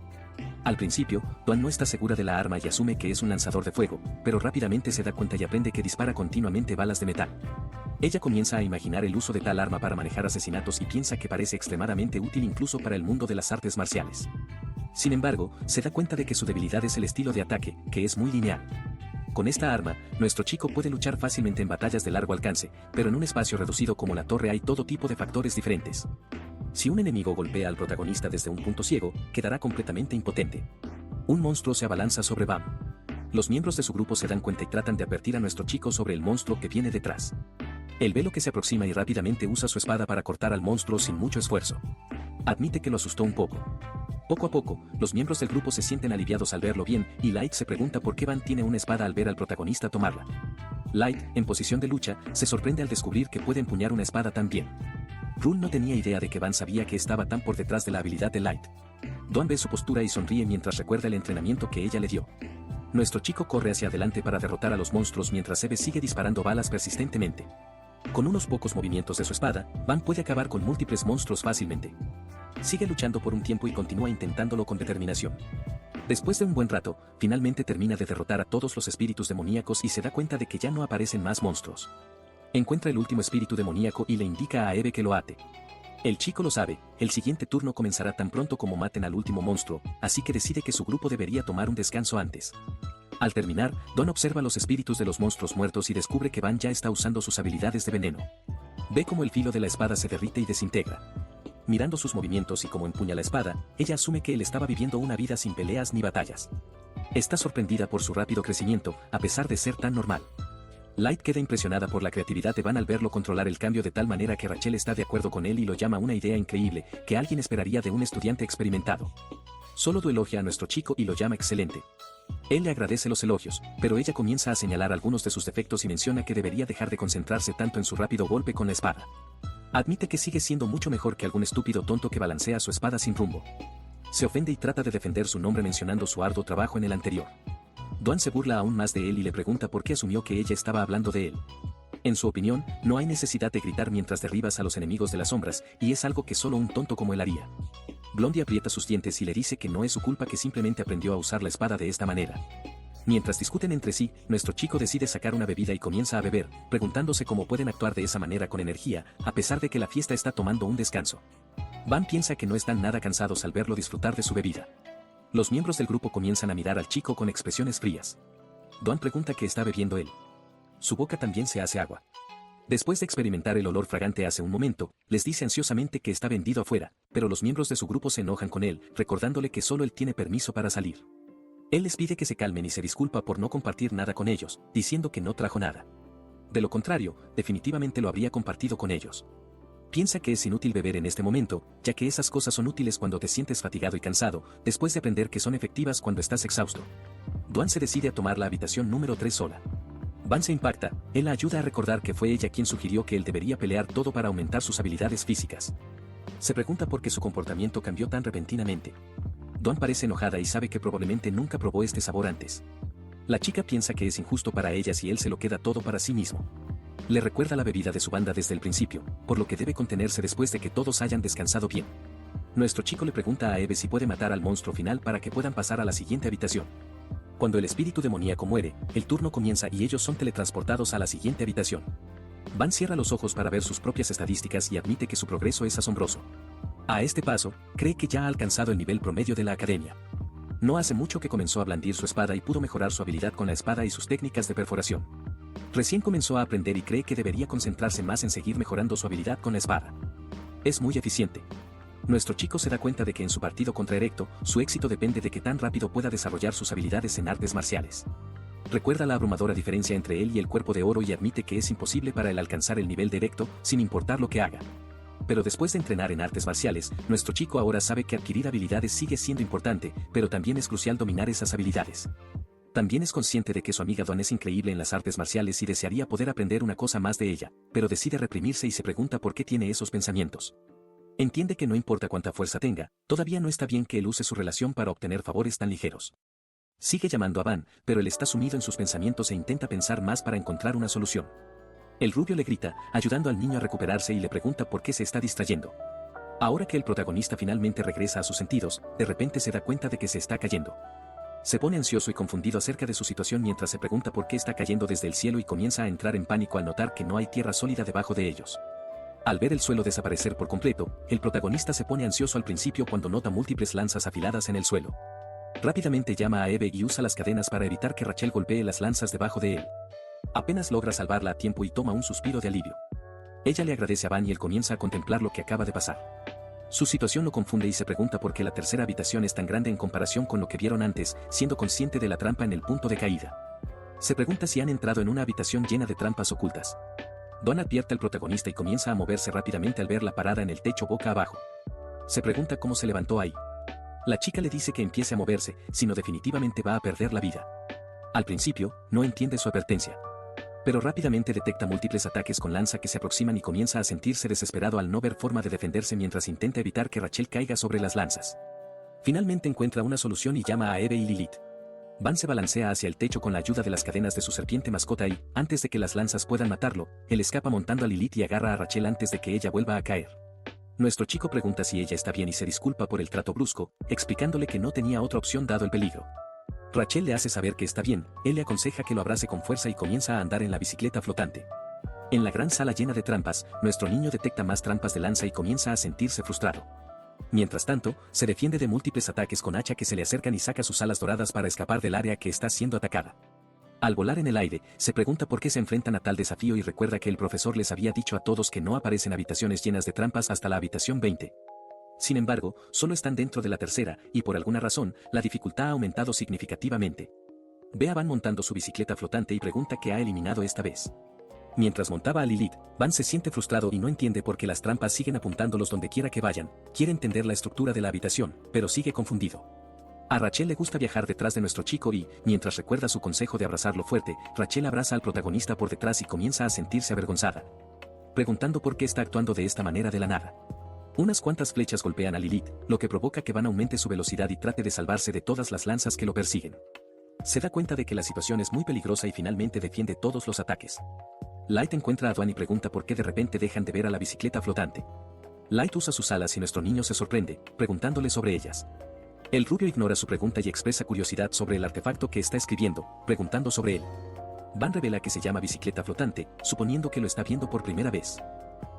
Al principio, Dawn no está segura de la arma y asume que es un lanzador de fuego, pero rápidamente se da cuenta y aprende que dispara continuamente balas de metal. Ella comienza a imaginar el uso de tal arma para manejar asesinatos y piensa que parece extremadamente útil incluso para el mundo de las artes marciales. Sin embargo, se da cuenta de que su debilidad es el estilo de ataque, que es muy lineal. Con esta arma, nuestro chico puede luchar fácilmente en batallas de largo alcance, pero en un espacio reducido como la torre hay todo tipo de factores diferentes. Si un enemigo golpea al protagonista desde un punto ciego, quedará completamente impotente. Un monstruo se abalanza sobre Bam. Los miembros de su grupo se dan cuenta y tratan de advertir a nuestro chico sobre el monstruo que viene detrás. Él ve lo que se aproxima y rápidamente usa su espada para cortar al monstruo sin mucho esfuerzo. Admite que lo asustó un poco. Poco a poco, los miembros del grupo se sienten aliviados al verlo bien, y Light se pregunta por qué Van tiene una espada al ver al protagonista tomarla. Light, en posición de lucha, se sorprende al descubrir que puede empuñar una espada tan bien. Rule no tenía idea de que Van sabía que estaba tan por detrás de la habilidad de Light. Dawn ve su postura y sonríe mientras recuerda el entrenamiento que ella le dio. Nuestro chico corre hacia adelante para derrotar a los monstruos mientras Eve sigue disparando balas persistentemente. Con unos pocos movimientos de su espada, Van puede acabar con múltiples monstruos fácilmente. Sigue luchando por un tiempo y continúa intentándolo con determinación. Después de un buen rato, finalmente termina de derrotar a todos los espíritus demoníacos y se da cuenta de que ya no aparecen más monstruos. Encuentra el último espíritu demoníaco y le indica a Eve que lo ate. El chico lo sabe, el siguiente turno comenzará tan pronto como maten al último monstruo, así que decide que su grupo debería tomar un descanso antes. Al terminar, Dawn observa los espíritus de los monstruos muertos y descubre que Van ya está usando sus habilidades de veneno. Ve cómo el filo de la espada se derrite y desintegra. Mirando sus movimientos y cómo empuña la espada, ella asume que él estaba viviendo una vida sin peleas ni batallas. Está sorprendida por su rápido crecimiento, a pesar de ser tan normal. Light queda impresionada por la creatividad de Van al verlo controlar el cambio de tal manera que Rachel está de acuerdo con él y lo llama una idea increíble, que alguien esperaría de un estudiante experimentado. Solo elogia a nuestro chico y lo llama excelente. Él le agradece los elogios, pero ella comienza a señalar algunos de sus defectos y menciona que debería dejar de concentrarse tanto en su rápido golpe con la espada. Admite que sigue siendo mucho mejor que algún estúpido tonto que balancea su espada sin rumbo. Se ofende y trata de defender su nombre mencionando su arduo trabajo en el anterior. Dawn se burla aún más de él y le pregunta por qué asumió que ella estaba hablando de él. En su opinión, no hay necesidad de gritar mientras derribas a los enemigos de las sombras, y es algo que solo un tonto como él haría. Blondie aprieta sus dientes y le dice que no es su culpa, que simplemente aprendió a usar la espada de esta manera. Mientras discuten entre sí, nuestro chico decide sacar una bebida y comienza a beber, preguntándose cómo pueden actuar de esa manera con energía, a pesar de que la fiesta está tomando un descanso. Van piensa que no están nada cansados al verlo disfrutar de su bebida. Los miembros del grupo comienzan a mirar al chico con expresiones frías. Dawn pregunta qué está bebiendo él. Su boca también se hace agua. Después de experimentar el olor fragante hace un momento, les dice ansiosamente que está vendido afuera, pero los miembros de su grupo se enojan con él, recordándole que solo él tiene permiso para salir. Él les pide que se calmen y se disculpa por no compartir nada con ellos, diciendo que no trajo nada. De lo contrario, definitivamente lo habría compartido con ellos. Piensa que es inútil beber en este momento, ya que esas cosas son útiles cuando te sientes fatigado y cansado, después de aprender que son efectivas cuando estás exhausto. Dwan se decide a tomar la habitación número 3 sola. Van se impacta, él la ayuda a recordar que fue ella quien sugirió que él debería pelear todo para aumentar sus habilidades físicas. Se pregunta por qué su comportamiento cambió tan repentinamente. Dwan parece enojada y sabe que probablemente nunca probó este sabor antes. La chica piensa que es injusto para ella si él se lo queda todo para sí mismo. Le recuerda la bebida de su banda desde el principio, por lo que debe contenerse después de que todos hayan descansado bien. Nuestro chico le pregunta a Eve si puede matar al monstruo final para que puedan pasar a la siguiente habitación. Cuando el espíritu demoníaco muere, el turno comienza y ellos son teletransportados a la siguiente habitación. Van cierra los ojos para ver sus propias estadísticas y admite que su progreso es asombroso. A este paso, cree que ya ha alcanzado el nivel promedio de la academia. No hace mucho que comenzó a blandir su espada y pudo mejorar su habilidad con la espada y sus técnicas de perforación. Recién comenzó a aprender y cree que debería concentrarse más en seguir mejorando su habilidad con la espada. Es muy eficiente. Nuestro chico se da cuenta de que en su partido contra Erecto, su éxito depende de que tan rápido pueda desarrollar sus habilidades en artes marciales. Recuerda la abrumadora diferencia entre él y el cuerpo de oro y admite que es imposible para él alcanzar el nivel de Erecto, sin importar lo que haga. Pero después de entrenar en artes marciales, nuestro chico ahora sabe que adquirir habilidades sigue siendo importante, pero también es crucial dominar esas habilidades. También es consciente de que su amiga Dawn es increíble en las artes marciales y desearía poder aprender una cosa más de ella, pero decide reprimirse y se pregunta por qué tiene esos pensamientos. Entiende que no importa cuánta fuerza tenga, todavía no está bien que él use su relación para obtener favores tan ligeros. Sigue llamando a Van, pero él está sumido en sus pensamientos e intenta pensar más para encontrar una solución. El rubio le grita, ayudando al niño a recuperarse y le pregunta por qué se está distrayendo. Ahora que el protagonista finalmente regresa a sus sentidos, de repente se da cuenta de que se está cayendo. Se pone ansioso y confundido acerca de su situación mientras se pregunta por qué está cayendo desde el cielo y comienza a entrar en pánico al notar que no hay tierra sólida debajo de ellos. Al ver el suelo desaparecer por completo, el protagonista se pone ansioso al principio cuando nota múltiples lanzas afiladas en el suelo. Rápidamente llama a Eve y usa las cadenas para evitar que Rachel golpee las lanzas debajo de él. Apenas logra salvarla a tiempo y toma un suspiro de alivio. Ella le agradece a Van y él comienza a contemplar lo que acaba de pasar. Su situación lo confunde y se pregunta por qué la tercera habitación es tan grande en comparación con lo que vieron antes, siendo consciente de la trampa en el punto de caída. Se pregunta si han entrado en una habitación llena de trampas ocultas. Dawn advierte al protagonista y comienza a moverse rápidamente al verla parada en el techo boca abajo. Se pregunta cómo se levantó ahí. La chica le dice que empiece a moverse, si no definitivamente va a perder la vida. Al principio, no entiende su advertencia. Pero rápidamente detecta múltiples ataques con lanza que se aproximan y comienza a sentirse desesperado al no ver forma de defenderse mientras intenta evitar que Rachel caiga sobre las lanzas. Finalmente encuentra una solución y llama a Eve y Lilith. Van se balancea hacia el techo con la ayuda de las cadenas de su serpiente mascota y, antes de que las lanzas puedan matarlo, él escapa montando a Lilith y agarra a Rachel antes de que ella vuelva a caer. Nuestro chico pregunta si ella está bien y se disculpa por el trato brusco, explicándole que no tenía otra opción dado el peligro. Rachel le hace saber que está bien, él le aconseja que lo abrace con fuerza y comienza a andar en la bicicleta flotante. En la gran sala llena de trampas, nuestro niño detecta más trampas de lanza y comienza a sentirse frustrado. Mientras tanto, se defiende de múltiples ataques con hacha que se le acercan y saca sus alas doradas para escapar del área que está siendo atacada. Al volar en el aire, se pregunta por qué se enfrentan a tal desafío y recuerda que el profesor les había dicho a todos que no aparecen habitaciones llenas de trampas hasta la habitación 20. Sin embargo, solo están dentro de la tercera, y por alguna razón, la dificultad ha aumentado significativamente. Ve a Van montando su bicicleta flotante y pregunta qué ha eliminado esta vez. Mientras montaba a Lilith, Van se siente frustrado y no entiende por qué las trampas siguen apuntándolos donde quiera que vayan. Quiere entender la estructura de la habitación, pero sigue confundido. A Rachel le gusta viajar detrás de nuestro chico y, mientras recuerda su consejo de abrazarlo fuerte, Rachel abraza al protagonista por detrás y comienza a sentirse avergonzada, preguntando por qué está actuando de esta manera de la nada. Unas cuantas flechas golpean a Lilith, lo que provoca que Van aumente su velocidad y trate de salvarse de todas las lanzas que lo persiguen. Se da cuenta de que la situación es muy peligrosa y finalmente defiende todos los ataques. Light encuentra a Dawn y pregunta por qué de repente dejan de ver a la bicicleta flotante. Light usa sus alas y nuestro niño se sorprende, preguntándole sobre ellas. El rubio ignora su pregunta y expresa curiosidad sobre el artefacto que está escribiendo, preguntando sobre él. Van revela que se llama bicicleta flotante, suponiendo que lo está viendo por primera vez.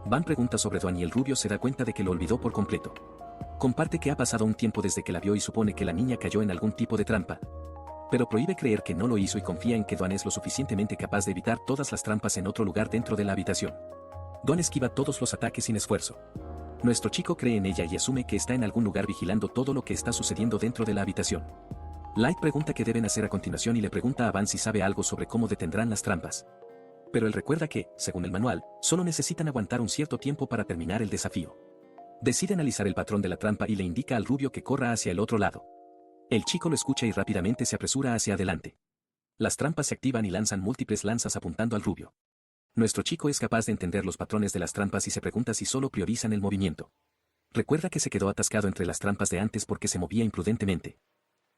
Van pregunta sobre Dawn y el rubio se da cuenta de que lo olvidó por completo. Comparte que ha pasado un tiempo desde que la vio y supone que la niña cayó en algún tipo de trampa. Pero prohíbe creer que no lo hizo y confía en que Dawn es lo suficientemente capaz de evitar todas las trampas en otro lugar dentro de la habitación. Dawn esquiva todos los ataques sin esfuerzo. Nuestro chico cree en ella y asume que está en algún lugar vigilando todo lo que está sucediendo dentro de la habitación. Light pregunta qué deben hacer a continuación y le pregunta a Van si sabe algo sobre cómo detendrán las trampas. Pero él recuerda que, según el manual, solo necesitan aguantar un cierto tiempo para terminar el desafío. Decide analizar el patrón de la trampa y le indica al rubio que corra hacia el otro lado. El chico lo escucha y rápidamente se apresura hacia adelante. Las trampas se activan y lanzan múltiples lanzas apuntando al rubio. Nuestro chico es capaz de entender los patrones de las trampas y se pregunta si solo priorizan el movimiento. Recuerda que se quedó atascado entre las trampas de antes porque se movía imprudentemente.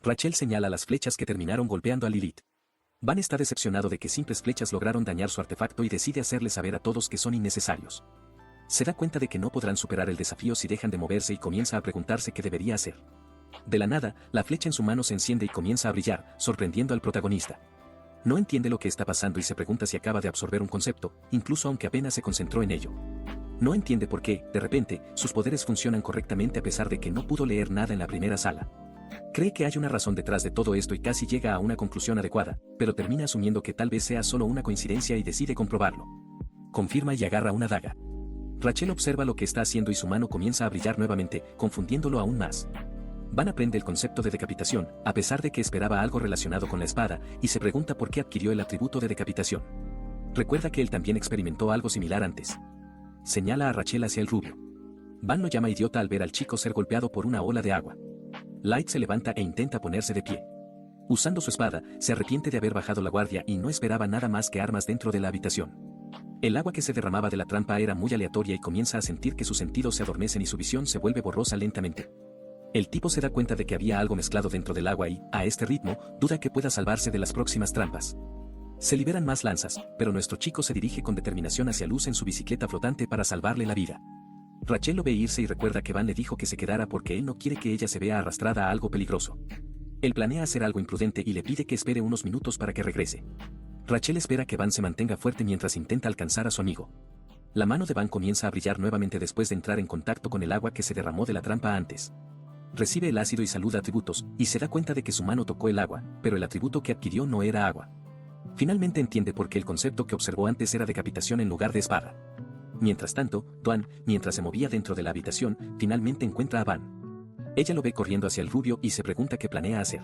Rachel señala las flechas que terminaron golpeando a Lilith. Van está decepcionado de que simples flechas lograron dañar su artefacto y decide hacerle saber a todos que son innecesarios. Se da cuenta de que no podrán superar el desafío si dejan de moverse y comienza a preguntarse qué debería hacer. De la nada, la flecha en su mano se enciende y comienza a brillar, sorprendiendo al protagonista. No entiende lo que está pasando y se pregunta si acaba de absorber un concepto, incluso aunque apenas se concentró en ello. No entiende por qué, de repente, sus poderes funcionan correctamente a pesar de que no pudo leer nada en la primera sala. Cree que hay una razón detrás de todo esto y casi llega a una conclusión adecuada, pero termina asumiendo que tal vez sea solo una coincidencia y decide comprobarlo. Confirma y agarra una daga. Rachel observa lo que está haciendo y su mano comienza a brillar nuevamente, confundiéndolo aún más. Van aprende el concepto de decapitación, a pesar de que esperaba algo relacionado con la espada, y se pregunta por qué adquirió el atributo de decapitación. Recuerda que él también experimentó algo similar antes. Señala a Rachel hacia el rubio. Van lo llama idiota al ver al chico ser golpeado por una ola de agua. Light se levanta e intenta ponerse de pie. Usando su espada, se arrepiente de haber bajado la guardia y no esperaba nada más que armas dentro de la habitación. El agua que se derramaba de la trampa era muy aleatoria y comienza a sentir que sus sentidos se adormecen y su visión se vuelve borrosa lentamente. El tipo se da cuenta de que había algo mezclado dentro del agua y, a este ritmo, duda que pueda salvarse de las próximas trampas. Se liberan más lanzas, pero nuestro chico se dirige con determinación hacia Luz en su bicicleta flotante para salvarle la vida. Rachel lo ve irse y recuerda que Van le dijo que se quedara porque él no quiere que ella se vea arrastrada a algo peligroso. Él planea hacer algo imprudente y le pide que espere unos minutos para que regrese. Rachel espera que Van se mantenga fuerte mientras intenta alcanzar a su amigo. La mano de Van comienza a brillar nuevamente después de entrar en contacto con el agua que se derramó de la trampa antes. Recibe el ácido y saluda atributos, y se da cuenta de que su mano tocó el agua, pero el atributo que adquirió no era agua. Finalmente entiende por qué el concepto que observó antes era decapitación en lugar de espada. Mientras tanto, Duan, mientras se movía dentro de la habitación, finalmente encuentra a Van. Ella lo ve corriendo hacia el rubio y se pregunta qué planea hacer.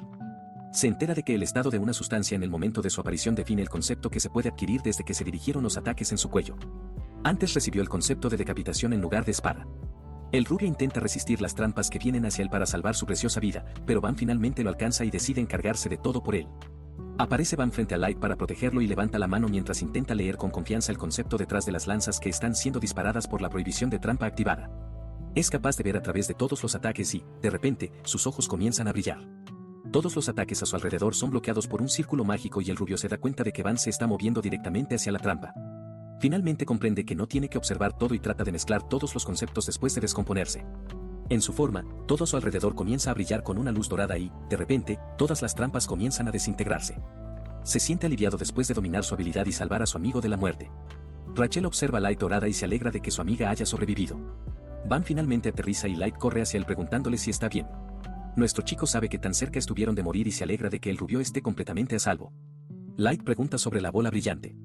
Se entera de que el estado de una sustancia en el momento de su aparición define el concepto que se puede adquirir desde que se dirigieron los ataques en su cuello. Antes recibió el concepto de decapitación en lugar de espada. El rubio intenta resistir las trampas que vienen hacia él para salvar su preciosa vida, pero Van finalmente lo alcanza y decide encargarse de todo por él. Aparece Van frente a Light para protegerlo y levanta la mano mientras intenta leer con confianza el concepto detrás de las lanzas que están siendo disparadas por la prohibición de trampa activada. Es capaz de ver a través de todos los ataques y, de repente, sus ojos comienzan a brillar. Todos los ataques a su alrededor son bloqueados por un círculo mágico y el rubio se da cuenta de que Van se está moviendo directamente hacia la trampa. Finalmente comprende que no tiene que observar todo y trata de mezclar todos los conceptos después de descomponerse. En su forma, todo a su alrededor comienza a brillar con una luz dorada y, de repente, todas las trampas comienzan a desintegrarse. Se siente aliviado después de dominar su habilidad y salvar a su amigo de la muerte. Rachel observa a Light dorada y se alegra de que su amiga haya sobrevivido. Van finalmente aterriza y Light corre hacia él preguntándole si está bien. Nuestro chico sabe que tan cerca estuvieron de morir y se alegra de que el rubio esté completamente a salvo. Light pregunta sobre la bola brillante.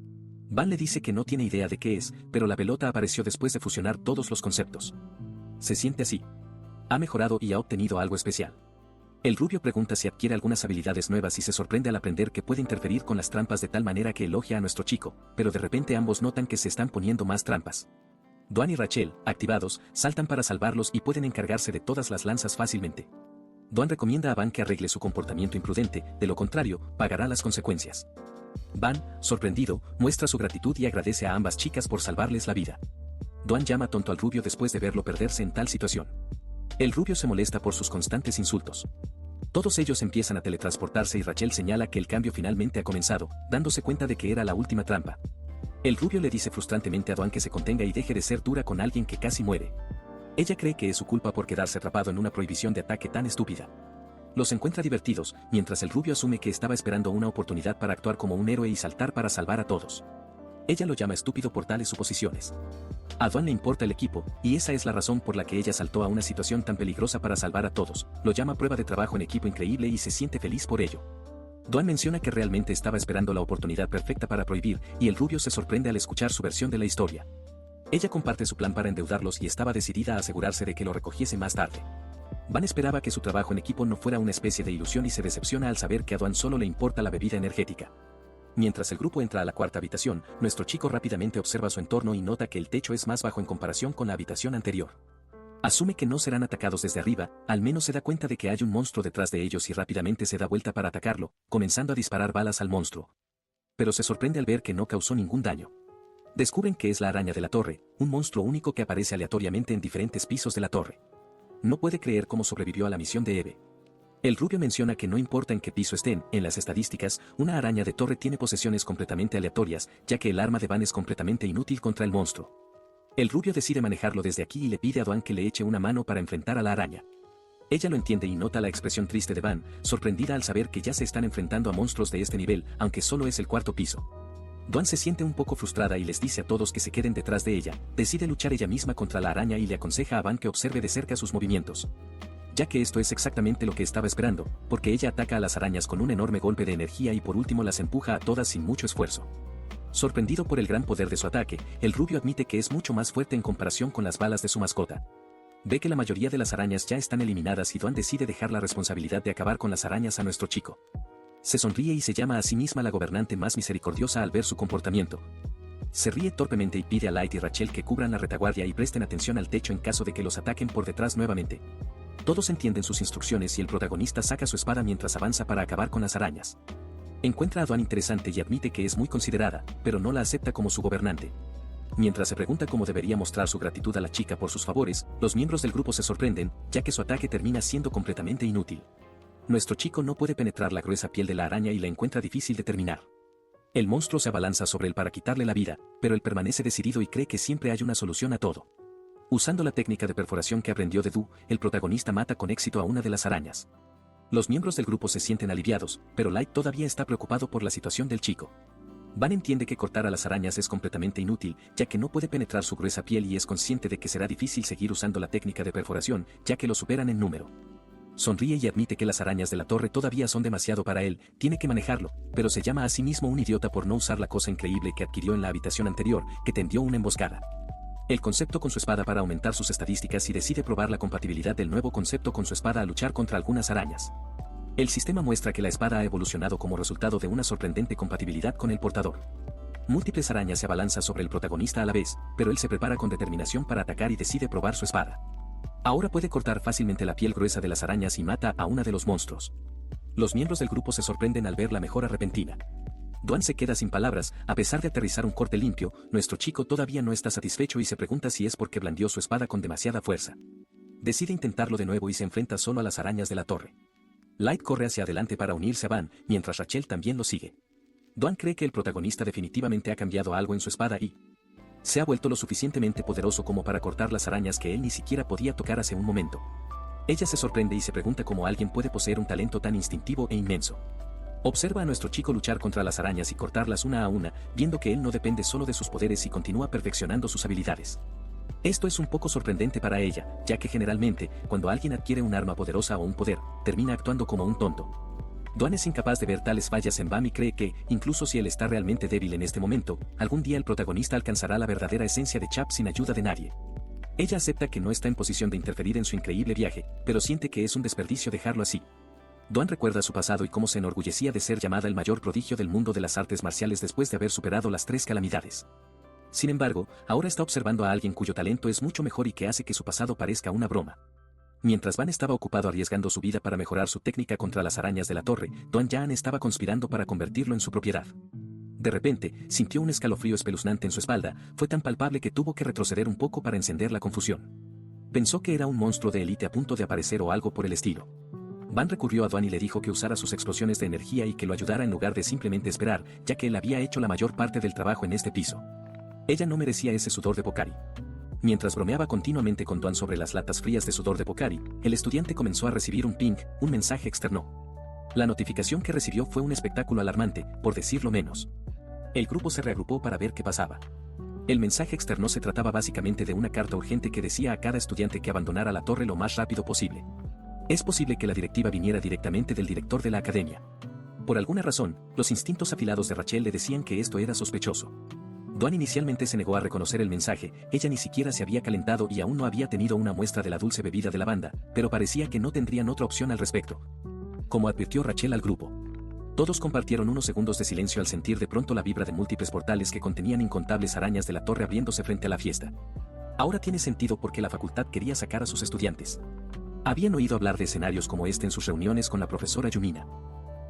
Van le dice que no tiene idea de qué es, pero la pelota apareció después de fusionar todos los conceptos. Se siente así. Ha mejorado y ha obtenido algo especial. El rubio pregunta si adquiere algunas habilidades nuevas y se sorprende al aprender que puede interferir con las trampas de tal manera que elogia a nuestro chico, pero de repente ambos notan que se están poniendo más trampas. Duan y Rachel, activados, saltan para salvarlos y pueden encargarse de todas las lanzas fácilmente. Duan recomienda a Van que arregle su comportamiento imprudente, de lo contrario, pagará las consecuencias. Van, sorprendido, muestra su gratitud y agradece a ambas chicas por salvarles la vida. Duan llama tonto al rubio después de verlo perderse en tal situación. El rubio se molesta por sus constantes insultos. Todos ellos empiezan a teletransportarse y Rachel señala que el cambio finalmente ha comenzado, dándose cuenta de que era la última trampa. El rubio le dice frustrantemente a Duan que se contenga y deje de ser dura con alguien que casi muere. Ella cree que es su culpa por quedarse atrapado en una prohibición de ataque tan estúpida. Los encuentra divertidos, mientras el rubio asume que estaba esperando una oportunidad para actuar como un héroe y saltar para salvar a todos. Ella lo llama estúpido por tales suposiciones. A Duan le importa el equipo, y esa es la razón por la que ella saltó a una situación tan peligrosa para salvar a todos. Lo llama prueba de trabajo en equipo increíble y se siente feliz por ello. Duan menciona que realmente estaba esperando la oportunidad perfecta para prohibir, y el rubio se sorprende al escuchar su versión de la historia. Ella comparte su plan para endeudarlos y estaba decidida a asegurarse de que lo recogiese más tarde. Van esperaba que su trabajo en equipo no fuera una especie de ilusión y se decepciona al saber que a Duan solo le importa la bebida energética. Mientras el grupo entra a la cuarta habitación, nuestro chico rápidamente observa su entorno y nota que el techo es más bajo en comparación con la habitación anterior. Asume que no serán atacados desde arriba, al menos se da cuenta de que hay un monstruo detrás de ellos y rápidamente se da vuelta para atacarlo, comenzando a disparar balas al monstruo. Pero se sorprende al ver que no causó ningún daño. Descubren que es la araña de la torre, un monstruo único que aparece aleatoriamente en diferentes pisos de la torre. No puede creer cómo sobrevivió a la misión de Eve. El rubio menciona que no importa en qué piso estén, en las estadísticas, una araña de torre tiene posesiones completamente aleatorias, ya que el arma de Van es completamente inútil contra el monstruo. El rubio decide manejarlo desde aquí y le pide a Dawn que le eche una mano para enfrentar a la araña. Ella lo entiende y nota la expresión triste de Van, sorprendida al saber que ya se están enfrentando a monstruos de este nivel, aunque solo es el cuarto piso. Dawn se siente un poco frustrada y les dice a todos que se queden detrás de ella, decide luchar ella misma contra la araña y le aconseja a Van que observe de cerca sus movimientos. Ya que esto es exactamente lo que estaba esperando, porque ella ataca a las arañas con un enorme golpe de energía y por último las empuja a todas sin mucho esfuerzo. Sorprendido por el gran poder de su ataque, el rubio admite que es mucho más fuerte en comparación con las balas de su mascota. Ve que la mayoría de las arañas ya están eliminadas y Dawn decide dejar la responsabilidad de acabar con las arañas a nuestro chico. Se sonríe y se llama a sí misma la gobernante más misericordiosa al ver su comportamiento. Se ríe torpemente y pide a Light y Rachel que cubran la retaguardia y presten atención al techo en caso de que los ataquen por detrás nuevamente. Todos entienden sus instrucciones y el protagonista saca su espada mientras avanza para acabar con las arañas. Encuentra a Dawn interesante y admite que es muy considerada, pero no la acepta como su gobernante. Mientras se pregunta cómo debería mostrar su gratitud a la chica por sus favores, los miembros del grupo se sorprenden, ya que su ataque termina siendo completamente inútil. Nuestro chico no puede penetrar la gruesa piel de la araña y la encuentra difícil de terminar. El monstruo se abalanza sobre él para quitarle la vida, pero él permanece decidido y cree que siempre hay una solución a todo. Usando la técnica de perforación que aprendió de Du, el protagonista mata con éxito a una de las arañas. Los miembros del grupo se sienten aliviados, pero Light todavía está preocupado por la situación del chico. Van entiende que cortar a las arañas es completamente inútil, ya que no puede penetrar su gruesa piel y es consciente de que será difícil seguir usando la técnica de perforación, ya que lo superan en número. Sonríe y admite que las arañas de la torre todavía son demasiado para él, tiene que manejarlo, pero se llama a sí mismo un idiota por no usar la cosa increíble que adquirió en la habitación anterior, que tendió una emboscada. El concepto con su espada para aumentar sus estadísticas y decide probar la compatibilidad del nuevo concepto con su espada a luchar contra algunas arañas. El sistema muestra que la espada ha evolucionado como resultado de una sorprendente compatibilidad con el portador. Múltiples arañas se abalanzan sobre el protagonista a la vez, pero él se prepara con determinación para atacar y decide probar su espada. Ahora puede cortar fácilmente la piel gruesa de las arañas y mata a una de los monstruos. Los miembros del grupo se sorprenden al ver la mejora repentina. Dawn se queda sin palabras, a pesar de aterrizar un corte limpio, nuestro chico todavía no está satisfecho y se pregunta si es porque blandió su espada con demasiada fuerza. Decide intentarlo de nuevo y se enfrenta solo a las arañas de la torre. Light corre hacia adelante para unirse a Van, mientras Rachel también lo sigue. Dawn cree que el protagonista definitivamente ha cambiado algo en su espada y se ha vuelto lo suficientemente poderoso como para cortar las arañas que él ni siquiera podía tocar hace un momento. Ella se sorprende y se pregunta cómo alguien puede poseer un talento tan instintivo e inmenso. Observa a nuestro chico luchar contra las arañas y cortarlas una a una, viendo que él no depende solo de sus poderes y continúa perfeccionando sus habilidades. Esto es un poco sorprendente para ella, ya que generalmente, cuando alguien adquiere un arma poderosa o un poder, termina actuando como un tonto. Dawn es incapaz de ver tales fallas en Bam y cree que, incluso si él está realmente débil en este momento, algún día el protagonista alcanzará la verdadera esencia de Chap sin ayuda de nadie. Ella acepta que no está en posición de interferir en su increíble viaje, pero siente que es un desperdicio dejarlo así. Dawn recuerda su pasado y cómo se enorgullecía de ser llamada el mayor prodigio del mundo de las artes marciales después de haber superado las 3 calamidades. Sin embargo, ahora está observando a alguien cuyo talento es mucho mejor y que hace que su pasado parezca una broma. Mientras Van estaba ocupado arriesgando su vida para mejorar su técnica contra las arañas de la torre, Dawn Jan estaba conspirando para convertirlo en su propiedad. De repente, sintió un escalofrío espeluznante en su espalda, fue tan palpable que tuvo que retroceder un poco para encender la confusión. Pensó que era un monstruo de élite a punto de aparecer o algo por el estilo. Van recurrió a Dawn y le dijo que usara sus explosiones de energía y que lo ayudara en lugar de simplemente esperar, ya que él había hecho la mayor parte del trabajo en este piso. Ella no merecía ese sudor de Pocari. Mientras bromeaba continuamente con Dawn sobre las latas frías de sudor de Pocari, el estudiante comenzó a recibir un ping, un mensaje externo. La notificación que recibió fue un espectáculo alarmante, por decirlo menos. El grupo se reagrupó para ver qué pasaba. El mensaje externo se trataba básicamente de una carta urgente que decía a cada estudiante que abandonara la torre lo más rápido posible. Es posible que la directiva viniera directamente del director de la academia. Por alguna razón, los instintos afilados de Rachel le decían que esto era sospechoso. Dawn inicialmente se negó a reconocer el mensaje, ella ni siquiera se había calentado y aún no había tenido una muestra de la dulce bebida de lavanda, pero parecía que no tendrían otra opción al respecto. Como advirtió Rachel al grupo. Todos compartieron unos segundos de silencio al sentir de pronto la vibra de múltiples portales que contenían incontables arañas de la torre abriéndose frente a la fiesta. Ahora tiene sentido por qué la facultad quería sacar a sus estudiantes. Habían oído hablar de escenarios como este en sus reuniones con la profesora Yumina.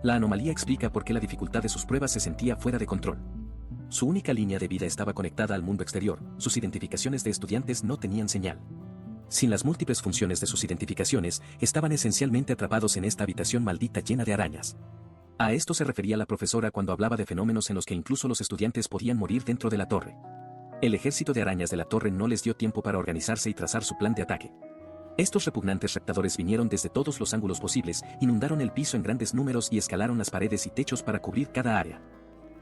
La anomalía explica por qué la dificultad de sus pruebas se sentía fuera de control. Su única línea de vida estaba conectada al mundo exterior, sus identificaciones de estudiantes no tenían señal. Sin las múltiples funciones de sus identificaciones, estaban esencialmente atrapados en esta habitación maldita llena de arañas. A esto se refería la profesora cuando hablaba de fenómenos en los que incluso los estudiantes podían morir dentro de la torre. El ejército de arañas de la torre no les dio tiempo para organizarse y trazar su plan de ataque. Estos repugnantes raptadores vinieron desde todos los ángulos posibles, inundaron el piso en grandes números y escalaron las paredes y techos para cubrir cada área.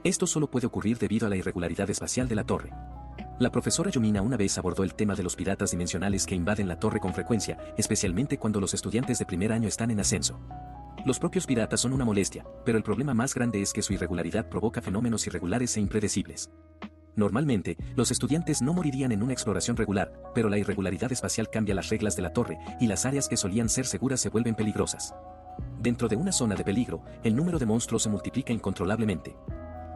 Esto solo puede ocurrir debido a la irregularidad espacial de la torre. La profesora Yumina una vez abordó el tema de los piratas dimensionales que invaden la torre con frecuencia, especialmente cuando los estudiantes de primer año están en ascenso. Los propios piratas son una molestia, pero el problema más grande es que su irregularidad provoca fenómenos irregulares e impredecibles. Normalmente, los estudiantes no morirían en una exploración regular, pero la irregularidad espacial cambia las reglas de la torre, y las áreas que solían ser seguras se vuelven peligrosas. Dentro de una zona de peligro, el número de monstruos se multiplica incontrolablemente.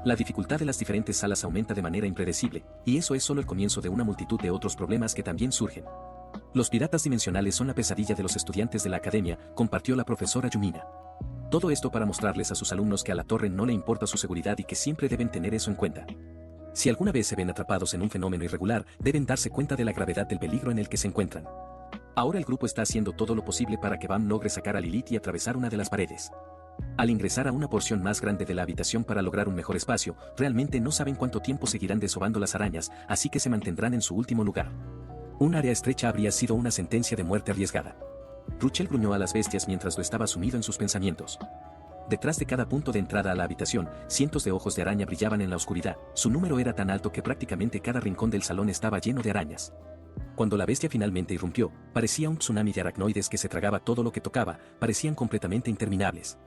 La dificultad de las diferentes salas aumenta de manera impredecible, y eso es solo el comienzo de una multitud de otros problemas que también surgen. Los piratas dimensionales son la pesadilla de los estudiantes de la academia, compartió la profesora Yumina. Todo esto para mostrarles a sus alumnos que a la torre no le importa su seguridad y que siempre deben tener eso en cuenta. Si alguna vez se ven atrapados en un fenómeno irregular, deben darse cuenta de la gravedad del peligro en el que se encuentran. Ahora el grupo está haciendo todo lo posible para que Bam logre sacar a Lilith y atravesar una de las paredes. Al ingresar a una porción más grande de la habitación para lograr un mejor espacio, realmente no saben cuánto tiempo seguirán desobando las arañas, así que se mantendrán en su último lugar. Un área estrecha habría sido una sentencia de muerte arriesgada. Ruchel gruñó a las bestias mientras lo estaba sumido en sus pensamientos. Detrás de cada punto de entrada a la habitación, cientos de ojos de araña brillaban en la oscuridad, su número era tan alto que prácticamente cada rincón del salón estaba lleno de arañas. Cuando la bestia finalmente irrumpió, parecía un tsunami de aracnoides que se tragaba todo lo que tocaba, parecían completamente interminables.